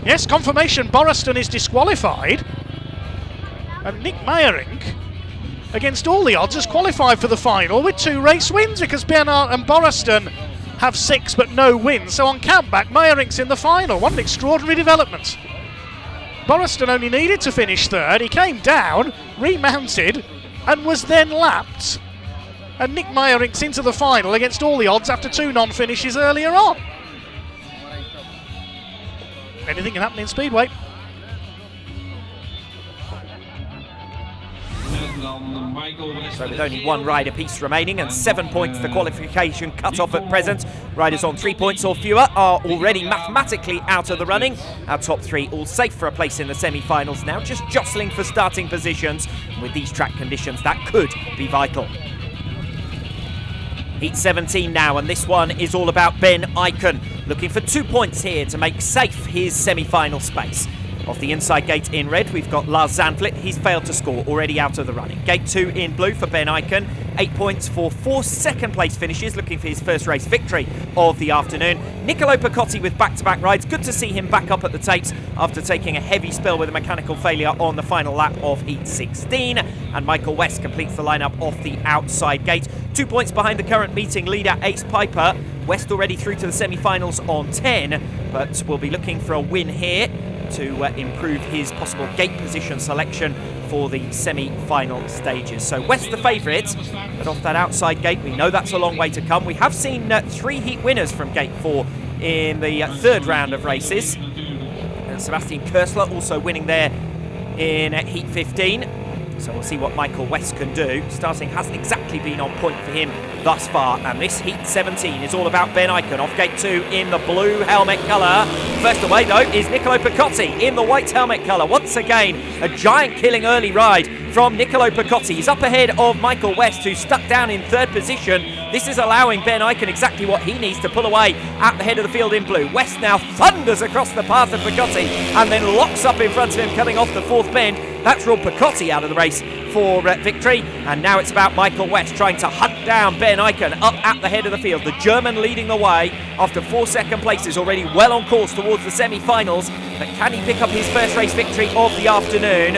Yes, confirmation, Boraston is disqualified. And Nick Meyerink, against all the odds, has qualified for the final with 2 race wins, because Bernard and Boraston have 6 but no wins. So on countback, Meyerink's in the final. What an extraordinary development. Boraston only needed to finish 3rd. He came down, remounted, and was then lapped. And Nick Meyerink's into the final against all the odds after 2 non-finishes earlier on. Anything can happen in Speedway. So with only 1 ride apiece remaining and 7 points the qualification cut-off at present, riders on 3 points or fewer are already mathematically out of the running. Our top 3 all safe for a place in the semi-finals now, just jostling for starting positions. With these track conditions, that could be vital. Heat 17 now, and this one is all about Ben Eichen, looking for 2 points here to make safe his semi-final space. Off the inside gate in red, we've got Lars Zandvliet. He's failed to score, already out of the running. Gate 2 in blue for Ben Eichen. 8 points for 4 second-place finishes, looking for his first race victory of the afternoon. Niccolo Picotti with back-to-back rides. Good to see him back up at the tapes after taking a heavy spill with a mechanical failure on the final lap of Heat 16. And Michael West completes the lineup off the outside gate. 2 points behind the current meeting leader, Ace Piper. West already through to the semi-finals on 10, but will be looking for a win here to improve his possible gate position selection for the semi-final stages. So West the favourite, but off that outside gate, we know that's a long way to come. We have seen 3 heat winners from gate 4 in the 3rd round of races. And Sebastian Körsler also winning there in heat 15. So we'll see what Michael West can do. Starting hasn't exactly been on point for him thus far. And this Heat 17 is all about Ben Eichen off gate 2 in the blue helmet colour. First away, though, is Niccolo Picotti in the white helmet colour. Once again, a giant killing early ride from Niccolo Picotti. He's up ahead of Michael West, who's stuck down in 3rd position. This is allowing Ben Eichen exactly what he needs to pull away at the head of the field in blue. West now thunders across the path of Picotti and then locks up in front of him coming off the 4th bend. That's ruled Picotti out of the race for victory. And now it's about Michael West trying to hunt down Ben Eichen up at the head of the field. The German leading the way after 4 second places, already well on course towards the semi-finals. But can he pick up his first race victory of the afternoon?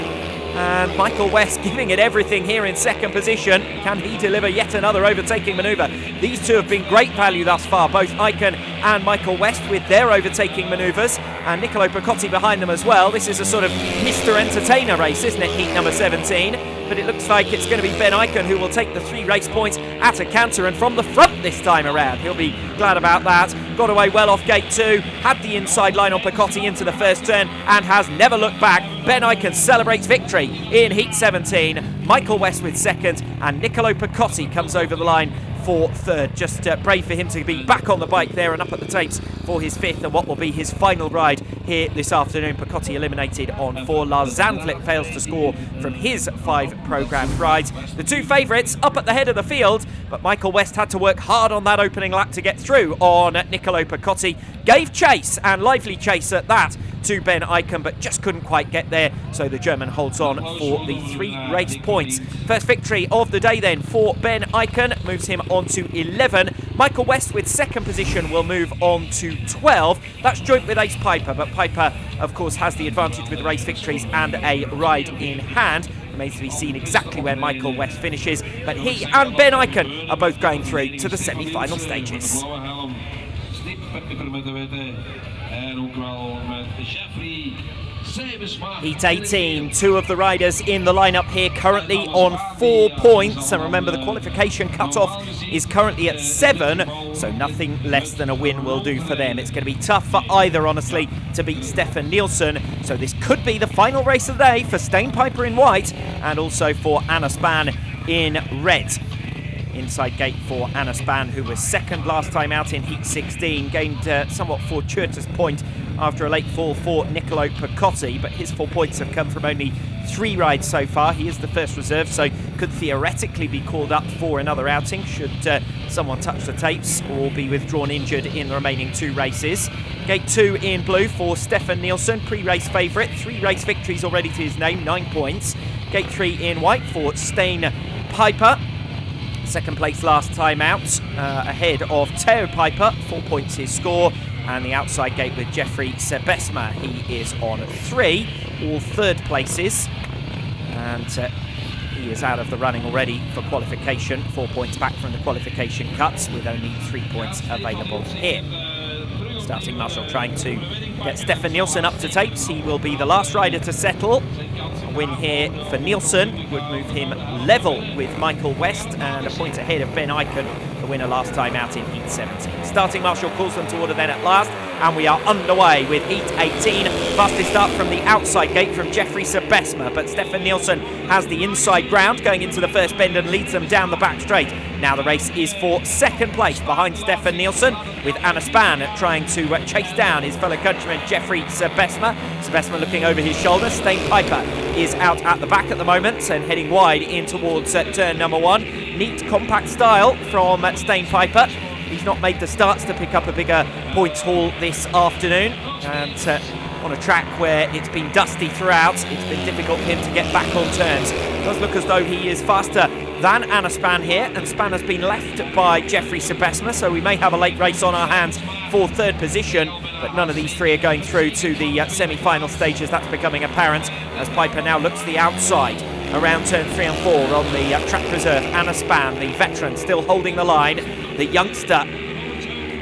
And Michael West giving it everything here in 2nd position. Can he deliver yet another overtaking manoeuvre? These 2 have been great value thus far, both Eichen and Michael West with their overtaking manoeuvres, and Niccolo Picotti behind them as well. This is a sort of Mr. Entertainer race, isn't it, heat number 17? But it looks like it's going to be Ben Eichen who will take the 3 race points at a canter and from the front this time around. He'll be glad about that. Got away well off gate 2, had the inside line on Picotti into the first turn and has never looked back. Ben Eichen celebrates victory in heat 17. Michael West with 2nd and Niccolo Picotti comes over the line for 3rd. Just brave for him to be back on the bike there and up at the tapes for his 5th and what will be his final ride here this afternoon. Picotti eliminated on 4. Lars Zandvliet fails to score from his 5 programmed rides. The 2 favourites up at the head of the field, but Michael West had to work hard on that opening lap to get through on Niccolo Picotti. Gave chase, and lively chase at that, to Ben Eichen, but just couldn't quite get there, so the German holds on for the 3 race points. First victory of the day then for Ben Eichen, moves him on to 11 Michael West with second position will move on to 12. That's joint with Ace Piper, but Piper, of course, has the advantage with race victories and a ride in hand. Remains to be seen exactly where Michael West finishes, but he and Ben Eichen are both going through to the semi-final stages. Heat 18, two of the riders in the lineup here currently on 4 points, and remember the qualification cut-off is currently at 7, so nothing less than a win will do for them. It's going to be tough for either, honestly, to beat Stefan Nielsen, so this could be the final race of the day for Stijn Piper in white and also for Anna Span in red. Inside gate for Anna Span, who was second last time out in Heat 16, gained a somewhat fortuitous point after a late fall for Niccolo Picotti, but his 4 points have come from only 3 rides so far. He is the first reserve, so could theoretically be called up for another outing should someone touch the tapes or be withdrawn injured in the remaining 2 races. Gate 2 in blue for Stefan Nielsen, pre-race favourite, 3 race victories already to his name, 9 points. Gate 3 in white for Stijn Piper, second place last time out, ahead of Theo Piper, 4 points his score. And the outside gate with Jeffrey Sebesma, he is on 3, all third places. And he is out of the running already for qualification, 4 points back from the qualification cuts with only 3 points available here. Starting marshal trying to get Stefan Nielsen up to tapes. He will be the last rider to settle. A win here for Nielsen would move him level with Michael West and a point ahead of Ben Eichen, the winner last time out in Heat 17. Starting marshal calls them to order then at last, and we are underway with Heat 18. Fastest start from the outside gate from Jeffrey Sebesma, but Stefan Nielsen has the inside ground going into the first bend and leads them down the back straight. Now the race is for second place behind Stefan Nielsen, with Anna Span trying to chase down his fellow countryman Jeffrey Sebesma. Sebesma looking over his shoulder. Stijn Piper is out at the back at the moment and heading wide in towards turn number 1. Neat compact style from Stijn Piper. He's not made the starts to pick up a bigger points haul this afternoon, and on a track where it's been dusty throughout, it's been difficult for him to get back on turns. It does look as though he is faster than Anna Span here, and Span has been left by Jeffrey Sebesma, so we may have a late race on our hands for third position, but none of these 3 are going through to the semi-final stages. That's becoming apparent as Piper now looks to the outside around turn 3 and 4 on the track reserve. Anna Span, the veteran, still holding the line. The youngster,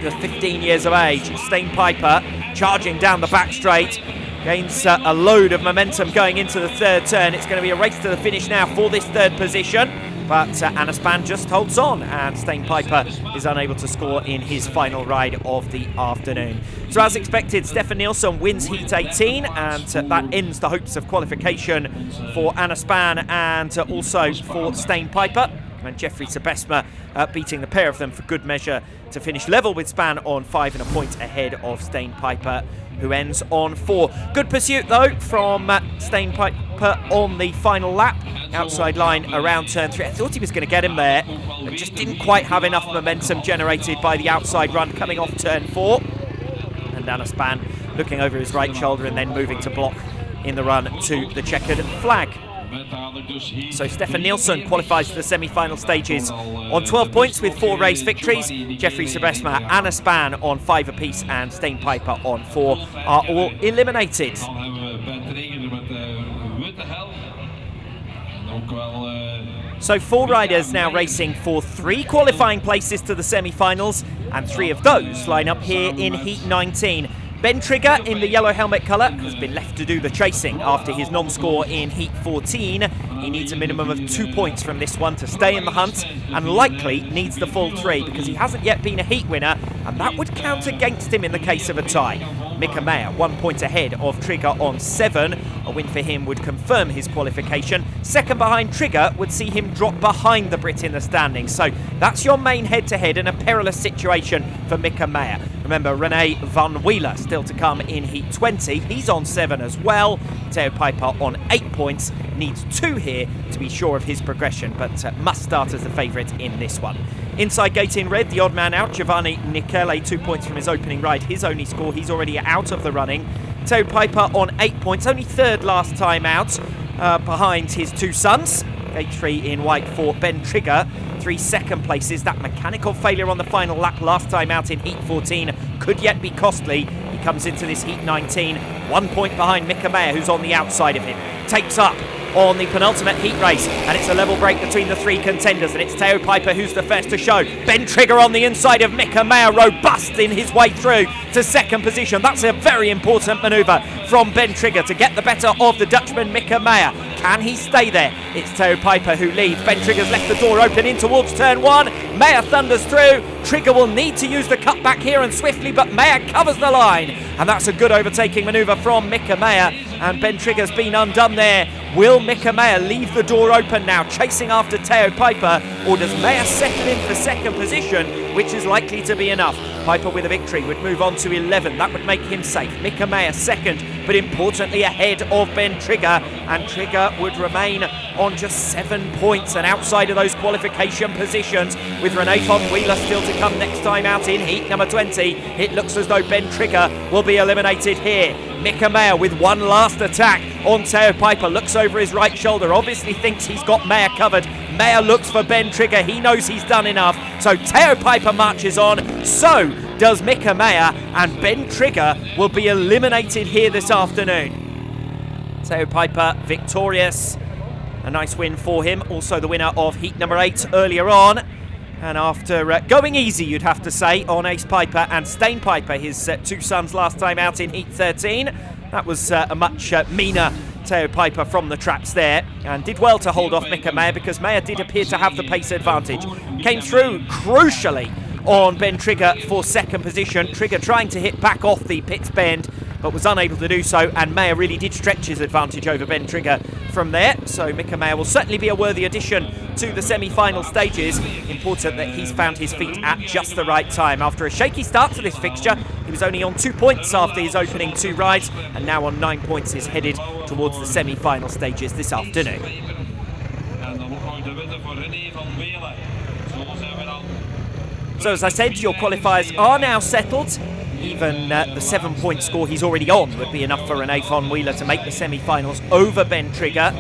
just 15 years of age, Stijn Piper, charging down the back straight, gains a load of momentum going into the third turn. It's going to be a race to the finish now for this third position, but Anna Span just holds on, and Stijn Piper is unable to score in his final ride of the afternoon. So as expected, Stefan Nielsen wins Heat 18, and that ends the hopes of qualification for Anna Span and also for Stijn Piper. And Jeffrey Sebesma beating the pair of them for good measure to finish level with Span on 5 and a point ahead of Stijn Piper, who ends on 4. Good pursuit though from Stijn Piper on the final lap. Outside line around turn 3. I thought he was going to get him there, but just didn't quite have enough momentum generated by the outside run coming off turn 4. And Anna Span looking over his right shoulder and then moving to block in the run to the checkered flag. So Stefan Nielsen qualifies for the semi-final stages on 12 points with 4 race victories. Jeffrey Sebesma, Anna Span on 5 apiece and Stijn Piper on 4 are all eliminated. So 4 riders now racing for 3 qualifying places to the semi-finals, and 3 of those line up here in Heat 19. Ben Trigger in the yellow helmet colour has been left to do the chasing after his non-score in Heat 14. He needs a minimum of 2 points from this one to stay in the hunt, and likely needs the full 3 because he hasn't yet been a heat winner, and that would count against him in the case of a tie. Mika Meyer 1 point ahead of Trigger on 7. A win for him would confirm his qualification. Second behind Trigger would see him drop behind the Brit in the standings. So that's your main head-to-head in a perilous situation for Mika Meyer. Remember, Rene van Wheeler still to come in Heat 20. He's on 7 as well. Theo Piper on 8 points. Needs 2 here to be sure of his progression, but must start as the favourite in this one. Inside gate in red, the odd man out, Giovanni Michele, 2 points from his opening ride. His only score, he's already out of the running. Theo Piper on 8 points, only third last time out, behind his 2 sons. Gate 3 in white for Ben Trigger. 3 second places. That mechanical failure on the final lap last time out in Heat 14 could yet be costly. He comes into this Heat 19, 1 point behind Mika Meyer, who's on the outside of him. Takes up on the penultimate heat race, and it's a level break between the 3 contenders, and it's Theo Piper who's the first to show. Ben Trigger on the inside of Mika Meyer, robust in his way through to second position. That's a very important manoeuvre from Ben Trigger to get the better of the Dutchman Mika Meyer. Can he stay there? It's Theo Piper who leads. Ben Trigger's left the door open in towards turn 1. Meyer thunders through. Trigger will need to use the cutback here and swiftly, but Meyer covers the line. And that's a good overtaking manoeuvre from Mika Meyer. And Ben Trigger's been undone there. Will Mika Meyer leave the door open now, chasing after Theo Piper? Or does Meyer settle in for second position, which is likely to be enough? Piper with a victory would move on to 11. That would make him safe. Mika Meyer second, but importantly ahead of Ben Trigger. And Trigger would remain on just 7 points and outside of those qualification positions, with René von Wheeler still to come next time out in heat number 20. It looks as though Ben Trigger will be eliminated here. Mika Meyer with one last attack on Theo Piper, looks over his right shoulder, obviously thinks he's got Meyer covered. Meyer looks for Ben Trigger, he knows he's done enough, so Theo Piper marches on, so does Mika Meyer, and Ben Trigger will be eliminated here this afternoon. Theo Piper victorious, a nice win for him, also the winner of heat number 8 earlier on. And after going easy, you'd have to say, on Ace Piper and Stain Piper, his 2 sons last time out in Heat 13, that was a much meaner Theo Piper from the traps there, and did well to hold off Mika Meyer because Meyer did appear to have the pace advantage. Came through crucially on Ben Trigger for second position. Trigger trying to hit back off the pits bend, but was unable to do so, and Meyer really did stretch his advantage over Ben Trigger from there. So Mika Meyer will certainly be a worthy addition to the semi-final stages. Important that he's found his feet at just the right time. After a shaky start to this fixture, he was only on 2 points after his opening 2 rides, and now on 9 points is headed towards the semi-final stages this afternoon. So as I said, your qualifiers are now settled. Even the 7-point score he's already on would be enough for René von Wheeler to make the semi-finals over Ben Trigger.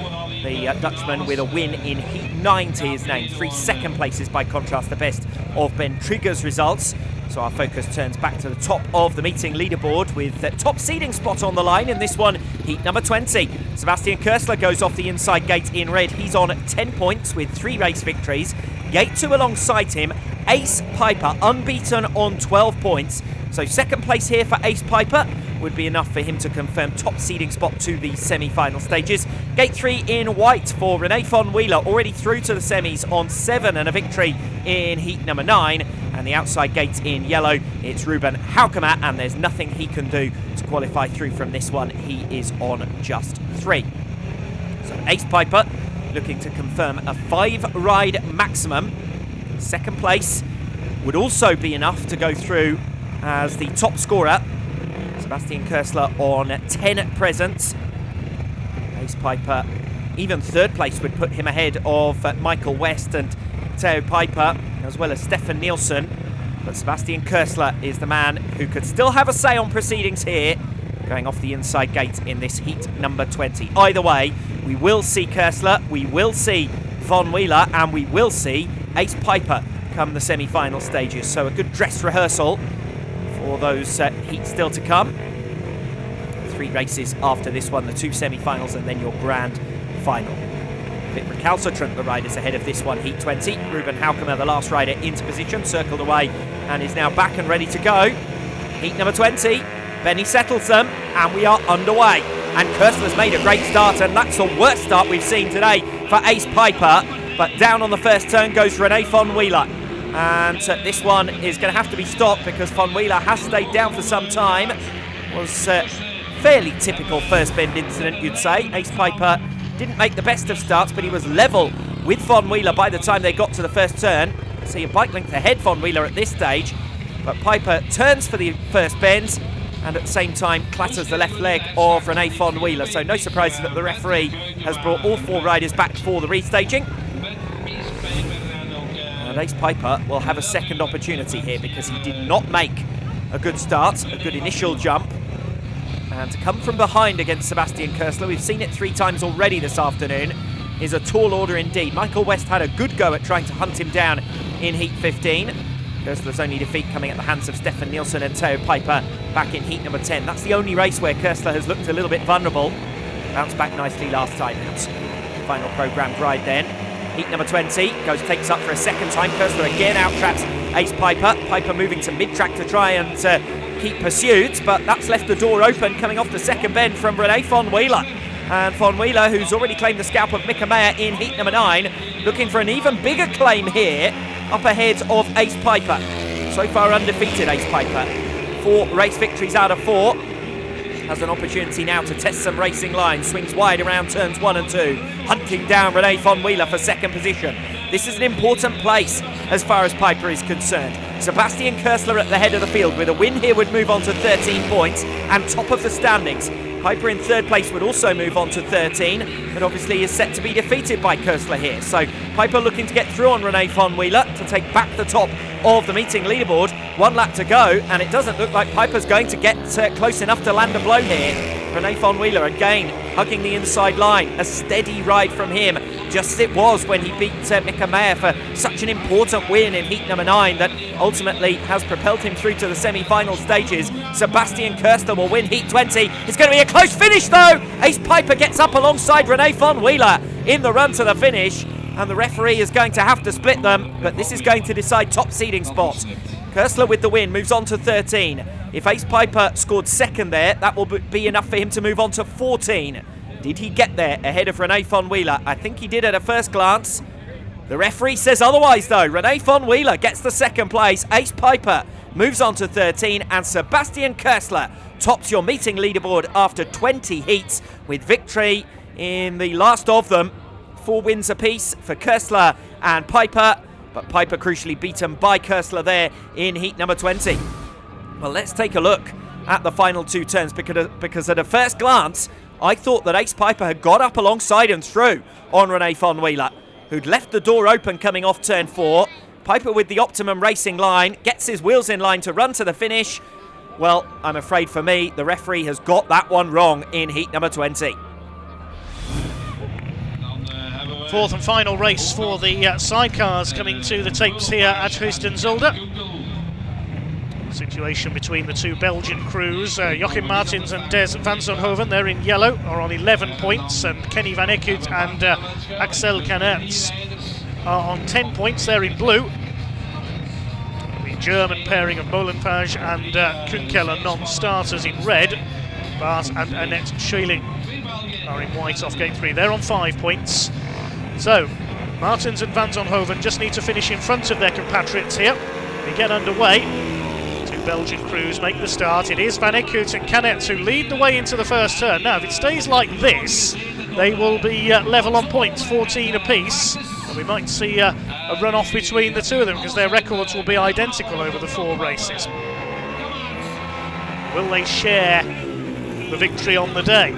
The Dutchman with a win in Heat 9 to his name. 3 second places, by contrast, the best of Ben Trigger's results. So our focus turns back to the top of the meeting leaderboard with the top seeding spot on the line in this one, Heat number 20. Sebastian Körsler goes off the inside gate in red. He's on 10 points with 3 race victories. Gate 2 alongside him, Ace Piper, unbeaten on 12 points. So second place here for Ace Piper would be enough for him to confirm top seeding spot to the semi-final stages. Gate 3 in white for René von Wheeler, already through to the semis on 7 and a victory in heat number 9. And the outside gate in yellow, it's Ruben Haukema, and there's nothing he can do to qualify through from this one. He is on just 3. So Ace Piper looking to confirm a 5-ride maximum. Second place would also be enough to go through as the top scorer. Sebastian Körsler on 10 at present. Ace Piper, even third place would put him ahead of Michael West and Theo Piper, as well as Stefan Nielsen. But Sebastian Körsler is the man who could still have a say on proceedings here, going off the inside gate in this heat number 20. Either way, we will see Körsler, we will see von Wheeler, and we will see Ace Piper come the semi-final stages. So a good dress rehearsal for those heats still to come. 3 races after this one, the 2 semi-finals and then your grand final. A bit recalcitrant, the riders ahead of this one, Heat 20. Ruben Haukema, the last rider, into position, circled away, and is now back and ready to go. Heat number 20, Benny settles them, and we are underway. And Körsler's made a great start, and that's the worst start we've seen today for Ace Piper. But down on the first turn goes René von Wheeler. And this one is going to have to be stopped because von Wheeler has stayed down for some time. Was fairly typical first bend incident, you'd say. Ace Piper didn't make the best of starts, but he was level with von Wheeler by the time they got to the first turn. See a bike length ahead von Wheeler at this stage, but Piper turns for the first bends and at the same time clatters the left leg of René von Wheeler. So no surprise that the referee has brought all 4 riders back for the restaging. And Ace Piper will have a second opportunity here because he did not make a good start, a good initial jump. And to come from behind against Sebastian Körsler, we've seen it 3 times already this afternoon, is a tall order indeed. Michael West had a good go at trying to hunt him down in Heat 15. Kersler's only defeat coming at the hands of Stefan Nielsen and Theo Piper back in Heat number 10. That's the only race where Kersler has looked a little bit vulnerable. Bounced back nicely last time out. Final programmed ride then. Heat number 20 takes up for a second time. Kersler again out-traps Ace Piper. Piper moving to mid-track to try and keep pursuit, but that's left the door open coming off the second bend from René von Wheeler. And von Wheeler, who's already claimed the scalp of Mika Meyer in Heat number 9, looking for an even bigger claim here, up ahead of Ace Piper. So far undefeated, Ace Piper. 4 race victories out of 4. Has an opportunity now to test some racing lines. Swings wide around turns 1 and 2. Hunting down René von Wheeler for second position. This is an important place as far as Piper is concerned. Sebastian Kersler at the head of the field. With a win here would move on to 13 points and top of the standings. Piper in third place would also move on to 13, but obviously is set to be defeated by Kersler here. So Piper looking to get through on René von Wheeler to take back the top of the meeting leaderboard. 1 lap to go, and it doesn't look like Piper's going to get close enough to land a blow here. René von Wheeler again hugging the inside line. A steady ride from him, just as it was when he beat Mika Meyer for such an important win in Heat number 9 that ultimately has propelled him through to the semi-final stages. Sebastian Kersler will win Heat 20. It's going to be a close finish though. Ace Piper gets up alongside René von Wheeler in the run to the finish, and the referee is going to have to split them, but this is going to decide top seeding spots. Kersler with the win moves on to 13. If Ace Piper scored second there, that will be enough for him to move on to 14. Did he get there ahead of René von Wheeler? I think he did at a first glance. The referee says otherwise though. René von Wheeler gets the second place. Ace Piper moves on to 13, and Sebastian Kersler tops your meeting leaderboard after 20 heats with victory in the last of them. 4 wins apiece for Kersler and Piper, but Piper crucially beaten by Kersler there in Heat number 20. Well, let's take a look at the final 2 turns, because at a first glance I thought that Ace Piper had got up alongside and through on René von Wheeler, who'd left the door open coming off turn 4. Piper with the optimum racing line, gets his wheels in line to run to the finish. Well, I'm afraid for me, the referee has got that one wrong in Heat number 20. Fourth and final race for the sidecars coming to the tapes here at Heusden-Zolder. Situation between the 2 Belgian crews. Joachim Martins and Des van Zonhoven, they're in yellow, are on 11 points, and Kenny van Ekut and Axel Canertz are on 10 points, they're in blue. The German pairing of Molenpage and Kunkel are non-starters in red. Bart and Annette Scheuling are in white off gate 3, they're on 5 points. So, Martins and van Zonhoven just need to finish in front of their compatriots here. We get underway. 2 Belgian crews make the start. It is Van Ekut and Canet who lead the way into the first turn. Now, if it stays like this, they will be level on points, 14 apiece. And we might see a run-off between the 2 of them, because their records will be identical over the 4 races. Will they share the victory on the day?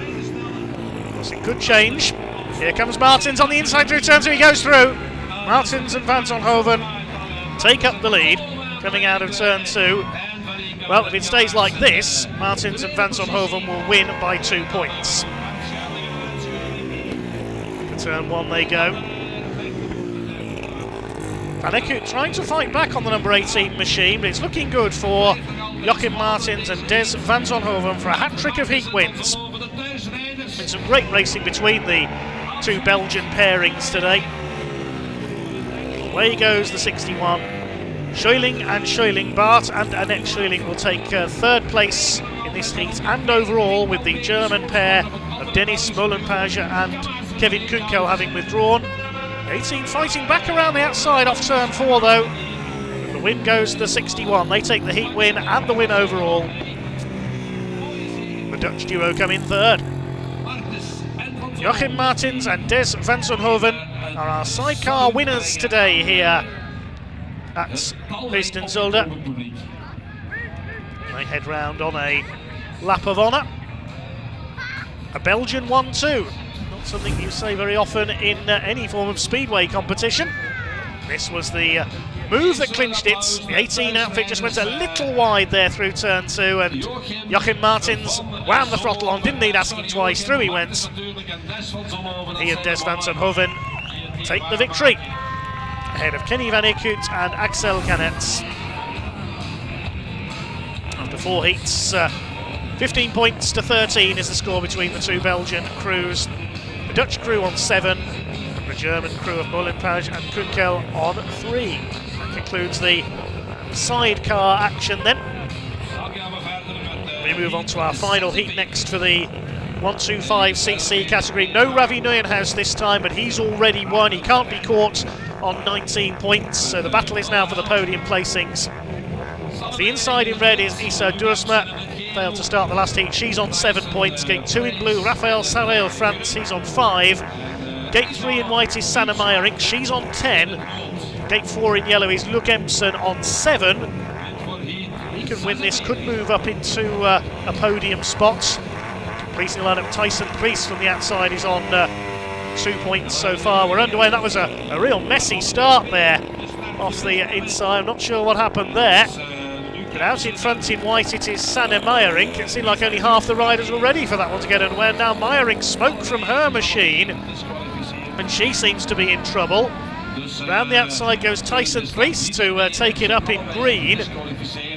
It's a good change. Here comes Martins on the inside through turn 2, he goes through. Martins and van Zonhoven take up the lead coming out of turn 2. Well, if it stays like this, Martins and van Zonhoven will win by 2 points. For turn 1 they go. Van Ekut trying to fight back on the number 18 machine, but it's looking good for Joachim Martins and Des van Zonhoven for a hat-trick of heat wins. Been some great racing between the 2 Belgian pairings today. Away goes the 61. Scheuling, Bart and Annette Scheuling will take third place in this heat and overall, with the German pair of Dennis Molenpage and Kevin Kunkel having withdrawn. 18 fighting back around the outside off turn 4 though. The win goes to the 61. They take the heat win and the win overall. The Dutch duo come in third. Joachim Martins and Des van Zonhoven are our sidecar winners today here at Heusden-Zolder. They head round on a lap of honour. A Belgian 1-2. Not something you say very often in any form of speedway competition. This was the move that clinched it. The 18 outfit just went a little wide there through turn 2, and Joachim Martins wound the throttle on, didn't need asking twice, through he went. He and Des van Zonhoven take the victory, ahead of Kenny van Eekhout and Axel Canets. After 4 heats, 15 points to 13 is the score between the two Belgian crews. The Dutch crew on 7, and the German crew of Molenpage and Kunkel on 3. That concludes the sidecar action then. We move on to our final heat next for the 125cc category. No Ravi Neuenhuis this time, but he's already won. He can't be caught on 19 points, so the battle is now for the podium placings. The inside in red is Isa Duursma, failed to start the last heat. She's on 7 points. Gate 2 in blue, Raphael Sarre of France, he's on 5. Gate 3 in white is Sanne Meyerink, she's on 10. Gate 4 in yellow is Luc Emsen on 7. He can win this, could move up into a podium spot. Completing the lineup, Tyson Priest from the outside is on 2 points so far. We're underway, and that was a real messy start there off the inside. I'm not sure what happened there. But out in front in white it is Sanne Meyerink. It seemed like only half the riders were ready for that one to get underway. Now Meyerink, smoke from her machine, and she seems to be in trouble. Round the outside goes Tyson Priest to take it up in green.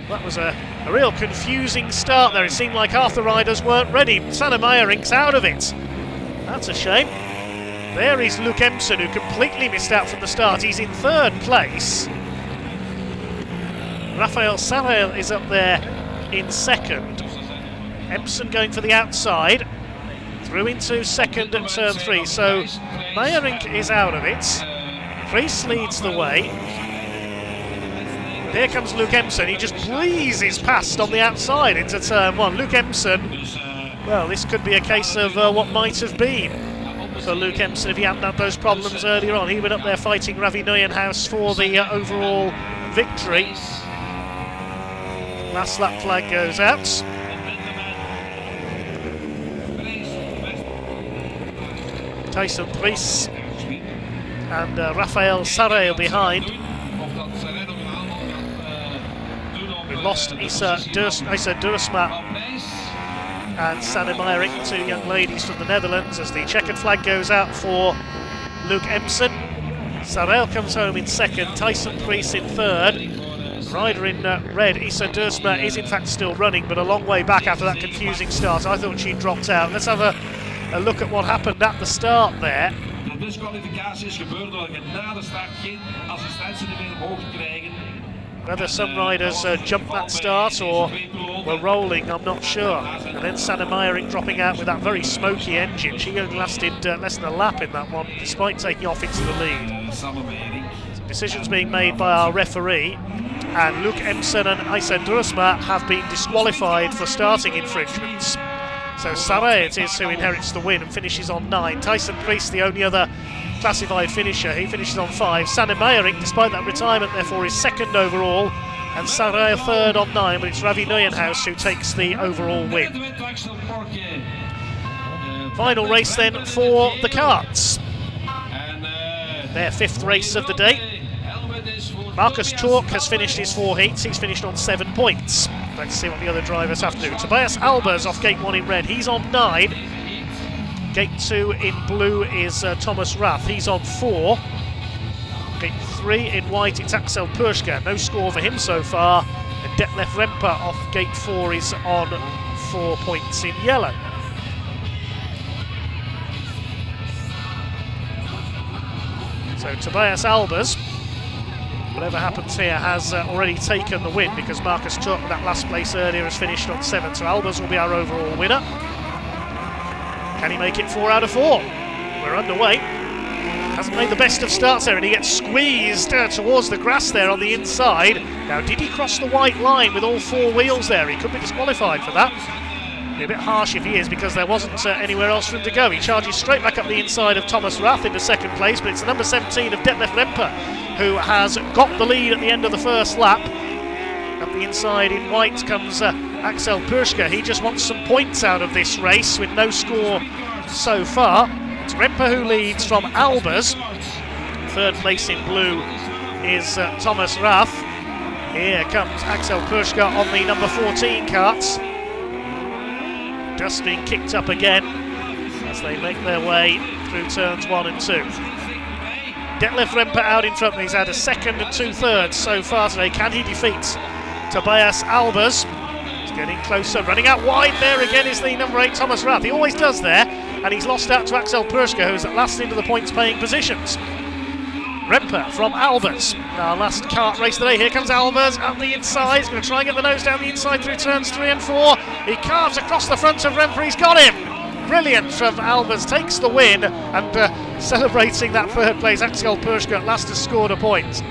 That was a real confusing start there. It seemed like half the riders weren't ready. Sanne Meyerink's out of it. That's a shame. There is Luc Emsen, who completely missed out from the start. He's in 3rd place. Raphael Sarre is up there in 2nd. Emsen going for the outside. Through into 2nd at turn 3. So Meyerink is out of it. Priest leads the way. Here comes Luc Emsen. He just breezes past on the outside into turn 1. Luc Emsen, well, this could be a case of what might have been for Luc Emsen if he hadn't had those problems earlier on. He went up there fighting Ravi Neuenhuis for the overall victory. Last lap flag goes out. Tyson Priest and Raphael Sarre behind. We've lost Isa Duursma and Sanne Meyerink, 2 young ladies from the Netherlands, as the checkered flag goes out for Luc Emsen. Sarre comes home in 2nd, Tyson Priest in 3rd. The rider in red, Isa Duursma, is in fact still running, but a long way back after that confusing start. I thought she dropped out. Let's have a look at what happened at the start there. De disqualificatie is gebeurd doordat je na de start geen assistentie meer mogen krijgen. Whether some riders jumped that start or were rolling, I'm not sure. And then Sanne Meyerink dropping out with that very smoky engine. She only lasted less than a lap in that one, despite taking off into the lead. Some decisions being made by our referee, and Luc Emsen and Isa Duursma have been disqualified for starting infringements. So Sarre it is who inherits the win and finishes on 9. Tyson Priest, the only other classified finisher, he finishes on 5. Sanne Meyerink, despite that retirement, therefore is 2nd overall, and Sarre 3rd on 9, but it's Ravi Neuenhuis who takes the overall win. Final race then for the karts. Their 5th race of the day. Marcus Tork has finished his 4 heats, he's finished on 7 points. Let's see what the other drivers have to do. Tobias Albers off gate 1 in red, he's on 9. Gate 2 in blue is Thomas Rath, he's on 4. Gate 3 in white, it's Axel Purscher, no score for him so far. And Detlef Remper off gate 4 is on 4 points in yellow. So Tobias Albers, whatever happens here, has already taken the win, because Marcus Tork, that last place earlier, has finished on 7. So Albers will be our overall winner. Can he make it 4 out of 4? We're underway. Hasn't made the best of starts there, and he gets squeezed towards the grass there on the inside. Now, did he cross the white line with all 4 wheels there? He could be disqualified for that. Be a bit harsh if he is, because there wasn't anywhere else for him to go. He charges straight back up the inside of Thomas Rath into 2nd place, but it's the number 17 of Detlef Remper who has got the lead at the end of the first lap. Up the inside in white comes Axel Purscher. He just wants some points out of this race with no score so far. It's Remper who leads from Albers. 3rd place in blue is Thomas Rath. Here comes Axel Puschka on the number 14 carts. Dust being kicked up again as they make their way through turns 1 and 2. Detlef Remper out in front. He's had a second and 2/3 so far today. Can he defeat Tobias Albers? He's getting closer, running out wide. There again is the number 8 Thomas Rath. He always does there, and he's lost out to Axel Puschka, who's at last into the points paying positions. Remper from Albers. Our last kart race today. Here comes Albers up the inside. He's going to try and get the nose down the inside through turns 3 and 4. He carves across the front of Remper. He's got him. Brilliant from Albers. Takes the win, and celebrating that third place. Axel Puschka at last has scored a point.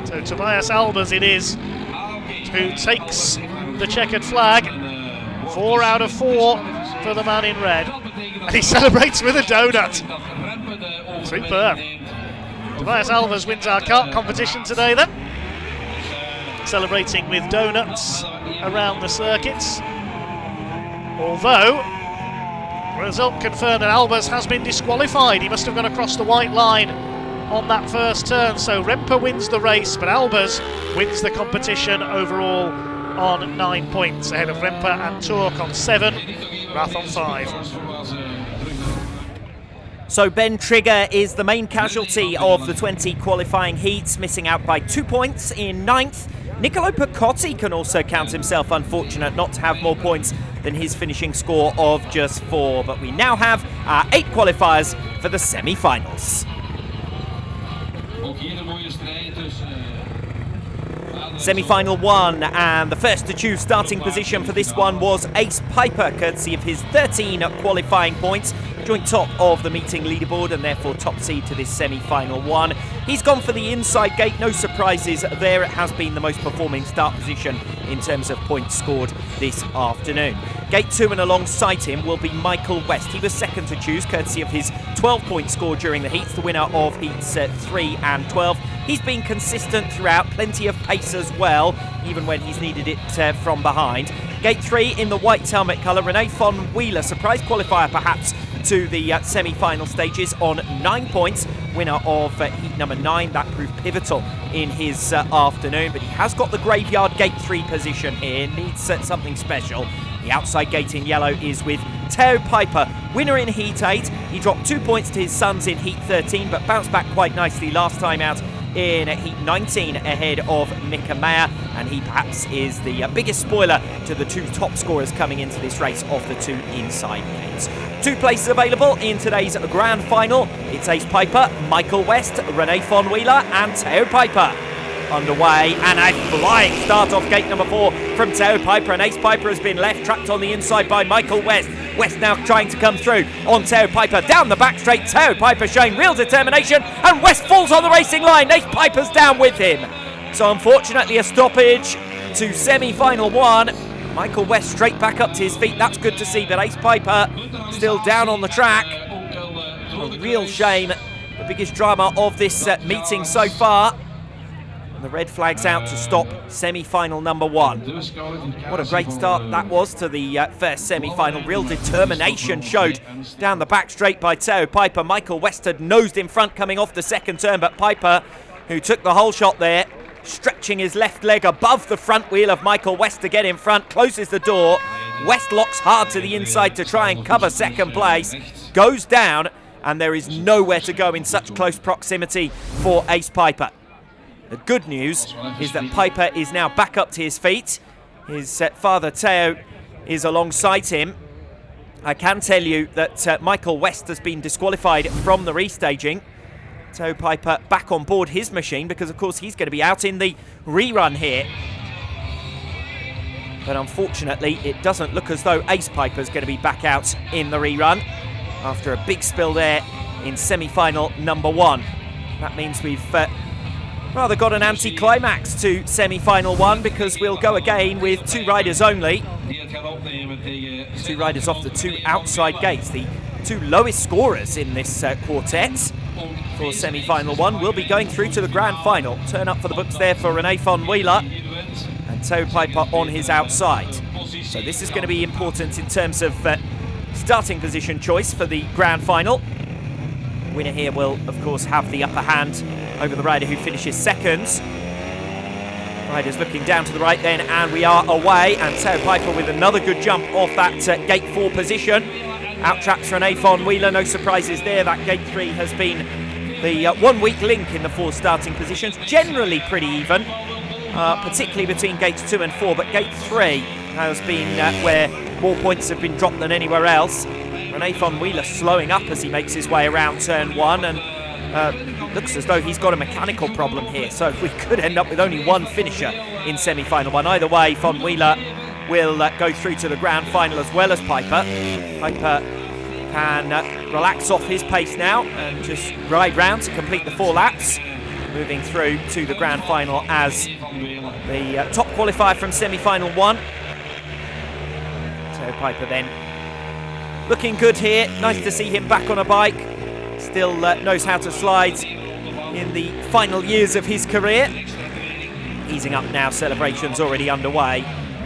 So Tobias Albers it is who takes the checkered flag. 4 out of 4 for the man in red. And he celebrates with a donut. Superb. Tobias Albers wins our kart competition today then. Celebrating with donuts around the circuits. Although, result confirmed that Albers has been disqualified. He must have gone across the white line on that first turn. So Remper wins the race, but Albers wins the competition overall on 9 points, ahead of Remper and Turk on 7, Rath on 5. So Ben Trigger is the main casualty of the 20 qualifying heats, missing out by 2 points in 9th. Niccolo Picotti can also count himself unfortunate not to have more points than his finishing score of just 4. But we now have our 8 qualifiers for the semi-finals. Semi-final 1, and the first to choose starting position for this one was Ace Piper, courtesy of his 13 qualifying points. Joint top of the meeting leaderboard and therefore top seed to this semi-final 1. He's gone for the inside gate, no surprises there. It has been the most performing start position in terms of points scored this afternoon. Gate 2 and alongside him will be Michael West. He was second to choose, courtesy of his 12-point score during the heats, the winner of heats 3 and 12. He's been consistent throughout, plenty of pace as well, even when he's needed it from behind. Gate 3 in the white helmet colour, René von Wheeler, surprise qualifier perhaps to the semi-final stages on 9 points. Winner of heat number 9, that proved pivotal in his afternoon, but he has got the graveyard gate 3 position here, needs something special. The outside gate in yellow is with Theo Piper, winner in heat 8. He dropped 2 points to his sons in heat 13, but bounced back quite nicely last time out in heat 19 ahead of Mika Meyer, and he perhaps is the biggest spoiler to the 2 top scorers coming into this race of the 2 inside gates. 2 places available in today's grand final. It's Ace Piper, Michael West, René von Wheeler and Theo Piper. Underway, and a flying start off gate number 4 from Theo Piper, and Ace Piper has been left trapped on the inside by Michael West. West now trying to come through on Theo Piper, down the back straight. Theo Piper showing real determination, and West falls on the racing line. Ace Piper's down with him. So unfortunately a stoppage to semi-final 1. Michael West straight back up to his feet, that's good to see, but Ace Piper still down on the track. A real shame, the biggest drama of this meeting so far. The red flag's out to stop semi-final number 1. What a great start that was to the first semi-final. Real determination showed down the back straight by Theo Piper. Michael West had nosed in front coming off the second turn, but Piper, who took the whole shot there, stretching his left leg above the front wheel of Michael West to get in front, closes the door. West locks hard to the inside to try and cover second place, goes down, and there is nowhere to go in such close proximity for Ace Piper. The good news is that Piper is now back up to his feet. His father Theo is alongside him. I can tell you that Michael West has been disqualified from the restaging. Theo Piper back on board his machine because of course he's going to be out in the rerun here. But unfortunately it doesn't look as though Ace Piper's going to be back out in the rerun after a big spill there in semi-final number 1. That means we've rather got an anti-climax to semi-final 1 because we'll go again with 2 riders only. 2 riders off the 2 outside gates, the 2 lowest scorers in this quartet for semi-final 1 will be going through to the grand final. Turn up for the books there for René von Wheeler and Theo Piper on his outside. So this is going to be important in terms of starting position choice for the grand final. Winner here will of course have the upper hand over the rider who finishes second. Riders looking down to the right then, and we are away. And Theo Piper with another good jump off that gate 4 position. Out-traps René van Wieler, no surprises there. That gate 3 has been the 1 weak link in the 4 starting positions. Generally pretty even, particularly between gates 2 and 4, but gate 3 has been where more points have been dropped than anywhere else. René van Wieler slowing up as he makes his way around turn 1, and looks as though he's got a mechanical problem here, so we could end up with only one finisher in semi-final 1. Either way, van Wieler will go through to the grand final as well as Piper. Piper can relax off his pace now and just ride round to complete the 4 laps, moving through to the grand final as the top qualifier from semi-final 1. So Piper then looking good here. Nice to see him back on a bike. Still knows how to slide in the final years of his career. Easing up now, celebrations already underway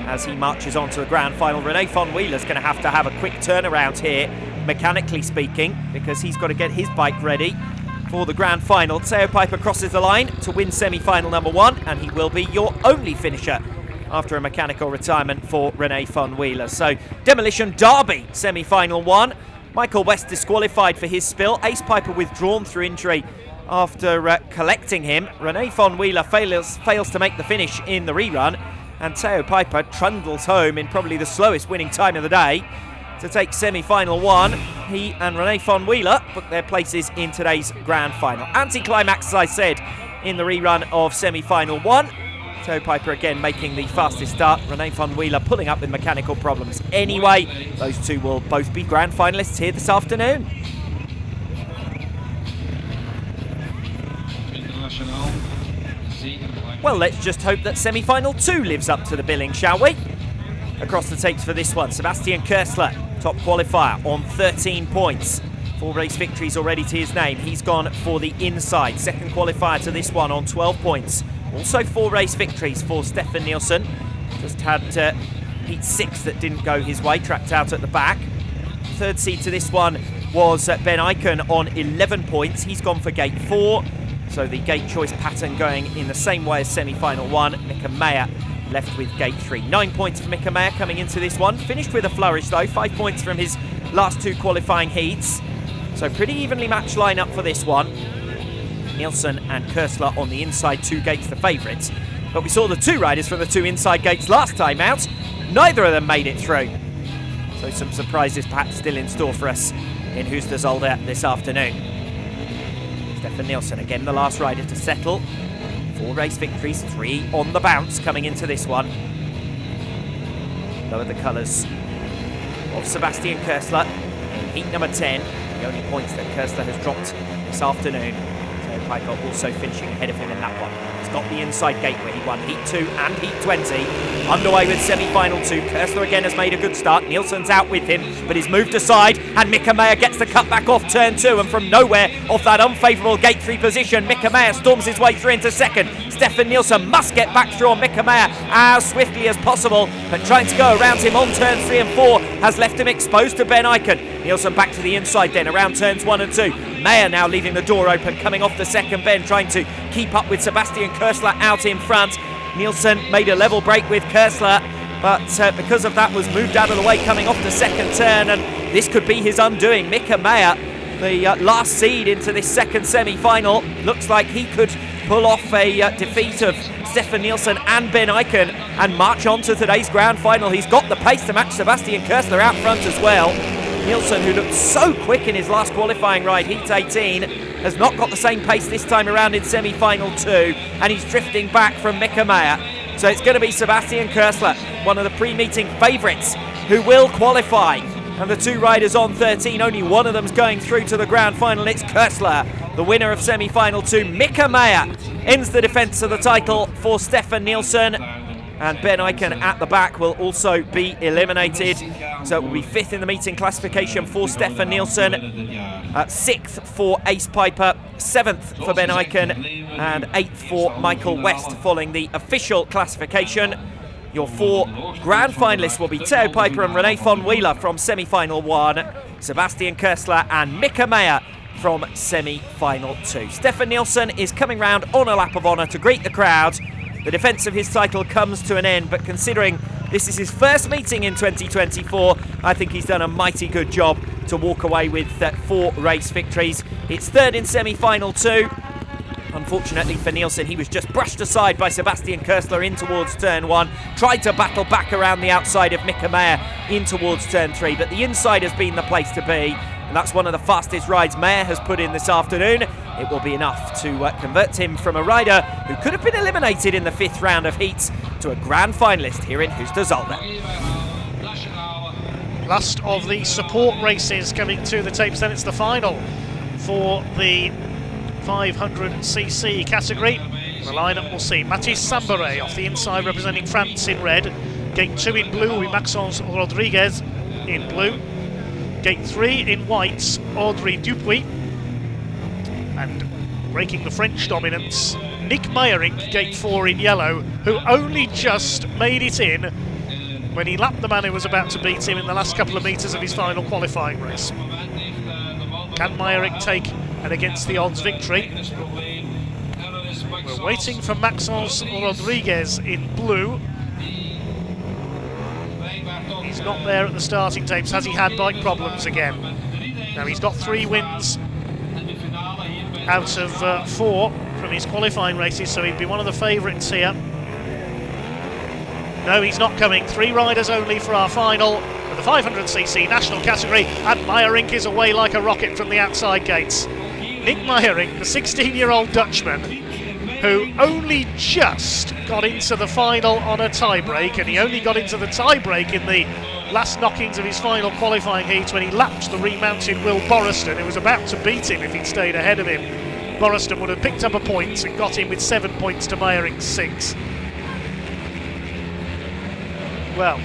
as he marches on to the grand final. René van Wieler's going to have a quick turnaround here, mechanically speaking, because he's got to get his bike ready for the grand final. Theo Piper crosses the line to win semi-final number 1, and he will be your only finisher after a mechanical retirement for René van Wieler. So, Demolition Derby, semi-final 1. Michael West disqualified for his spill. Ace Piper withdrawn through injury after collecting him. René van Wieler fails to make the finish in the rerun, and Theo Piper trundles home in probably the slowest winning time of the day to take semi-final 1. He and René van Wieler book their places in today's grand final. Anti-climax, as I said, in the rerun of semi-final 1. Theo Piper again making the fastest start. René van Wieler pulling up with mechanical problems. Anyway, those two will both be grand finalists here this afternoon. Well, let's just hope that semi-final 2 lives up to the billing, shall we? Across the tapes for this one, Sebastian Körsler, top qualifier on 13 points. 4 race victories already to his name. He's gone for the inside. Second qualifier to this one on 12 points. Also 4 race victories for Stefan Nielsen. Just had heat 6 that didn't go his way, trapped out at the back. Third seed to this one was Ben Eichen on 11 points. He's gone for gate 4. So the gate choice pattern going in the same way as semi-final 1. Mika Meyer left with gate 3. 9 points for Mika Meyer coming into this one. Finished with a flourish though. 5 points from his last 2 qualifying heats. So pretty evenly matched lineup for this one. Nielsen and Körsler on the inside 2 gates, the favourites. But we saw the 2 riders from the 2 inside gates last time out. Neither of them made it through. So some surprises perhaps still in store for us in Heusden-Zolder this afternoon. Stefan Nielsen again the last rider to settle. 4 race victories, 3 on the bounce coming into this one. Lower the colours of Sebastian Körsler in heat number 10. The only points that Körsler has dropped this afternoon. So Piper also finishing ahead of him in that one. He's got the inside gate where he won heat 2 and heat 20. Underway with semi-final 2. Körsler again has made a good start. Nielsen's out with him, but he's moved aside, and Mika Meyer gets the cut back off turn 2, and from nowhere, off that unfavourable gate 3 position, Mika Meyer storms his way through into second. Stefan Nielsen must get back through on Mika Meyer as swiftly as possible, but trying to go around him on turns 3 and 4 has left him exposed to Ben Eichen. Nielsen back to the inside then, around turns 1 and 2. Meyer now leaving the door open, coming off the second bend, trying to keep up with Sebastian Körsler out in front. Nielsen made a level break with Körsler, but because of that was moved out of the way coming off the second turn, and this could be his undoing. Mika Meyer, the last seed into this second semi-final, looks like he could pull off a defeat of Stefan Nielsen and Ben Eichen and march on to today's grand final. He's got the pace to match Sebastian Körsler out front as well. Nielsen, who looked so quick in his last qualifying ride, heat 18, has not got the same pace this time around in semi-final 2, and he's drifting back from Mika Meyer. So it's going to be Sebastian Körsler, one of the pre-meeting favourites, who will qualify. And the 2 riders on 13, only one of them's going through to the grand final. It's Körsler, the winner of semi-final 2. Mika Meyer ends the defence of the title for Stefan Nielsen. And Ben Eichen at the back will also be eliminated. So it will be 5th in the meeting classification for Stefan Nielsen, 6th for Ace Piper, 7th for Ben Eichen, and 8th for Michael West following the official classification. Your 4 grand finalists will be Theo Piper and René van Wieler from semi-final 1, Sebastian Körsler and Mika Meyer from semi-final 2. Stefan Nielsen is coming round on a lap of honour to greet the crowd. The defence of his title comes to an end, but considering this is his first meeting in 2024, I think he's done a mighty good job to walk away with 4 race victories. It's third in semi-final 2. Unfortunately for Nielsen, he was just brushed aside by Sebastian Köstler in towards turn 1, tried to battle back around the outside of Mika Meyer in towards turn 3, but the inside has been the place to be, and that's one of the fastest rides Meyer has put in this afternoon. It will be enough to convert him from a rider who could have been eliminated in the 5th round of heats to a grand finalist here in Heusden-Zolder. Last of the support races coming to the tapes, then it's the final for the 500cc category. The lineup will see Mathis Sambaret off the inside representing France in red. Gate 2 in blue will be Maxence Rodriguez in blue. Gate 3 in whites, Audrey Dupuis. And breaking the French dominance, Nick Meyerink, gate 4 in yellow, who only just made it in when he lapped the man who was about to beat him in the last couple of metres of his final qualifying race. Can Meyerink take an against the odds victory? We're waiting for Maxence Rodriguez in blue. He's not there at the starting tapes. Has he had bike problems again? Now he's got 3 wins out of 4 from his qualifying races, so he'd be one of the favourites here. No, he's not coming. 3 riders only for our final for the 500cc national category, and Meyerink is away like a rocket from the outside gates. Nick Meyerink, the 16-year-old Dutchman, who only just got into the final on a tie-break, and he only got into the tie-break in the last knockings of his final qualifying heat when he lapped the remounted Will Borriston, who was about to beat him if he'd stayed ahead of him. Borriston would have picked up a point and got in with 7 points to Meyerink's 6. Well,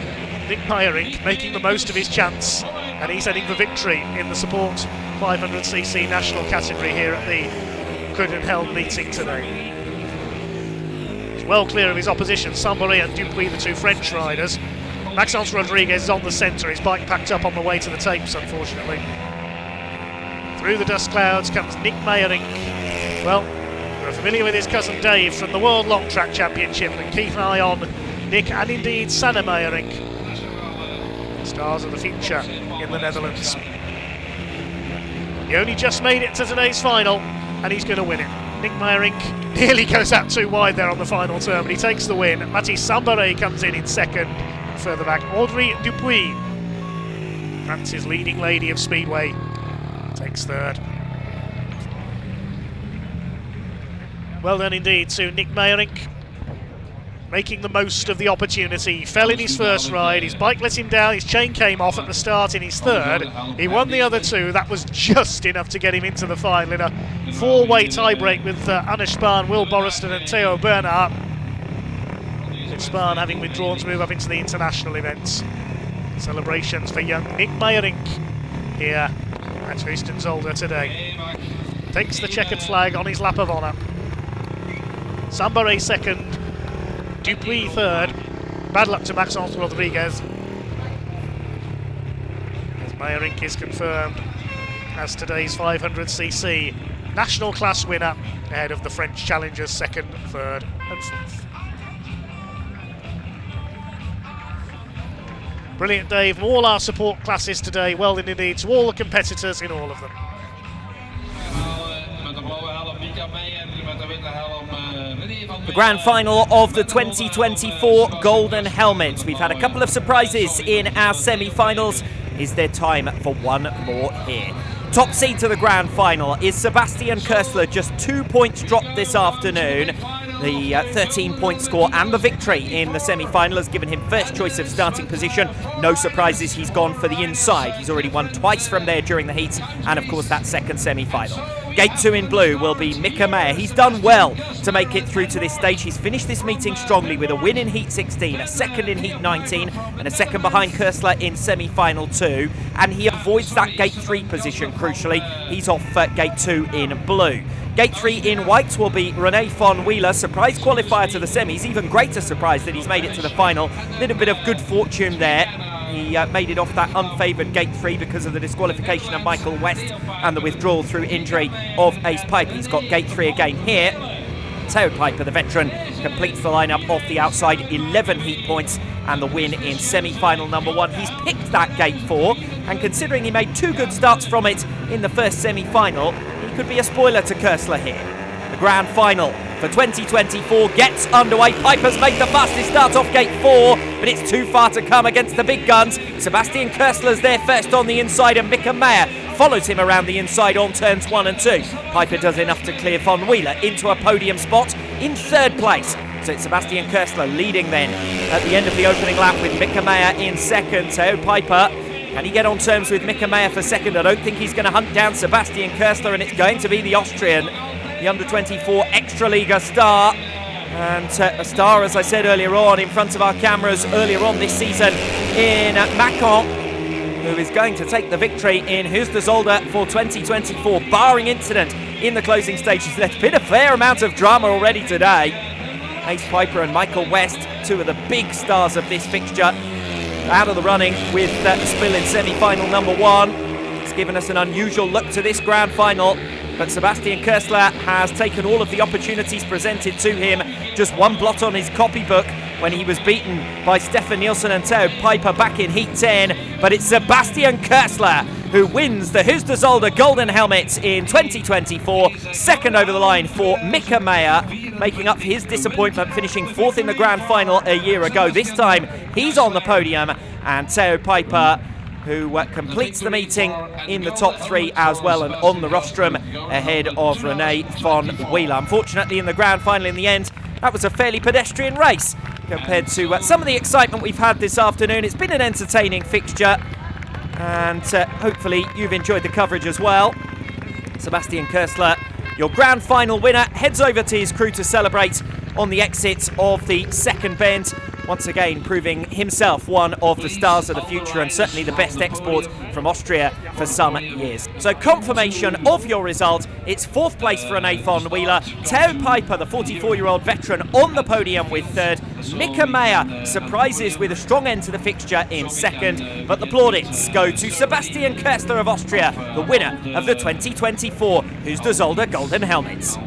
Nick Meyerink making the most of his chance, and he's heading for victory in the support 500cc national category here at the Heusden-Zolder meeting today. He's well clear of his opposition, Sambaret and Dupuis, the 2 French riders. Maxence Rodriguez is on the centre, his bike packed up on the way to the tapes, unfortunately. Through the dust clouds comes Nick Meyerink. Well, we're familiar with his cousin Dave from the World Long Track Championship, and keep an eye on Nick and indeed Sanne Meyerink, stars of the future in the Netherlands. He only just made it to today's final, and he's going to win it. Nick Meyerink nearly goes out too wide there on the final turn, but he takes the win. Mathis Sambaret comes in second. Further back, Audrey Dupuis, France's leading lady of Speedway, takes third. Well done indeed to Nick Meyerink, making the most of the opportunity. He fell in his first ride, his bike let him down, his chain came off at the start in his third. He won the other 2, that was just enough to get him into the final in a 4-way tiebreak with Anne Spahn, Will Borriston and Theo Bernard. Spahn having withdrawn to move up into the international events. Celebrations for young Nick Meyerink here at Heusden-Zolder today. Takes the checkered flag on his lap of honour. Sambaret second, Dupuis third. Bad luck to Maxence Rodriguez, as Meyerink is confirmed as today's 500cc national class winner, ahead of the French challengers second, third and fourth. Brilliant day from all our support classes today. Well done indeed to all the competitors in all of them. The grand final of the 2024 Golden Helmet. We've had a couple of surprises in our semi-finals. Is there time for one more here? Top seed to the grand final is Sebastian Köstler, just 2 points dropped this afternoon. The 13-point score and the victory in the semi-final has given him first choice of starting position. No surprises, he's gone for the inside. He's already won twice from there during the heats, and of course that second semi-final. Gate 2 in blue will be Mika Meyer. He's done well to make it through to this stage. He's finished this meeting strongly with a win in Heat 16, a second in Heat 19, and a second behind Köstler in semi-final 2. And he avoids that Gate 3 position, crucially. He's off Gate 2 in blue. Gate 3 in white will be René von Wheeler, surprise qualifier to the semis. Even greater surprise that he's made it to the final. Little bit of good fortune there He made it off that unfavoured gate 3 because of the disqualification of Michael West and the withdrawal through injury of Ace Piper. He's got gate 3 again here. Teo Piper, the veteran, completes the lineup off the outside, 11 heat points and the win in semi-final number 1. He's picked that gate 4, and considering he made 2 good starts from it in the first semi-final, he could be a spoiler to Koestler here. The grand final for 2024 gets underway. Piper's made the fastest start off gate 4, but it's too far to come against the big guns. Sebastian Koestler's there first on the inside, and Mika Meyer follows him around the inside on turns 1 and 2. Piper does enough to clear Von Wheeler into a podium spot in 3rd place. So it's Sebastian Koestler leading then at the end of the opening lap with Mika Meyer in 2nd. Teo Piper, can he get on terms with Mika Meyer for 2nd? I don't think he's going to hunt down Sebastian Koestler, and it's going to be the Austrian, the under-24 Extraliga star. And a star, as I said earlier on, in front of our cameras earlier on this season in Macon, who is going to take the victory in Heusden-Zolder for 2024, barring incident in the closing stages. There's been a fair amount of drama already today. Ace Piper and Michael West, 2 of the big stars of this fixture, out of the running with the spill in semi-final number 1. It's given us an unusual look to this grand final, but Sebastian Koestler has taken all of the opportunities presented to him. Just 1 blot on his copybook when he was beaten by Stefan Nielsen and Teo Piper back in Heat 10. But it's Sebastian Koestler who wins the Heusden-Zolder Golden Helmet in 2024. 2nd over the line for Mika Meyer, making up for his disappointment, finishing 4th in the grand final a year ago. This time he's on the podium, and Teo Piper, who completes the meeting in the top 3 as well and on the rostrum ahead of Rene Von Wheeler. Unfortunately, in the grand final in the end, that was a fairly pedestrian race compared to some of the excitement we've had this afternoon. It's been an entertaining fixture, and hopefully you've enjoyed the coverage as well. Sebastian Koestler, your grand final winner, heads over to his crew to celebrate on the exit of the 2nd bend, once again proving himself one of the stars of the future and certainly the best export from Austria for some years. So confirmation of your result, it's 4th place for Rene Von Wheeler, Teo Piper, the 44-year-old veteran, on the podium with 3rd, Mika Meyer surprises with a strong end to the fixture in 2nd, but the plaudits go to Sebastian Koestler of Austria, the winner of the 2024 Heusden-Zolder Golden Helmets.